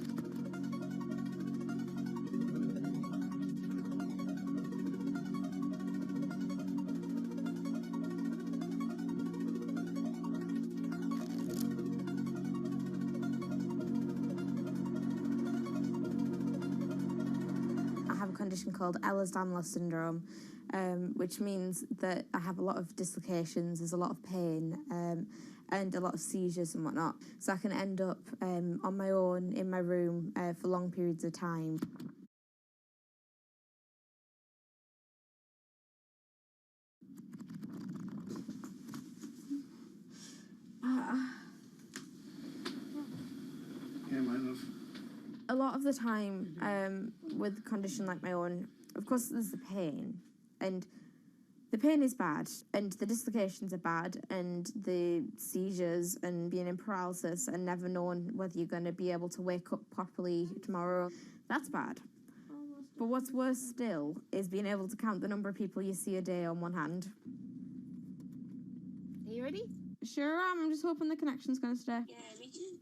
condition called Ehlers-Danlos syndrome, which means that I have a lot of dislocations, there's a lot of pain, and a lot of seizures and whatnot. So I can end up on my own in my room for long periods of time. A lot of the time, with a condition like my own, of course there's the pain, and the pain is bad, and the dislocations are bad, and the seizures and being in paralysis and never knowing whether you're going to be able to wake up properly tomorrow, that's bad. But what's worse still is being able to count the number of people you see a day on one hand. Are you ready? Sure am, I'm just hoping the connection's going to stay. Yeah, me too.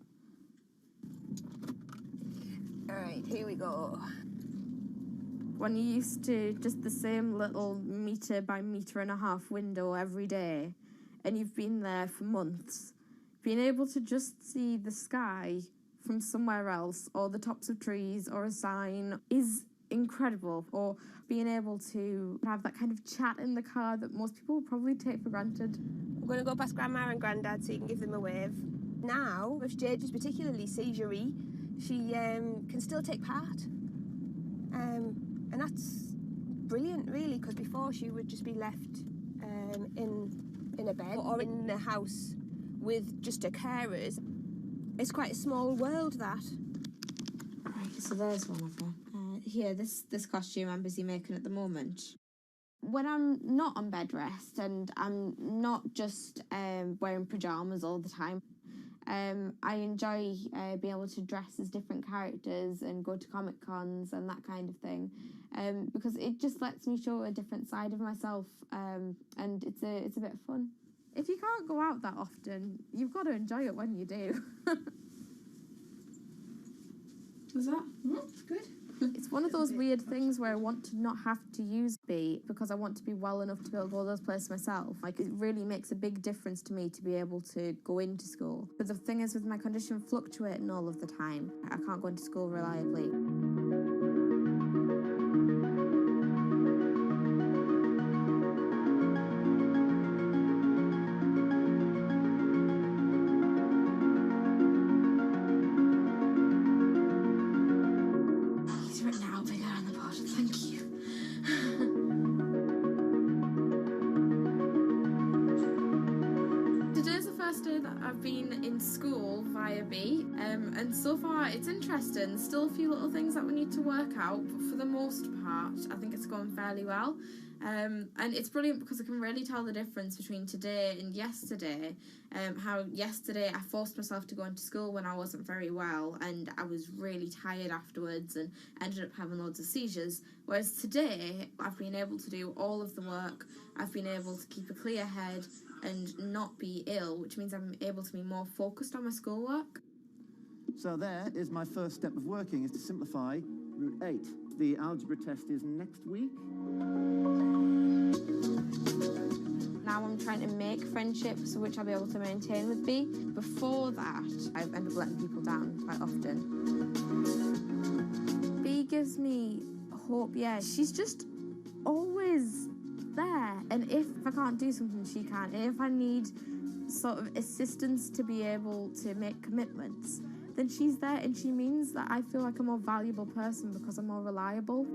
Alright, here we go. When you're used to just the same little metre by metre and a half window every day, and you've been there for months, being able to just see the sky from somewhere else, or the tops of trees, or a sign, is incredible. Or being able to have that kind of chat in the car that most people would probably take for granted. I'm going to go past Grandma and Grandad so you can give them a wave. Now, if Jade is particularly seizure-y, she can still take part. And that's brilliant, really, because before she would just be left in a bed or in the house with just her carers. It's quite a small world, that. Right, so there's one of them. Here, this costume I'm busy making at the moment. When I'm not on bed rest and I'm not just wearing pyjamas all the time, I enjoy being able to dress as different characters and go to Comic Cons and that kind of thing, because it just lets me show a different side of myself, and it's a bit of fun. If you can't go out that often, you've got to enjoy it when you do. Was that? It's good. It's one of those weird things where I want to not have to use B because I want to be well enough to be able to go to those places myself. Like, it really makes a big difference to me to be able to go into school. But the thing is, with my condition fluctuating all of the time, I can't go into school reliably. And so far it's interesting. Still a few little things that we need to work out, but for the most part I think it's going fairly well, and it's brilliant because I can really tell the difference between today and yesterday. How yesterday I forced myself to go into school when I wasn't very well and I was really tired afterwards and ended up having loads of seizures, whereas today I've been able to do all of the work. I've been able to keep a clear head and not be ill, which means I'm able to be more focused on my schoolwork. So there is my first step of working, is to simplify root 8. The algebra test is next week. Now I'm trying to make friendships which I'll be able to maintain with B. Before that, I end up letting people down quite often. B gives me hope, yeah. She's just always there. And if I can't do something, she can. And if I need sort of assistance to be able to make commitments, then she's there, and she means that I feel like a more valuable person because I'm more reliable.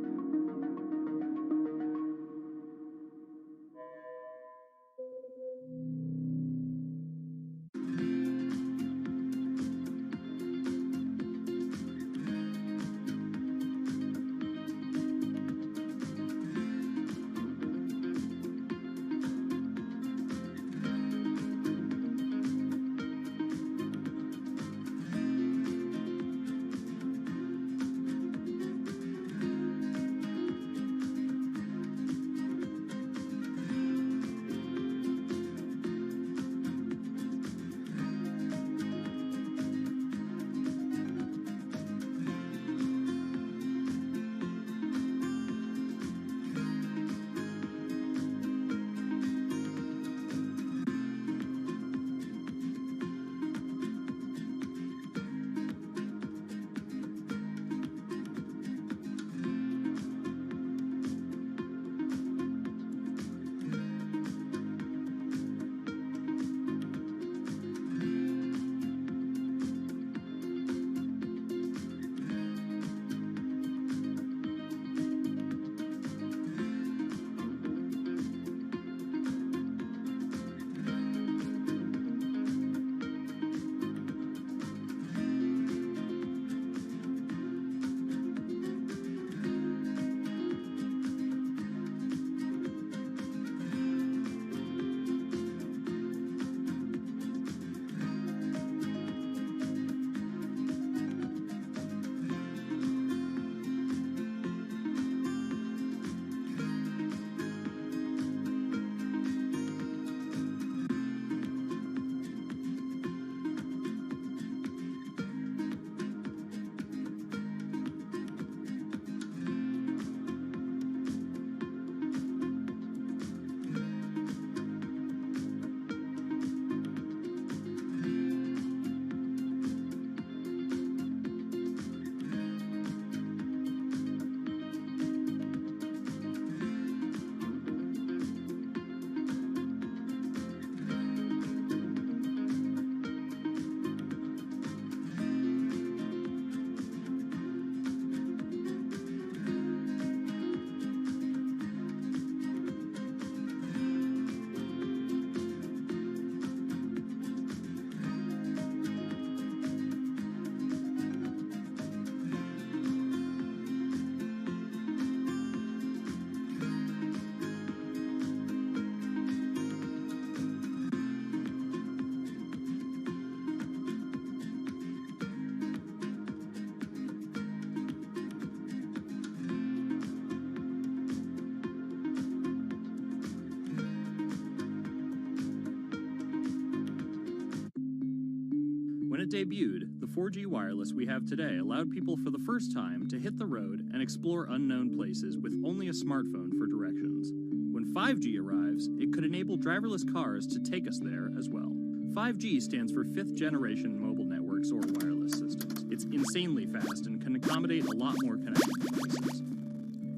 When it debuted, the 4G wireless we have today allowed people for the first time to hit the road and explore unknown places with only a smartphone for directions. When 5G arrives, it could enable driverless cars to take us there as well. 5G stands for fifth generation mobile networks or wireless systems. It's insanely fast and can accommodate a lot more connected devices.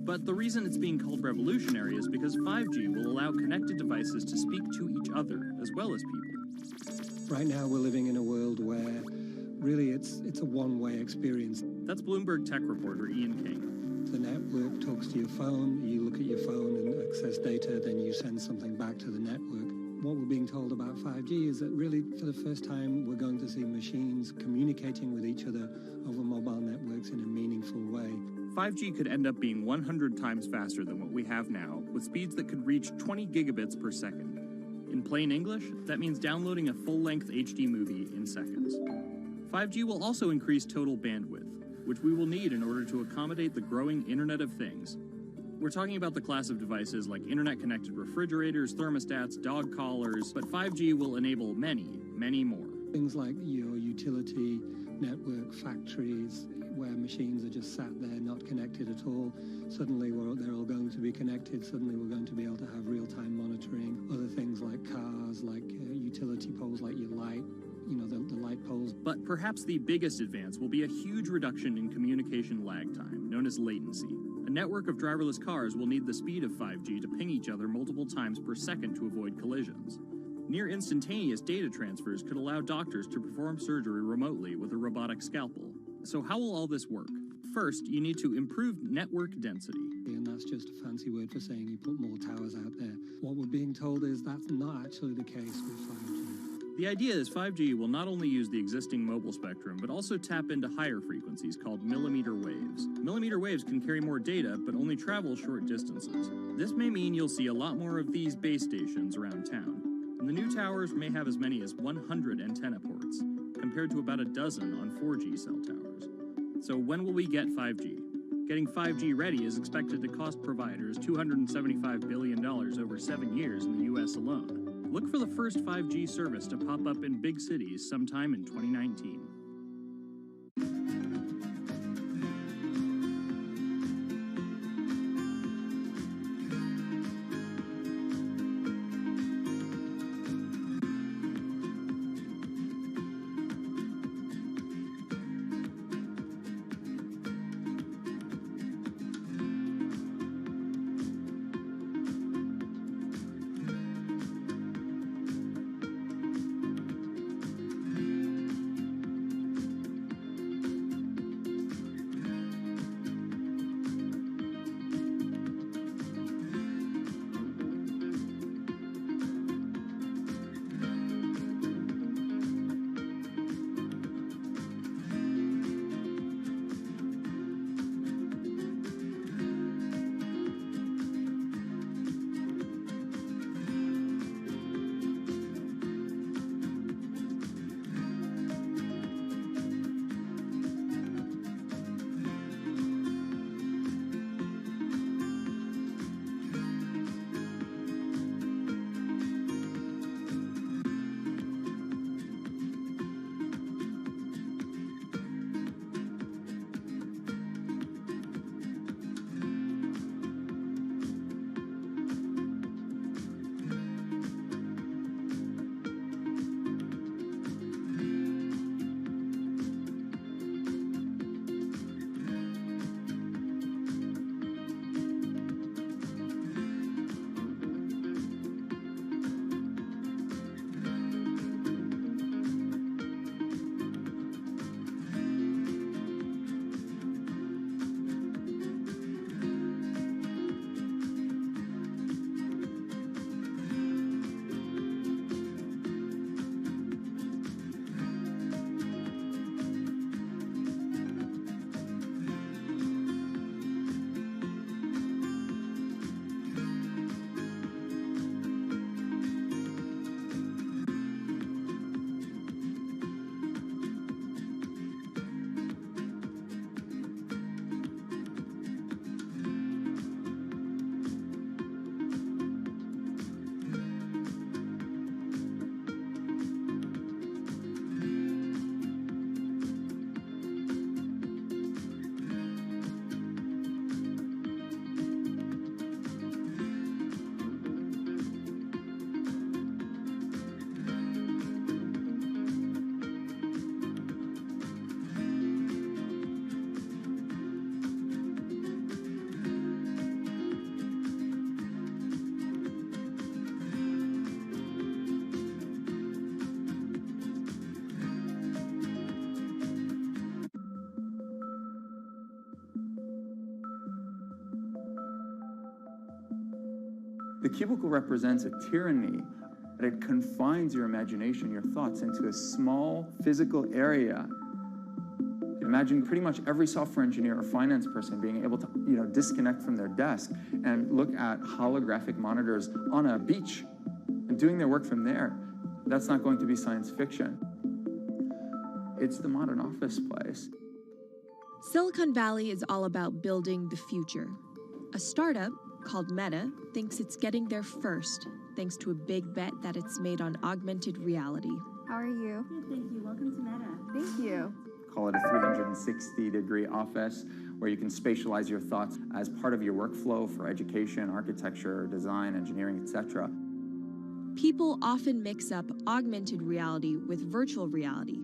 But the reason it's being called revolutionary is because 5G will allow connected devices to speak to each other as well as people. Right now we're living in a world where really it's a one-way experience. That's Bloomberg tech reporter Ian King. The network talks to your phone, you look at your phone and access data, then you send something back to the network. What we're being told about 5G is that really for the first time we're going to see machines communicating with each other over mobile networks in a meaningful way. 5G could end up being 100 times faster than what we have now, with speeds that could reach 20 gigabits per second. In plain English, that means downloading a full-length HD movie in seconds. 5G will also increase total bandwidth, which we will need in order to accommodate the growing Internet of Things. We're talking about the class of devices like internet-connected refrigerators, thermostats, dog collars, but 5G will enable many, many more. Things like your utility network, factories, where machines are just sat there not connected at all. Suddenly they're all going to be connected. Suddenly we're going to be able to have real-time monitoring. Other things like cars, like utility poles, like your light, the light poles. But perhaps the biggest advance will be a huge reduction in communication lag time, known as latency. A network of driverless cars will need the speed of 5G to ping each other multiple times per second to avoid collisions. Near instantaneous data transfers could allow doctors to perform surgery remotely with a robotic scalpel. So how will all this work? First, you need to improve network density. And that's just a fancy word for saying you put more towers out there. What we're being told is that's not actually the case with 5G. The idea is 5G will not only use the existing mobile spectrum, but also tap into higher frequencies called millimeter waves. Millimeter waves can carry more data, but only travel short distances. This may mean you'll see a lot more of these base stations around town. And the new towers may have as many as 100 antenna ports, compared to about a dozen on 4G cell towers. So when will we get 5G? Getting 5G ready is expected to cost providers $275 billion over 7 years in the US alone. Look for the first 5G service to pop up in big cities sometime in 2019. The cubicle represents a tyranny. It confines your imagination, your thoughts, into a small physical area. Imagine pretty much every software engineer or finance person being able to, disconnect from their desk and look at holographic monitors on a beach and doing their work from there. That's not going to be science fiction. It's the modern office place. Silicon Valley is all about building the future. A startup called Meta thinks it's getting there first, thanks to a big bet that it's made on augmented reality. How are you? Good, thank you. Welcome to Meta. Thank you. Call it a 360-degree office where you can spatialize your thoughts as part of your workflow for education, architecture, design, engineering, etc. People often mix up augmented reality with virtual reality.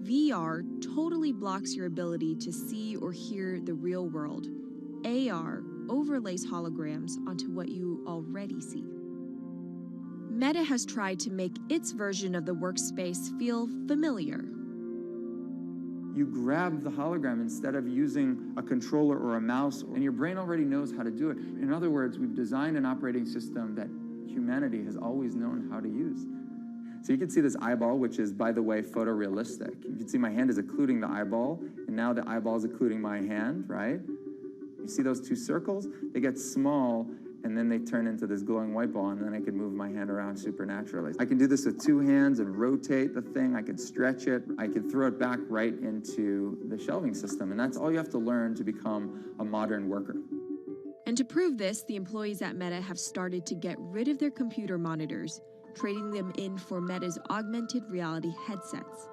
VR totally blocks your ability to see or hear the real world. AR overlays holograms onto what you already see. Meta has tried to make its version of the workspace feel familiar. You grab the hologram instead of using a controller or a mouse, and your brain already knows how to do it. In other words, we've designed an operating system that humanity has always known how to use. So you can see this eyeball, which is, by the way, photorealistic. You can see my hand is occluding the eyeball, and now the eyeball is occluding my hand, right? You see those two circles? They get small, and then they turn into this glowing white ball, and then I can move my hand around supernaturally. I can do this with 2 hands and rotate the thing. I can stretch it. I can throw it back right into the shelving system, and that's all you have to learn to become a modern worker. And to prove this, the employees at Meta have started to get rid of their computer monitors, trading them in for Meta's augmented reality headsets.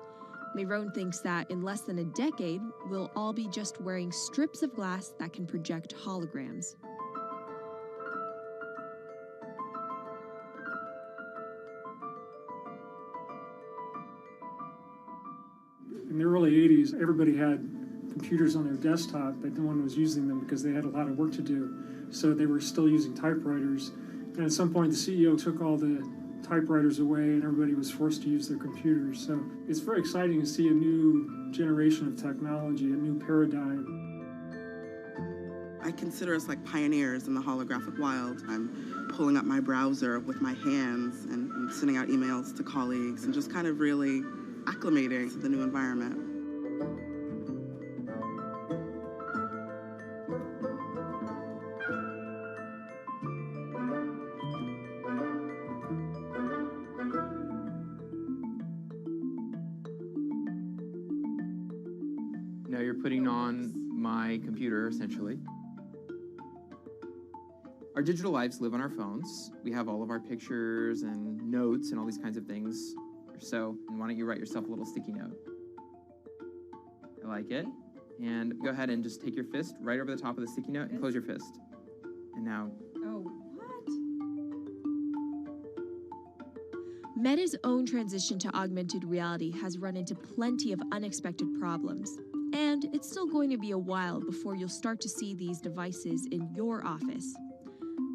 Myron thinks that in less than a decade, we'll all be just wearing strips of glass that can project holograms. In the early 80s, everybody had computers on their desktop, but no one was using them because they had a lot of work to do. So they were still using typewriters. And at some point, the CEO took all the typewriters away and everybody was forced to use their computers. So it's very exciting to see a new generation of technology, a new paradigm. I consider us like pioneers in the holographic wild. I'm pulling up my browser with my hands and sending out emails to colleagues and just kind of really acclimating to the new environment. Now you're putting on my computer, essentially. Our digital lives live on our phones. We have all of our pictures and notes and all these kinds of things. So, and why don't you write yourself a little sticky note? I like it. And go ahead and just take your fist right over the top of the sticky note and close your fist. And now... Oh, what? Meta's own transition to augmented reality has run into plenty of unexpected problems. And it's still going to be a while before you'll start to see these devices in your office.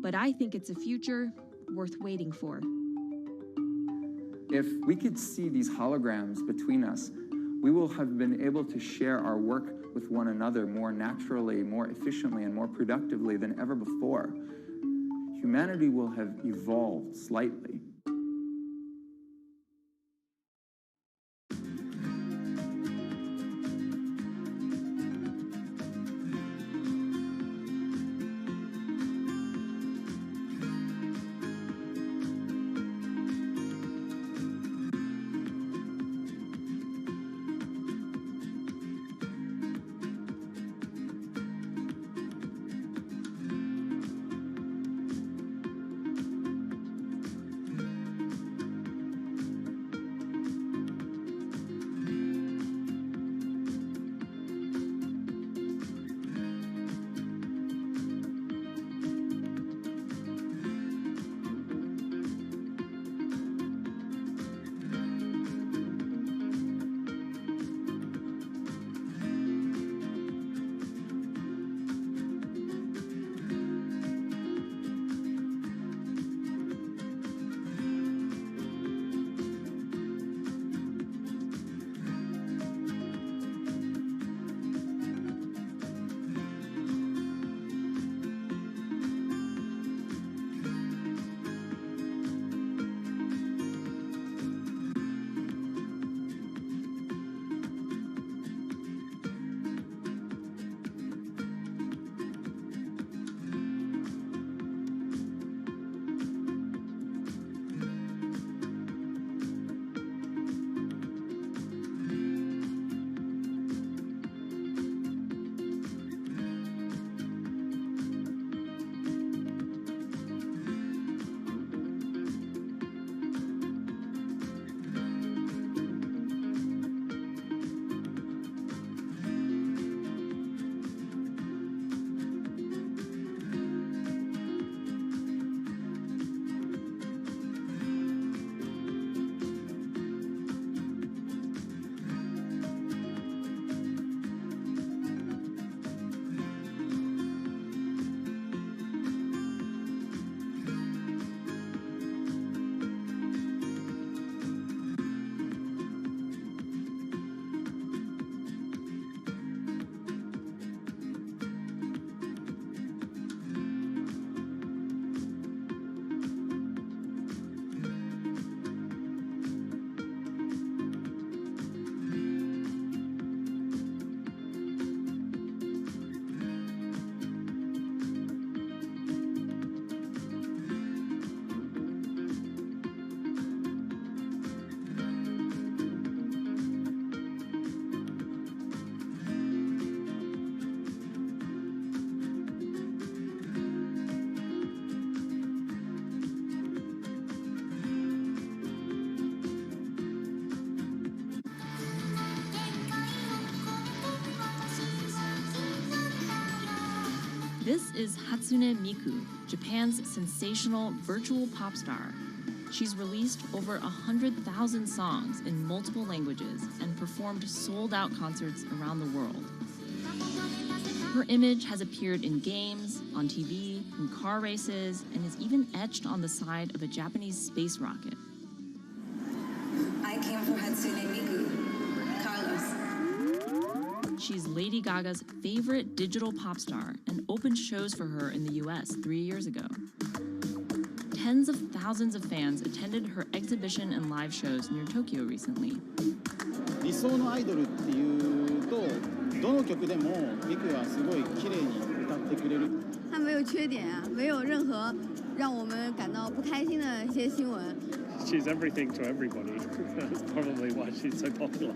But I think it's a future worth waiting for. If we could see these holograms between us, we will have been able to share our work with one another more naturally, more efficiently, and more productively than ever before. Humanity will have evolved slightly. This is Hatsune Miku, Japan's sensational virtual pop star. She's released over 100,000 songs in multiple languages and performed sold-out concerts around the world. Her image has appeared in games, on TV, in car races, and is even etched on the side of a Japanese space rocket. I came for Hatsune Miku, Carlos. She's Lady Gaga's favorite digital pop star and opened shows for her in the US 3 years ago. Tens of thousands of fans attended her exhibition and live shows near Tokyo recently. 理想のアイドルっていうと、どの曲でもミクはすごい綺麗に歌ってくれる。他没有缺点啊，没有任何让我们感到不開心的一些新聞。She's everything to everybody. That's probably why she's so popular.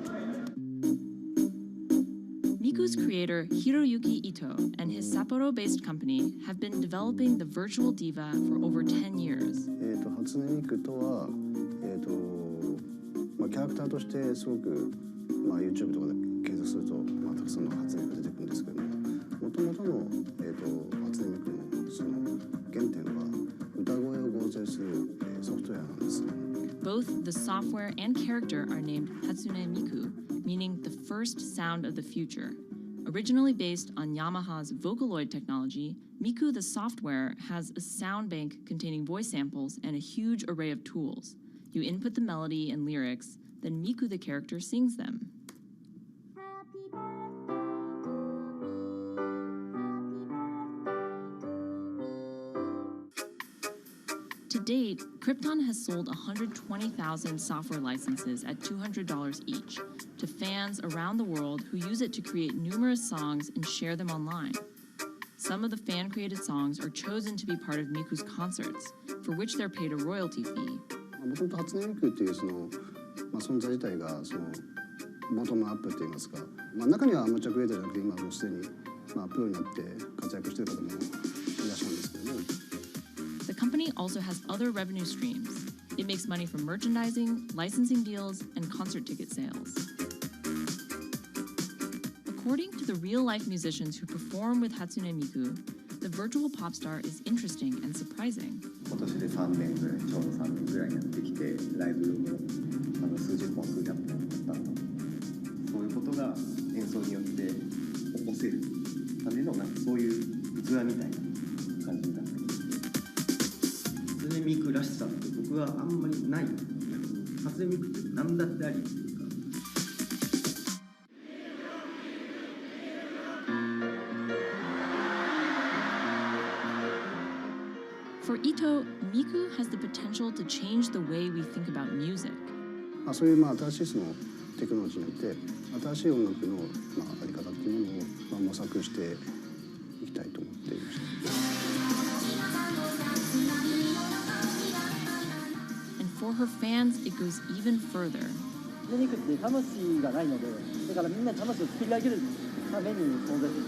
Miku's creator Hiroyuki Ito and his Sapporo-based company have been developing the virtual diva for over 10 years. 初音ミクとは、キャラクターとしてすごく、YouTube とかで検索すると、たくさんの初音ミクが出てくるんですけども、元々の、初音ミクのその原点は歌声を合成する、ソフトウェアなんです。Both the software and character are named Hatsune Miku, meaning the first sound of the future. Originally based on Yamaha's Vocaloid technology, Miku the software has a sound bank containing voice samples and a huge array of tools. You input the melody and lyrics, then Miku the character sings them. To date, Krypton has sold 120,000 software licenses at $200 each to fans around the world who use it to create numerous songs and share them online. Some of the fan-created songs are chosen to be part of Miku's concerts, for which they're paid a royalty fee. もともと初音ミクっていうその、存在自体がそのボトムアップって言いますか、中にはアマチュアクリエイターじゃなくて今もうすでに、プロになって活躍している方もいらっしゃるんですけども。The company also has other revenue streams. It makes money from merchandising, licensing deals, and concert ticket sales. According to the real-life musicians who perform with Hatsune Miku, the virtual pop star is interesting and surprising. 今年で3年ぐらい、ちょうど3年ぐらいやってきて、ライブも数十本、数百本だったと。そういうことが演奏によって起こせるための、そういう器みたいな感じになってます。初音ミクらしさって僕はあんまりない。初音ミクって何だってあり。For Ito, Miku has the potential to change the way we think about music. そういう新しいそのテクノロジーによって新しい音楽のあり方っていうものを模索していきたいと思っていました。And for her fans, it goes even further. ミクって魂がないので、だからみんなに魂を作り上げるために存在する。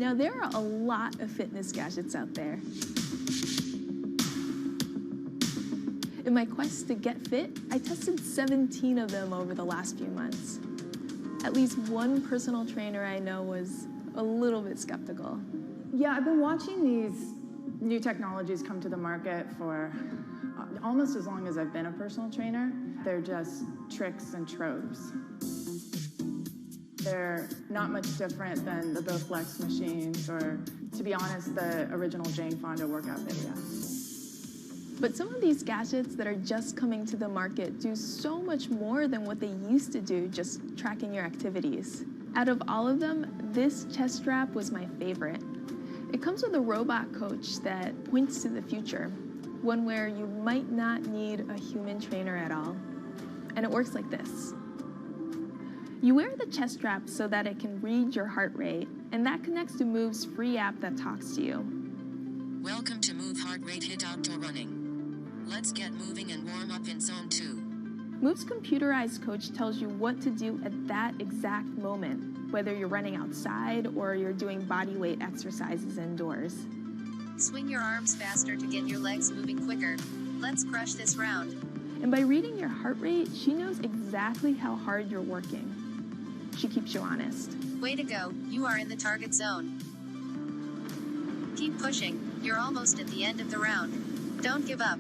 Now, there are a lot of fitness gadgets out there. In my quest to get fit, I tested 17 of them over the last few months. At least one personal trainer I know was a little bit skeptical. Yeah, I've been watching these new technologies come to the market for almost as long as I've been a personal trainer. They're just tricks and tropes. They're not much different than the Bowflex machines or, to be honest, the original Jane Fonda workout video. But some of these gadgets that are just coming to the market do so much more than what they used to do, just tracking your activities. Out of all of them, this chest strap was my favorite. It comes with a robot coach that points to the future, one where you might not need a human trainer at all. And it works like this. You wear the chest strap so that it can read your heart rate, and that connects to Move's free app that talks to you. Welcome to Move Heart Rate Hit Outdoor Running. Let's get moving and warm up in Zone 2. Move's computerized coach tells you what to do at that exact moment, whether you're running outside or you're doing body weight exercises indoors. Swing your arms faster to get your legs moving quicker. Let's crush this round. And by reading your heart rate, she knows exactly how hard you're working. She keeps you honest. Way to go, you are in the target zone. Keep pushing, you're almost at the end of the round. Don't give up.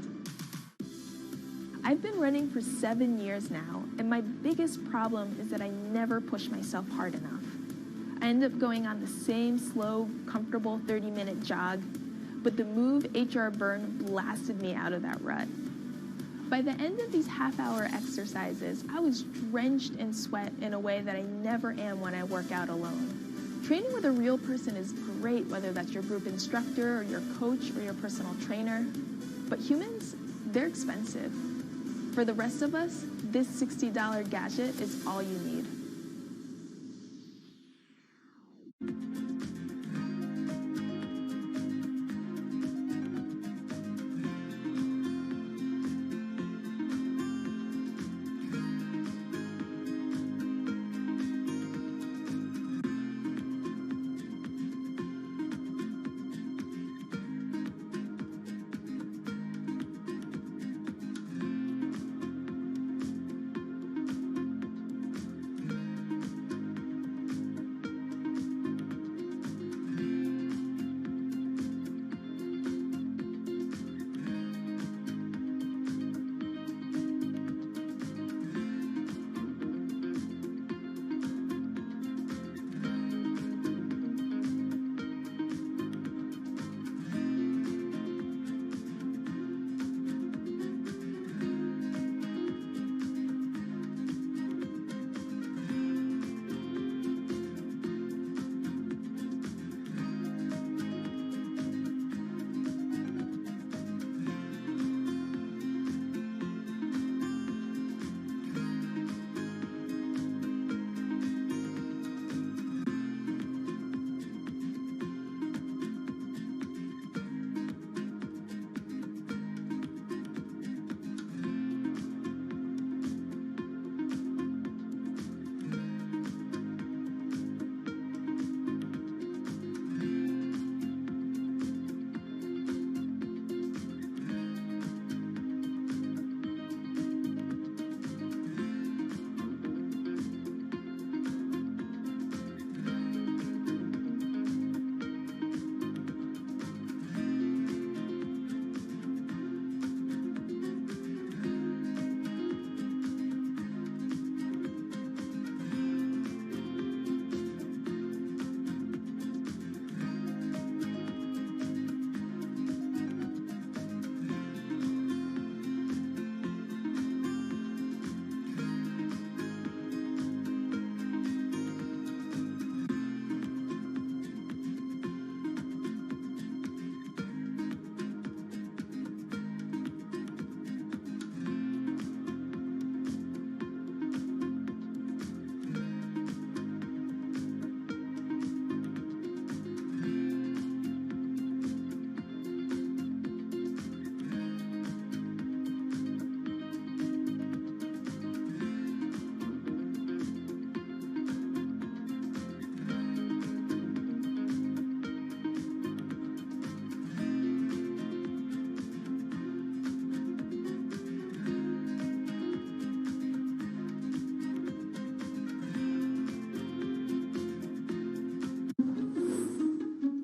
I've been running for 7 years now, and my biggest problem is that I never push myself hard enough. I end up going on the same slow, comfortable 30-minute jog, but the Move HR Burn blasted me out of that rut. By the end of these half-hour exercises, I was drenched in sweat in a way that I never am when I work out alone. Training with a real person is great, whether that's your group instructor or your coach or your personal trainer, but humans, they're expensive. For the rest of us, this $60 gadget is all you need.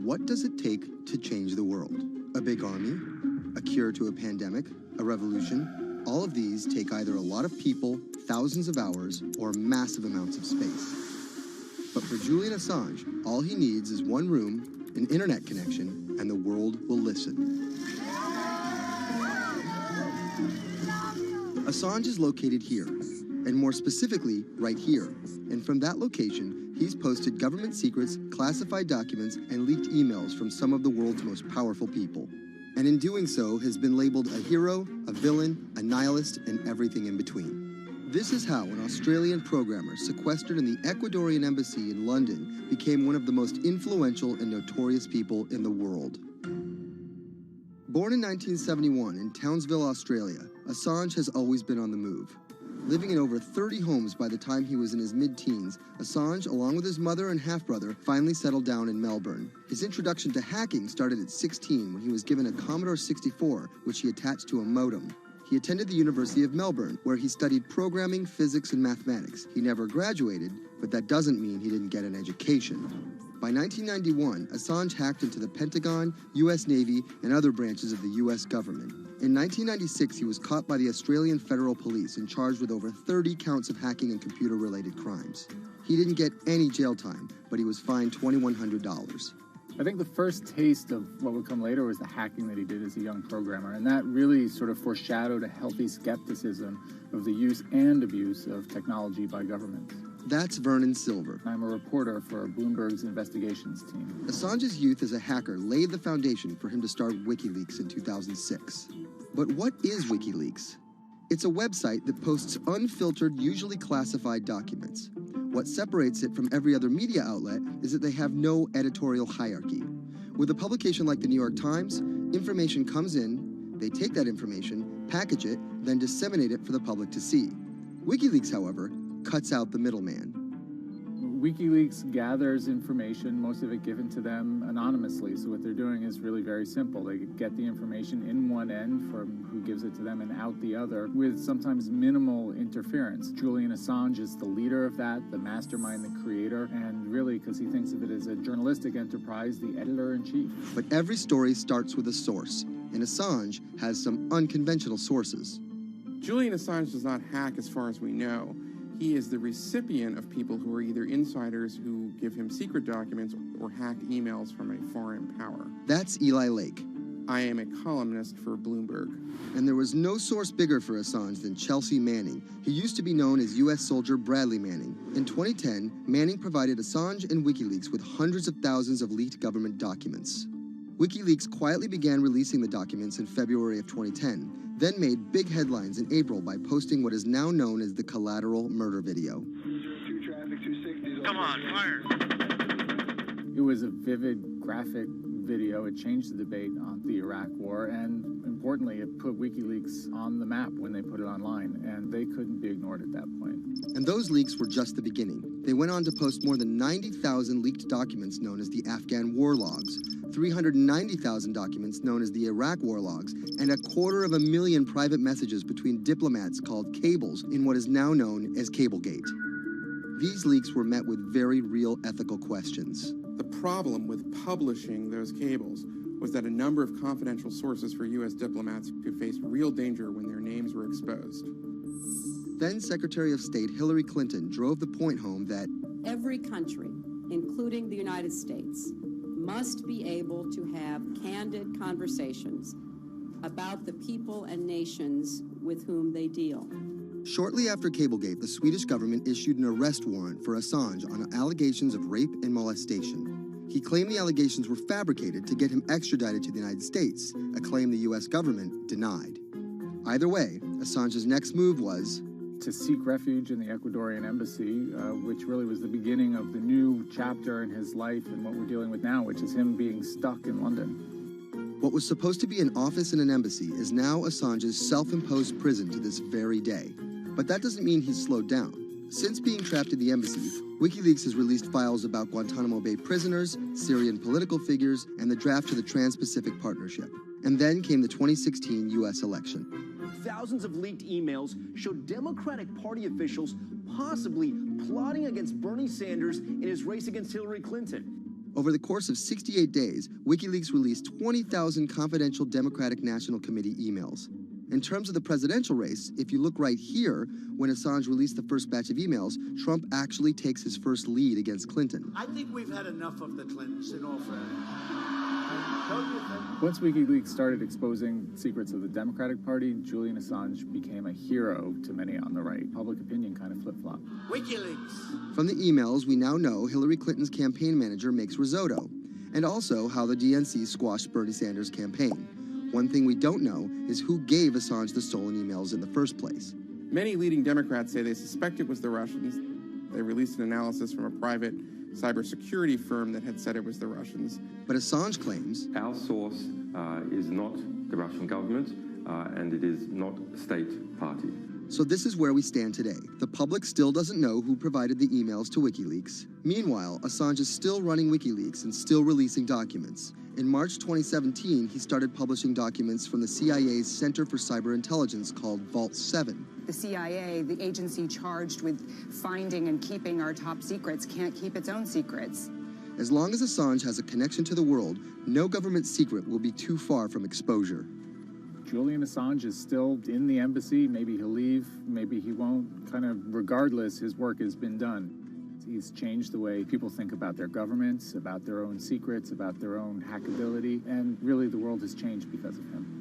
what does it take to change the world? A big army? A cure to a pandemic? A revolution? All of these take either a lot of people, thousands of hours, or massive amounts of space. But for Julian Assange, all he needs is one room, an internet connection, and the world will listen. Assange is located here, and more specifically, right here. And from that location, he's posted government secrets, classified documents, and leaked emails from some of the world's most powerful people. And in doing so, has been labeled a hero, a villain, a nihilist, and everything in between. This is how an Australian programmer sequestered in the Ecuadorian embassy in London became one of the most influential and notorious people in the world. Born in 1971 in Townsville, Australia, Assange has always been on the move. Living in over 30 homes by the time he was in his mid-teens, Assange, along with his mother and half-brother, finally settled down in Melbourne. His introduction to hacking started at 16 when he was given a Commodore 64, which he attached to a modem. He attended the University of Melbourne, where he studied programming, physics, and mathematics. He never graduated, but that doesn't mean he didn't get an education. By 1991, Assange hacked into the Pentagon, U.S. Navy, and other branches of the U.S. government. In 1996, he was caught by the Australian Federal Police and charged with over 30 counts of hacking and computer-related crimes. He didn't get any jail time, but he was fined $2,100. I think the first taste of what would come later was the hacking that he did as a young programmer, and that really sort of foreshadowed a healthy skepticism of the use and abuse of technology by governments. That's Vernon Silver. I'm a reporter for Bloomberg's investigations team. Assange's youth as a hacker laid the foundation for him to start WikiLeaks in 2006. But what is WikiLeaks? It's a website that posts unfiltered, usually classified documents. What separates it from every other media outlet is that they have no editorial hierarchy. With a publication like the New York Times, information comes in, they take that information, package it, then disseminate it for the public to see. WikiLeaks, however, cuts out the middleman. WikiLeaks gathers information, most of it given to them anonymously. So what they're doing is really very simple. They get the information in one end from who gives it to them and out the other with sometimes minimal interference. Julian Assange is the leader of that, the mastermind, the creator, and really, because he thinks of it as a journalistic enterprise, the editor-in-chief. But every story starts with a source, and Assange has some unconventional sources. Julian Assange does not hack as far as we know. He is the recipient of people who are either insiders who give him secret documents or hacked emails from a foreign power. That's Eli Lake. I am a columnist for Bloomberg. And there was no source bigger for Assange than Chelsea Manning. He used to be known as U.S. soldier Bradley Manning. In 2010, Manning provided Assange and WikiLeaks with hundreds of thousands of leaked government documents. WikiLeaks quietly began releasing the documents in February of 2010, then made big headlines in April by posting what is now known as the collateral murder video. Come on, fire! It was a vivid, graphic video. It changed the debate on the Iraq War, and importantly, it put WikiLeaks on the map when they put it online, and they couldn't be ignored at that point. And those leaks were just the beginning. They went on to post more than 90,000 leaked documents known as the Afghan war logs, 390,000 documents known as the Iraq war logs, and 250,000 private messages between diplomats called cables in what is now known as Cablegate. These leaks were met with very real ethical questions. The problem with publishing those cables was that a number of confidential sources for U.S. diplomats who faced real danger when their names were exposed. Then Secretary of State Hillary Clinton drove the point home that every country, including the United States, must be able to have candid conversations about the people and nations with whom they deal. Shortly after Cablegate, the Swedish government issued an arrest warrant for Assange on allegations of rape and molestation. He claimed the allegations were fabricated to get him extradited to the United States, a claim the U.S. government denied. Either way, Assange's next move was to seek refuge in the Ecuadorian embassy, which really was the beginning of the new chapter in his life and what we're dealing with now, which is him being stuck in London. What was supposed to be an office in an embassy is now Assange's self-imposed prison to this very day. But that doesn't mean he's slowed down. Since being trapped in the embassy, WikiLeaks has released files about Guantanamo Bay prisoners, Syrian political figures, and the draft to the Trans-Pacific Partnership. And then came the 2016 U.S. election. Thousands of leaked emails showed Democratic Party officials possibly plotting against Bernie Sanders in his race against Hillary Clinton. Over the course of 68 days, WikiLeaks released 20,000 confidential Democratic National Committee emails. In terms of the presidential race, if you look right here, when Assange released the first batch of emails, Trump actually takes his first lead against Clinton. I think we've had enough of the Clintons, in all fairness. Once WikiLeaks started exposing secrets of the Democratic Party, Julian Assange became a hero to many on the right. Public opinion kind of flip-flopped. WikiLeaks. From the emails, we now know Hillary Clinton's campaign manager makes risotto, and also how the DNC squashed Bernie Sanders' campaign. One thing we don't know is who gave Assange the stolen emails in the first place. Many leading Democrats say they suspect it was the Russians. They released an analysis from a private cybersecurity firm that had said it was the Russians. But Assange claims our source is not the Russian government, and it is not a state party. So this is where we stand today. The public still doesn't know who provided the emails to WikiLeaks. Meanwhile, Assange is still running WikiLeaks and still releasing documents. In March 2017, he started publishing documents from the CIA's Center for Cyber Intelligence called Vault 7. The CIA, the agency charged with finding and keeping our top secrets, can't keep its own secrets. As long as Assange has a connection to the world, no government secret will be too far from exposure. Julian Assange is still in the embassy. Maybe he'll leave, maybe he won't. Kind of regardless, his work has been done. He's changed the way people think about their governments, about their own secrets, about their own hackability, and really the world has changed because of him.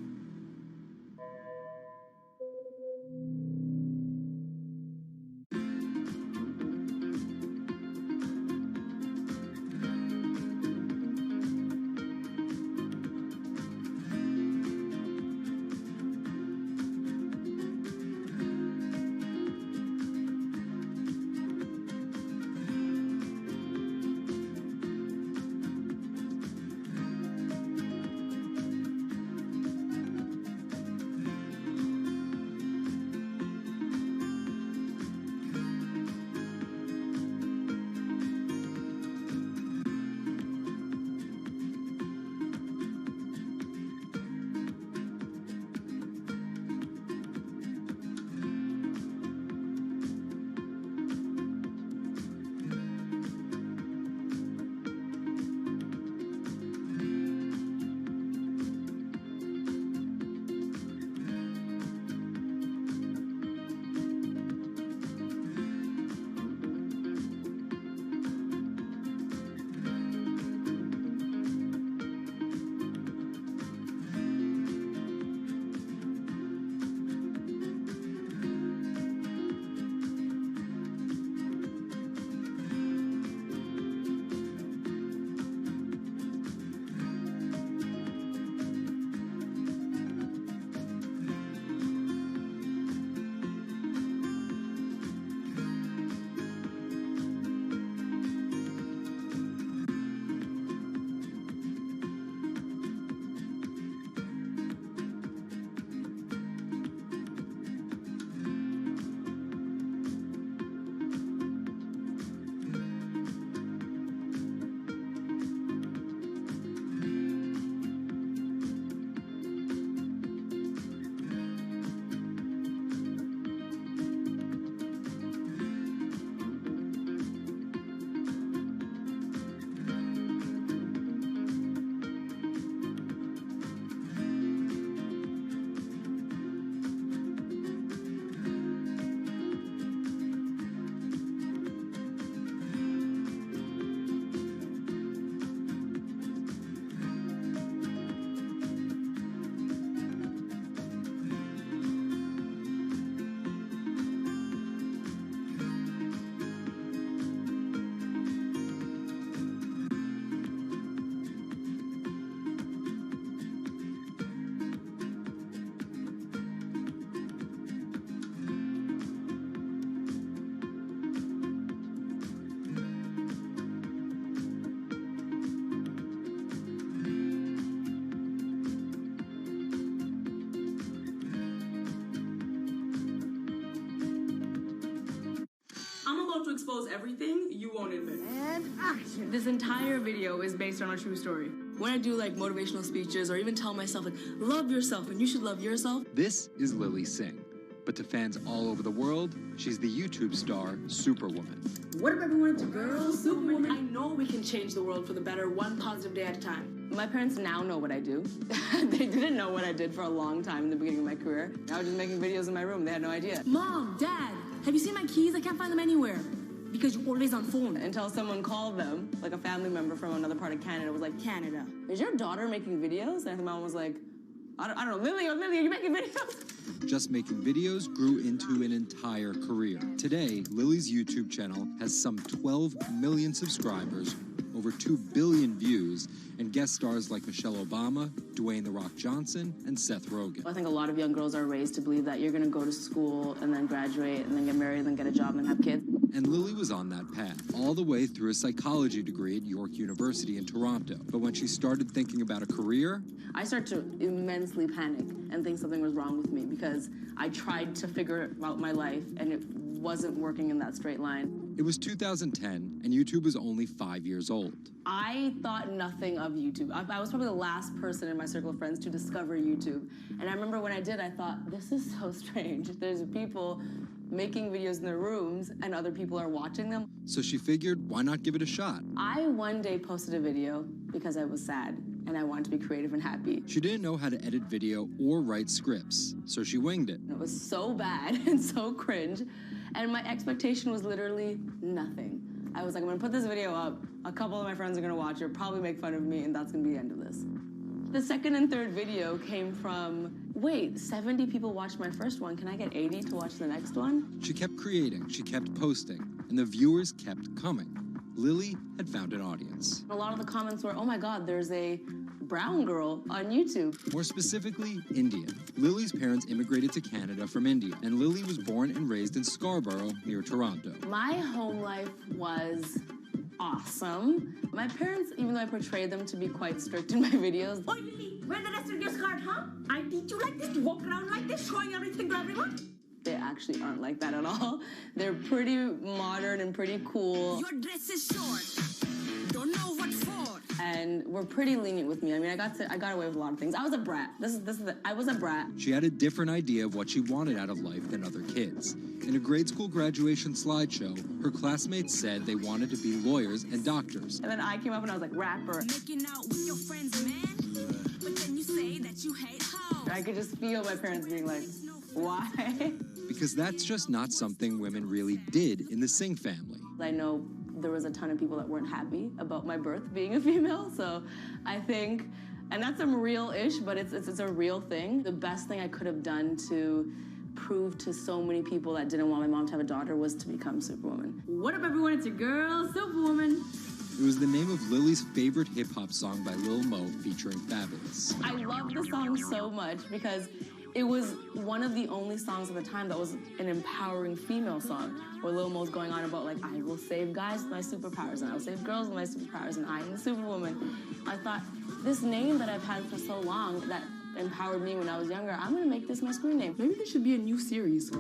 To expose everything you won't admit. And action. This entire video is based on a true story. When I do like motivational speeches or even tell myself like love yourself and you should love yourself. This is Lily Singh. But to fans all over the world, she's the YouTube star Superwoman. What if everyone it's a girl, Superwoman? I know we can change the world for the better, one positive day at a time. My parents now know what I do. They didn't know what I did for a long time in the beginning of my career. I was just making videos in my room. They had no idea. Mom, Dad, have you seen my keys? I can't find them anywhere. Because you're always on phone. Until someone called them, like a family member from another part of Canada, was like, Canada, is your daughter making videos? And the mom was like, I don't know, Lily, are you making videos? Just making videos grew into an entire career. Today, Lily's YouTube channel has some 12 million subscribers, over 2 billion views, and guest stars like Michelle Obama, Dwayne "The Rock" Johnson, and Seth Rogen. I think a lot of young girls are raised to believe that you're going to go to school and then graduate and then get married and then get a job and then have kids. And Lily was on that path, all the way through a psychology degree at York University in Toronto. But when she started thinking about a career, I started to immensely panic and think something was wrong with me because I tried to figure out my life and it wasn't working in that straight line. It was 2010, and YouTube was only 5 years old. I thought nothing of YouTube. I was probably the last person in my circle of friends to discover YouTube. And I remember when I did, I thought, this is so strange. There's people making videos in their rooms, and other people are watching them. So she figured, why not give it a shot? I one day posted a video because I was sad, and I wanted to be creative and happy. She didn't know how to edit video or write scripts, so she winged it. It was so bad and so cringe. And my expectation was literally nothing. I was like, I'm gonna put this video up, a couple of my friends are gonna watch it, probably make fun of me, and that's gonna be the end of this. The second and third video came from, wait, 70 people watched my first one, can I get 80 to watch the next one? She kept creating, she kept posting, and the viewers kept coming. Lily had found an audience. A lot of the comments were, oh my God, there's a brown girl on YouTube. More specifically, Indian. Lily's parents immigrated to Canada from India, and Lily was born and raised in Scarborough, near Toronto. My home life was awesome. My parents, even though I portrayed them to be quite strict in my videos. Oh, Lily, where the rest of your skirt, huh? I teach you like this, to walk around like this, showing everything to everyone? They actually aren't like that at all. They're pretty modern and pretty cool. Your dress is short. Don't know what for. And were pretty lenient with me. I mean, I got away with a lot of things. I was a brat. I was a brat. She had a different idea of what she wanted out of life than other kids. In a grade school graduation slideshow, her classmates said they wanted to be lawyers and doctors. And then I came up and I was like, rapper. Making out with your friends, man. But then you say that you hate hoes. I could just feel my parents being like, why? Because that's just not something women really did in the Singh family. I know there was a ton of people that weren't happy about my birth being a female, so I think, and that's some real-ish, but it's a real thing. The best thing I could have done to prove to so many people that didn't want my mom to have a daughter was to become Superwoman. What if everyone it's a girl, Superwoman? It was the name of Lily's favorite hip-hop song by Lil Mo featuring Fabulous. I love the song so much because it was one of the only songs at the time that was an empowering female song, where Lil Mo's going on about, like, I will save guys with my superpowers, and I will save girls with my superpowers, and I am the Superwoman. I thought, this name that I've had for so long that empowered me when I was younger, I'm gonna make this my screen name. Maybe this should be a new series.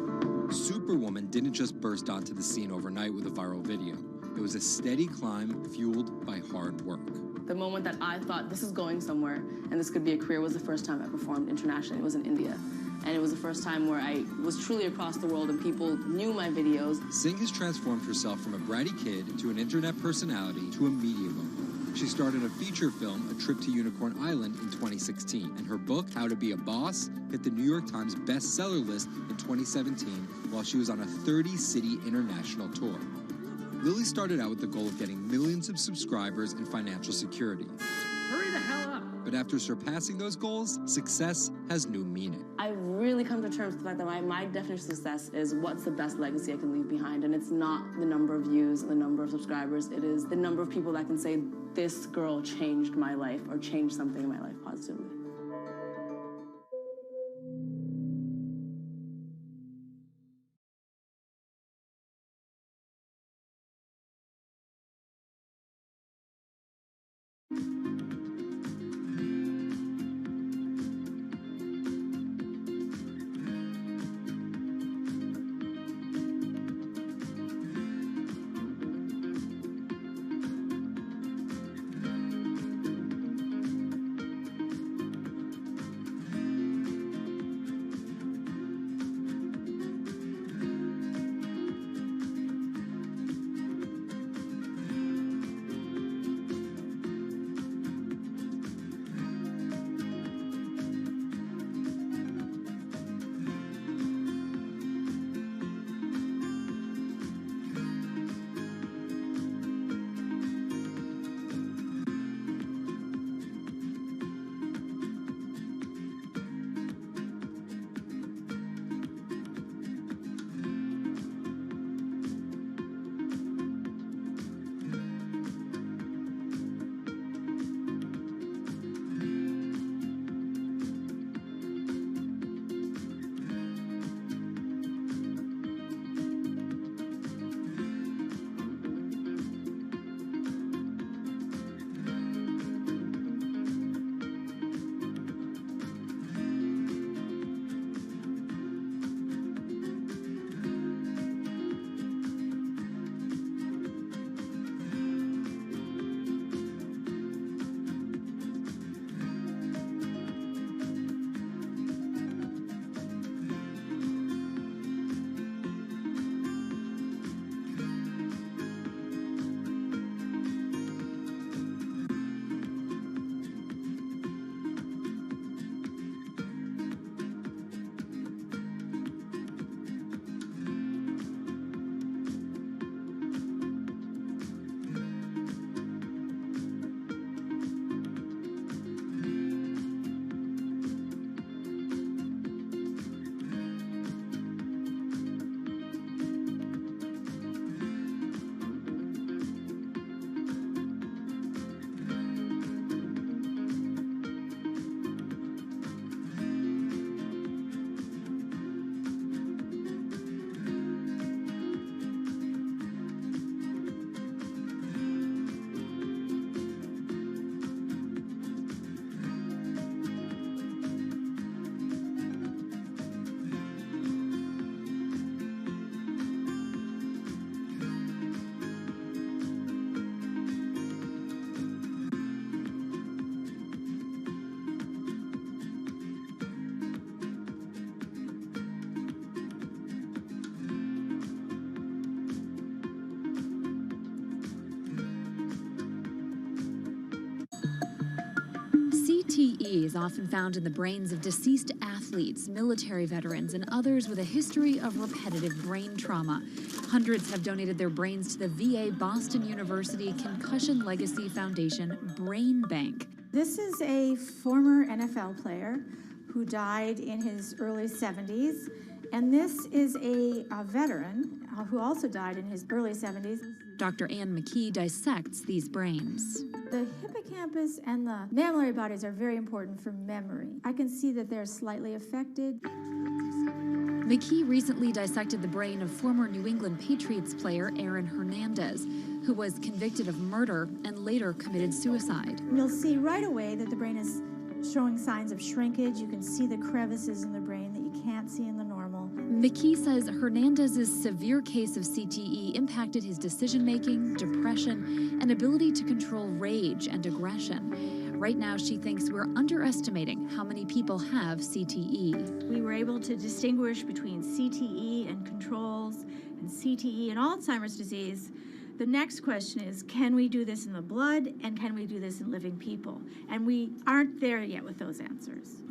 Superwoman didn't just burst onto the scene overnight with a viral video. It was a steady climb fueled by hard work. The moment that I thought this is going somewhere and this could be a career was the first time I performed internationally. It was in India. And it was the first time where I was truly across the world and people knew my videos. Singh has transformed herself from a bratty kid to an internet personality to a media mogul. She started a feature film, A Trip to Unicorn Island, in 2016. And her book, How to Be a Boss, hit the New York Times bestseller list in 2017 while she was on a 30-city international tour. Lily started out with the goal of getting millions of subscribers and financial security. Hurry the hell up. But after surpassing those goals, success has new meaning. I've really come to terms with the fact that my definition of success is what's the best legacy I can leave behind. And it's not the number of views, the number of subscribers. It is the number of people that can say, this girl changed my life or changed something in my life positively. CTE is often found in the brains of deceased athletes, military veterans, and others with a history of repetitive brain trauma. Hundreds have donated their brains to the VA Boston University Concussion Legacy Foundation Brain Bank. This is a former NFL player who died in his early 70s, and this is a veteran who also died in his early 70s. Dr. Ann McKee dissects these brains. The hippocampus and the mammillary bodies are very important for memory. I can see that they're slightly affected. McKee recently dissected the brain of former New England Patriots player Aaron Hernandez, who was convicted of murder and later committed suicide. You'll see right away that the brain is showing signs of shrinkage. You can see the crevices in the brain that you can't see in the normal. McKee says Hernandez's severe case of CTE impacted his decision-making, depression, and ability to control rage and aggression. Right now, she thinks we're underestimating how many people have CTE. We were able to distinguish between CTE and controls and CTE and Alzheimer's disease. The next question is, can we do this in the blood, and can we do this in living people? And we aren't there yet with those answers.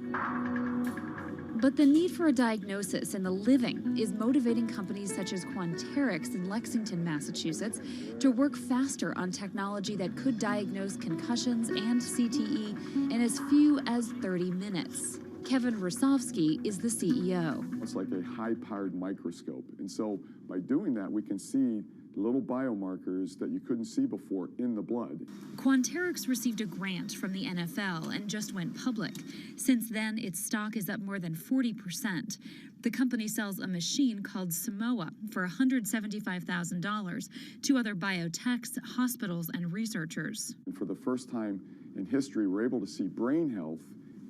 But the need for a diagnosis in the living is motivating companies such as Quanterix in Lexington, Massachusetts, to work faster on technology that could diagnose concussions and CTE in as few as 30 minutes. Kevin Rosovsky is the CEO. It's like a high-powered microscope. And so by doing that, we can see little biomarkers that you couldn't see before in the blood. Quanterix received a grant from the NFL and just went public. Since then, its stock is up more than 40%. The company sells a machine called Simoa for $175,000 to other biotechs, hospitals, and researchers. And for the first time in history, we're able to see brain health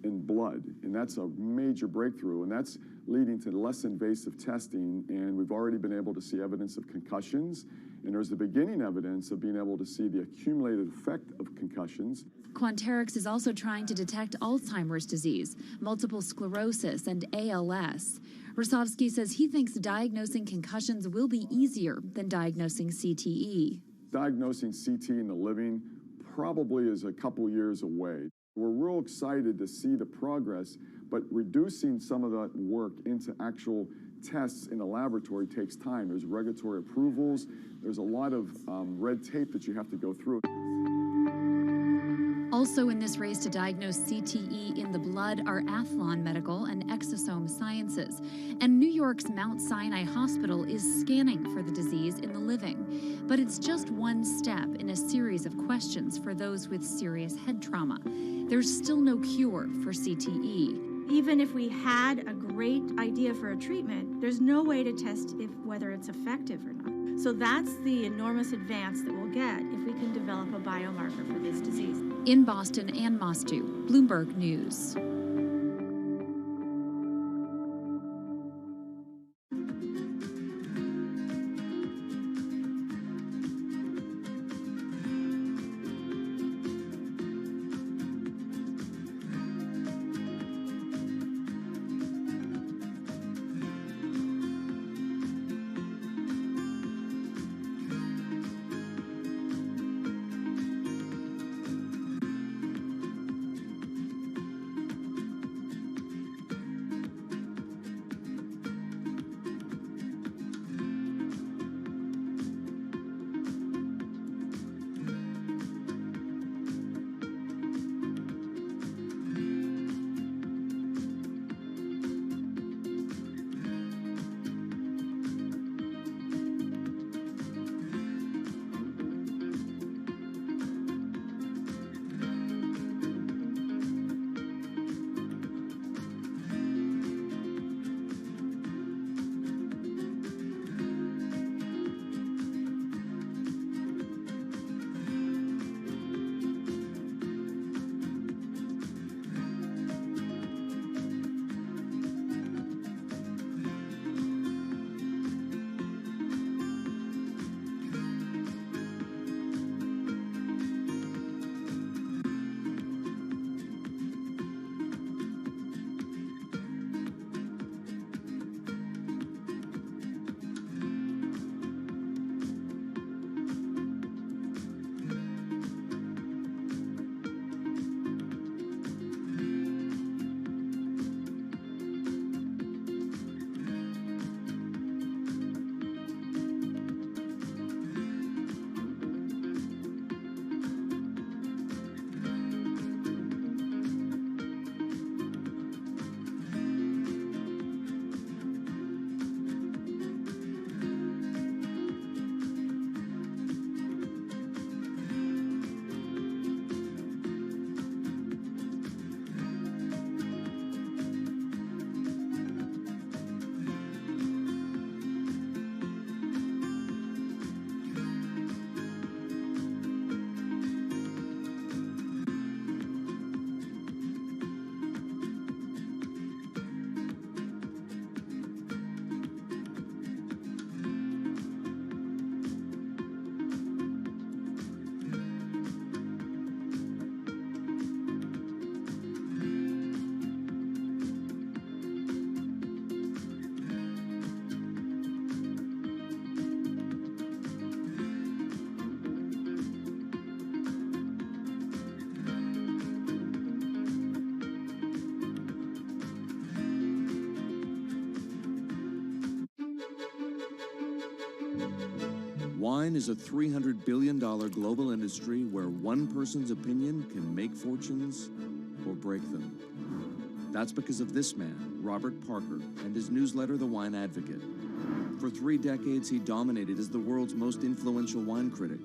in blood, and that's a major breakthrough, and that's leading to less invasive testing, and we've already been able to see evidence of concussions, and there's the beginning evidence of being able to see the accumulated effect of concussions. Quanterix is also trying to detect Alzheimer's disease, multiple sclerosis, and ALS. Rosovsky says he thinks diagnosing concussions will be easier than diagnosing CTE. Diagnosing CT in the living probably is a couple years away. We're real excited to see the progress, but reducing some of that work into actual tests in a laboratory takes time. There's regulatory approvals. There's a lot of red tape that you have to go through. Also in this race to diagnose CTE in the blood are Athlon Medical and Exosome Sciences. And New York's Mount Sinai Hospital is scanning for the disease in the living. But it's just one step in a series of questions for those with serious head trauma. There's still no cure for CTE. Even if we had a great idea for a treatment, there's no way to test whether it's effective or not. So that's the enormous advance that we'll get if we can develop a biomarker for this disease. In Boston, Ann Mostu, Bloomberg News. Wine is a $300 billion global industry where one person's opinion can make fortunes or break them. That's because of this man, Robert Parker, and his newsletter, The Wine Advocate. For 3 decades, he dominated as the world's most influential wine critic.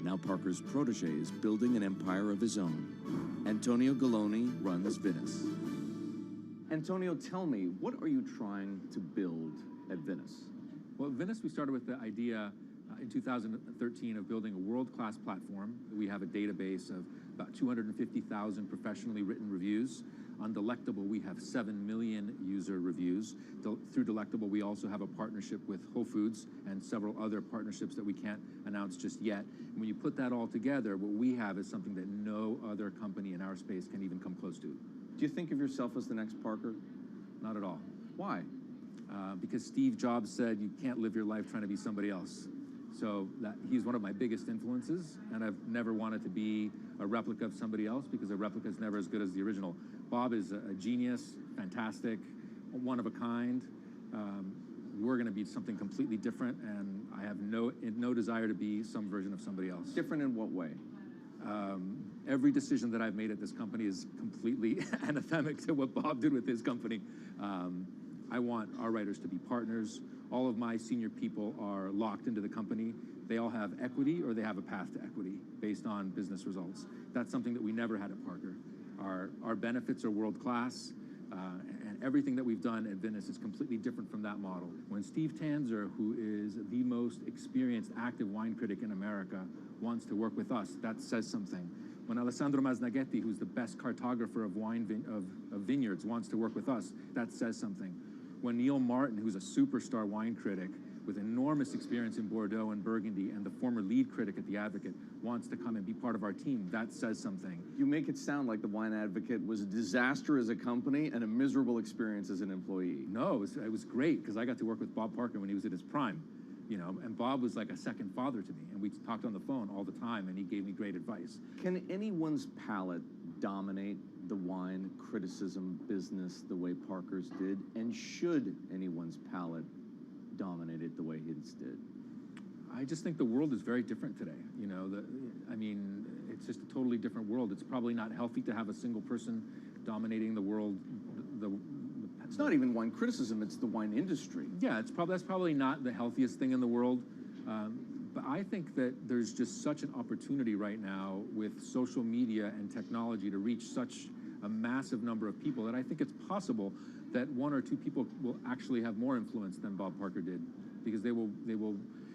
Now Parker's protege is building an empire of his own. Antonio Galloni runs Venice. Antonio, tell me, what are you trying to build at Venice? Well, at Venice, we started with the idea in 2013 of building a world-class platform. We have a database of about 250,000 professionally written reviews. On Delectable, we have 7 million user reviews. Through Delectable, we also have a partnership with Whole Foods and several other partnerships that we can't announce just yet. And when you put that all together, what we have is something that no other company in our space can even come close to. Do you think of yourself as the next Parker? Not at all. Why? Because Steve Jobs said you can't live your life trying to be somebody else. So he's one of my biggest influences, and I've never wanted to be a replica of somebody else because a replica is never as good as the original. Bob is a genius, fantastic, one of a kind. We're going to be something completely different, and I have no desire to be some version of somebody else. Different in what way? Every decision that I've made at this company is completely anathemic to what Bob did with his company. I want our writers to be partners. All of my senior people are locked into the company. They all have equity or they have a path to equity based on business results. That's something that we never had at Parker. Our benefits are world-class, and everything that we've done at Venice is completely different from that model. When Steve Tanzer, who is the most experienced active wine critic in America, wants to work with us, that says something. When Alessandro Masnaghetti, who's the best cartographer of vineyards, wants to work with us, that says something. When Neil Martin, who's a superstar wine critic with enormous experience in Bordeaux and Burgundy and the former lead critic at The Advocate, wants to come and be part of our team, that says something. You make it sound like The Wine Advocate was a disaster as a company and a miserable experience as an employee. No, it was great because I got to work with Bob Parker when he was at his prime, and Bob was like a second father to me, and we talked on the phone all the time, and he gave me great advice. Can anyone's palate dominate the wine criticism business the way Parker's did? And should anyone's palate dominate it the way his did? I just think the world is very different today. It's just a totally different world. It's probably not healthy to have a single person dominating the world. It's not even wine criticism, it's the wine industry. Yeah, that's probably not the healthiest thing in the world. But I think that there's just such an opportunity right now with social media and technology to reach such a massive number of people that I think it's possible that 1 or 2 people will actually have more influence than Bob Parker did, because they will,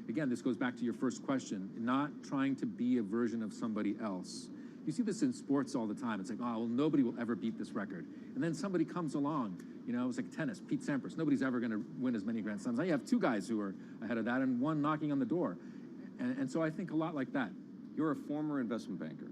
again, this goes back to your first question, not trying to be a version of somebody else. You see this in sports all the time. It's like, oh, well, nobody will ever beat this record. And then somebody comes along, it's like tennis, Pete Sampras. Nobody's ever going to win as many Grand Slams. Now you have 2 guys who are ahead of that and 1 knocking on the door. And so I think a lot like that. You're a former investment banker.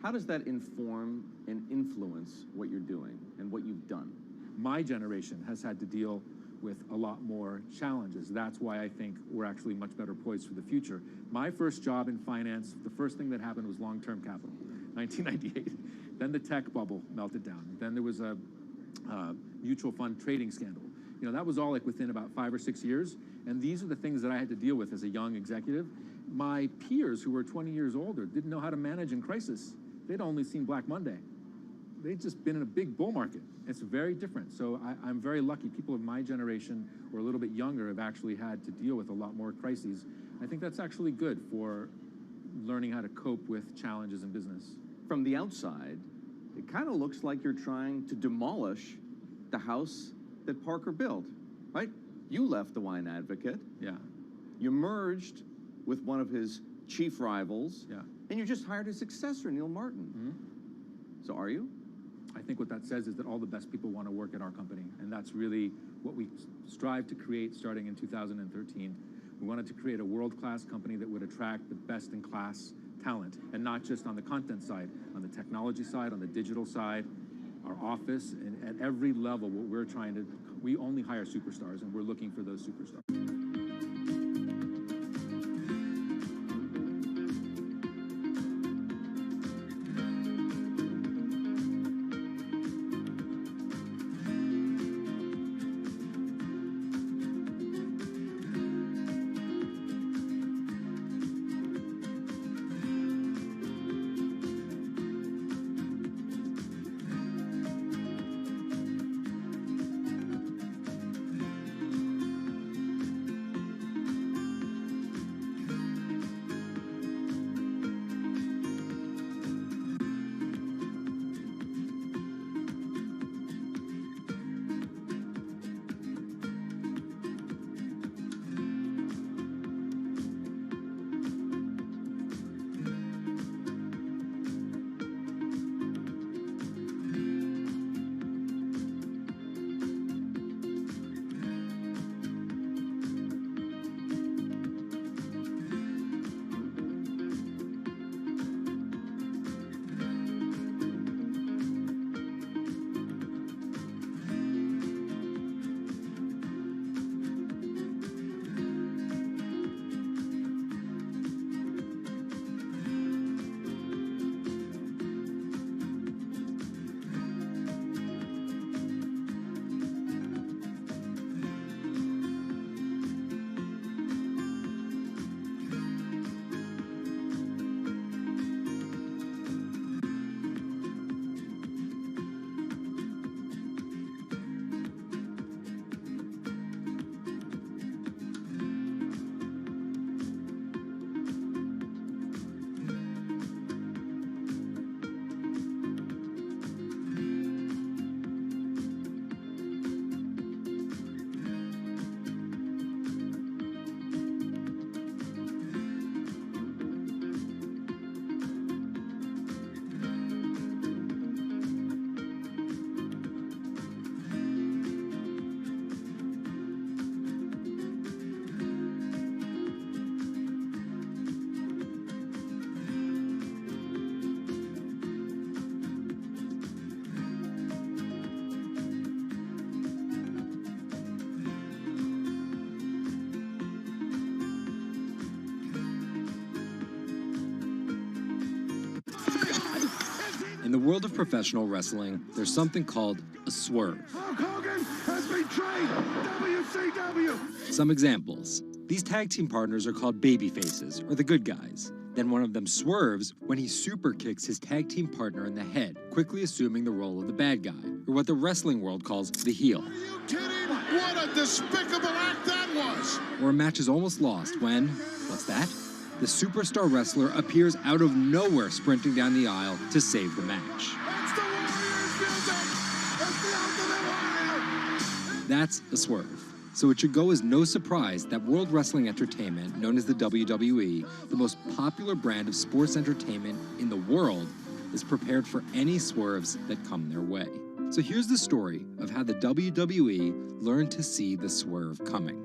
How does that inform and influence what you're doing and what you've done? My generation has had to deal with a lot more challenges. That's why I think we're actually much better poised for the future. My first job in finance, the first thing that happened was long-term capital, 1998. Then the tech bubble melted down. Then there was a mutual fund trading scandal. That was all like within about 5 or 6 years. And these are the things that I had to deal with as a young executive. My peers who were 20 years older didn't know how to manage in crisis. They'd only seen Black Monday. They'd just been in a big bull market. It's very different. So I'm very lucky. People of my generation or a little bit younger have actually had to deal with a lot more crises. I think that's actually good for learning how to cope with challenges in business. From the outside, it kind of looks like you're trying to demolish the house that Parker built, right? You left The Wine Advocate. Yeah. You merged with one of his chief rivals. Yeah. And you just hired his successor, Neil Martin. Mm-hmm. So are you? I think what that says is that all the best people want to work at our company, and that's really what we strive to create starting in 2013. We wanted to create a world-class company that would attract the best-in-class talent, and not just on the content side, on the technology side, on the digital side, our office, and at every level, what we're trying to, we only hire superstars, and we're looking for those superstars. In the world of professional wrestling, there's something called a swerve. Hulk Hogan has betrayed WCW. Some examples. These tag team partners are called baby faces, or the good guys. Then one of them swerves when he super kicks his tag team partner in the head, quickly assuming the role of the bad guy, or what the wrestling world calls the heel. Are you kidding? What a despicable act that was! Or a match is almost lost when, what's that? The superstar wrestler appears out of nowhere sprinting down the aisle to save the match. That's the Warriors music! That's the Ultimate Warrior! That's a swerve. So it should go as no surprise that World Wrestling Entertainment, known as the WWE, the most popular brand of sports entertainment in the world, is prepared for any swerves that come their way. So here's the story of how the WWE learned to see the swerve coming.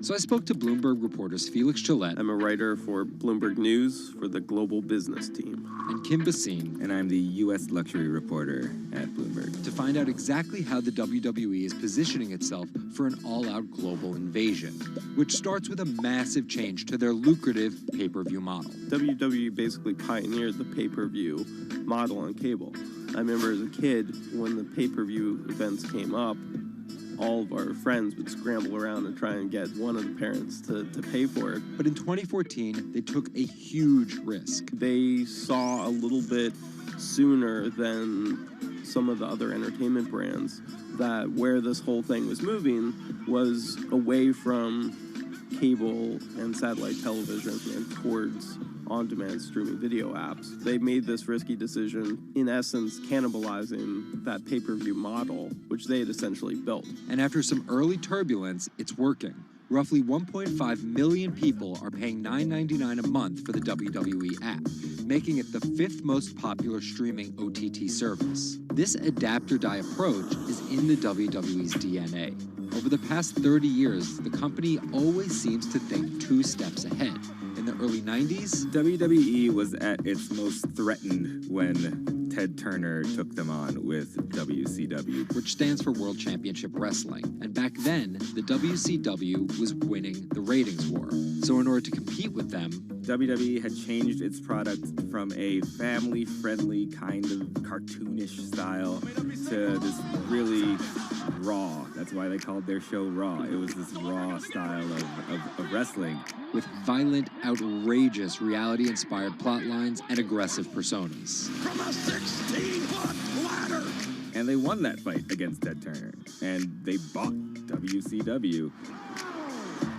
So I spoke to Bloomberg reporters Felix Gillette. I'm a writer for Bloomberg News for the global business team. And Kim Basine. And I'm the U.S. luxury reporter at Bloomberg. To find out exactly how the WWE is positioning itself for an all-out global invasion, which starts with a massive change to their lucrative pay-per-view model. WWE basically pioneered the pay-per-view model on cable. I remember as a kid, when the pay-per-view events came up, all of our friends would scramble around and try and get one of the parents to pay for it. But in 2014, they took a huge risk. They saw a little bit sooner than some of the other entertainment brands that where this whole thing was moving was away from cable and satellite television and towards on-demand streaming video apps. They made this risky decision, in essence, cannibalizing that pay-per-view model, which they had essentially built. And after some early turbulence, it's working. Roughly 1.5 million people are paying $9.99 a month for the WWE app, making it the 5th most popular streaming OTT service. This adapt-or-die approach is in the WWE's DNA. Over the past 30 years, the company always seems to think 2 steps ahead. In the early 90s, WWE was at its most threatened when Ted Turner took them on with WCW, which stands for World Championship Wrestling. And back then, the WCW was winning the ratings war. So in order to compete with them, WWE had changed its product from a family-friendly kind of cartoonish style to this really raw. That's why they called their show Raw. It was this raw style of wrestling. With violent, outrageous, reality-inspired plot lines and aggressive personas. From a 16-foot ladder! And they won that fight against Ted Turner. And they bought WCW.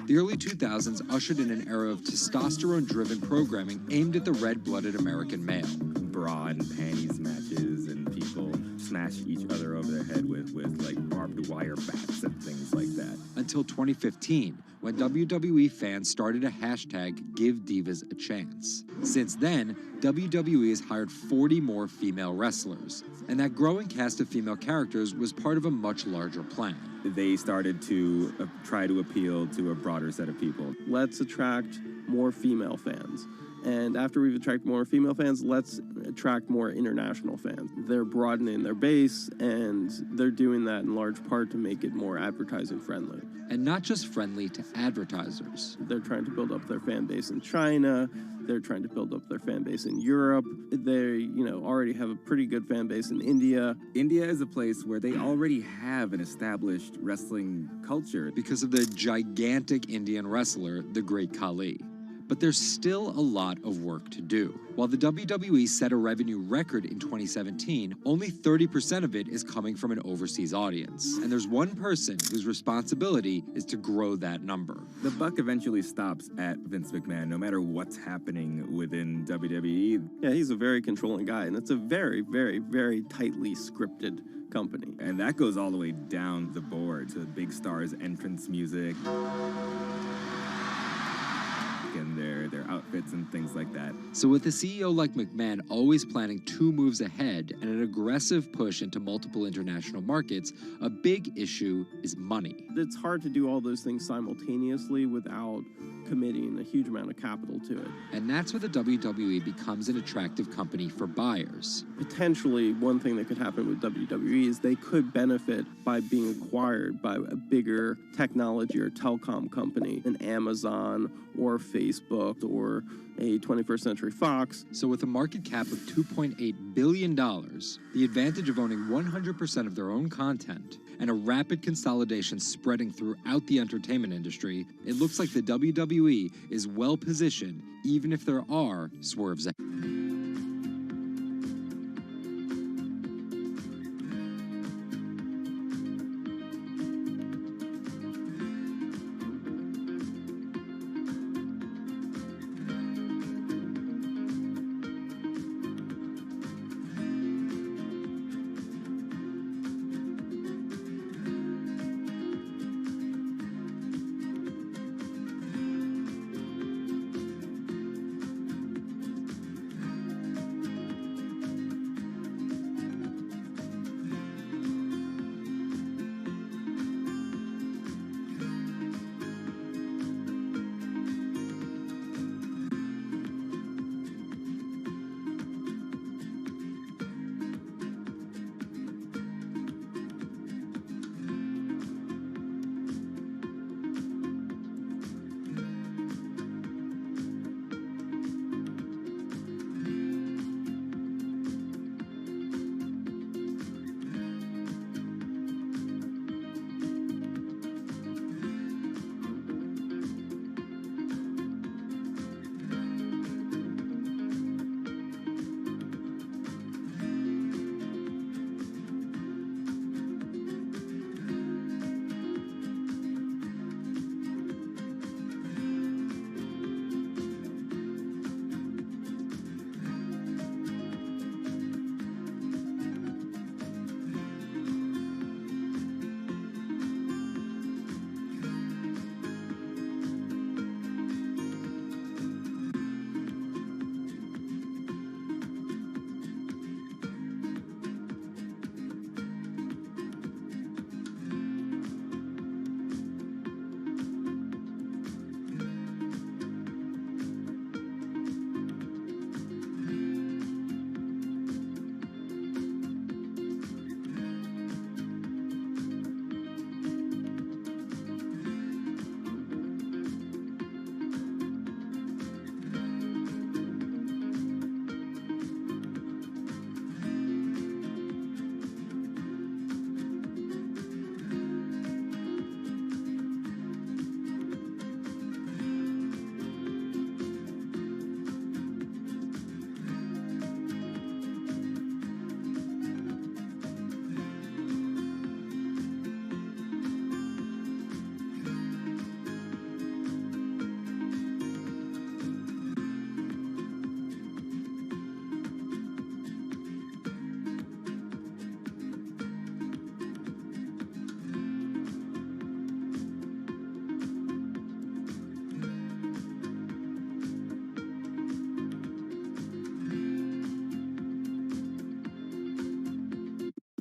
The early 2000s ushered in an era of testosterone-driven programming aimed at the red-blooded American male. Bra and panties matches, and people smash each other over their head with like barbed wire bats and things like that. Until 2015, when WWE fans started a hashtag #GiveDivas_a_Chance. Since then, WWE has hired 40 more female wrestlers, and that growing cast of female characters was part of a much larger plan. They started to try to appeal to a broader set of people. Let's attract more female fans. And after we've attracted more female fans, let's attract more international fans. They're broadening their base, and they're doing that in large part to make it more advertising friendly. And not just friendly to advertisers. They're trying to build up their fan base in China. They're trying to build up their fan base in Europe. They, already have a pretty good fan base in India. India is a place where they already have an established wrestling culture. Because of the gigantic Indian wrestler, the Great Khali. But there's still a lot of work to do. While the WWE set a revenue record in 2017, only 30% of it is coming from an overseas audience. And there's one person whose responsibility is to grow that number. The buck eventually stops at Vince McMahon, no matter what's happening within WWE. Yeah, he's a very controlling guy, and it's a very, very, very tightly scripted company. And that goes all the way down the board to big stars' entrance music. And their outfits and things like that. So with a CEO like McMahon always planning 2 moves ahead and an aggressive push into multiple international markets, a big issue is money. It's hard to do all those things simultaneously without committing a huge amount of capital to it. And that's where the WWE becomes an attractive company for buyers. Potentially, one thing that could happen with WWE is they could benefit by being acquired by a bigger technology or telecom company, an Amazon or Facebook Facebook or a 21st Century Fox. So with a market cap of $2.8 billion, the advantage of owning 100% of their own content, and a rapid consolidation spreading throughout the entertainment industry, it looks like the WWE is well positioned, even if there are swerves ahead.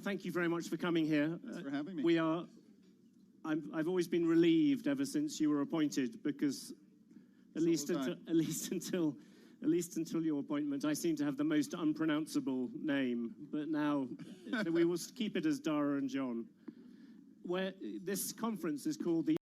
Thank you very much for coming here. Thanks for having me. I've always been relieved ever since you were appointed, because at least until your appointment, I seem to have the most unpronounceable name. But now, so we will keep it as Dara and John. Where this conference is called the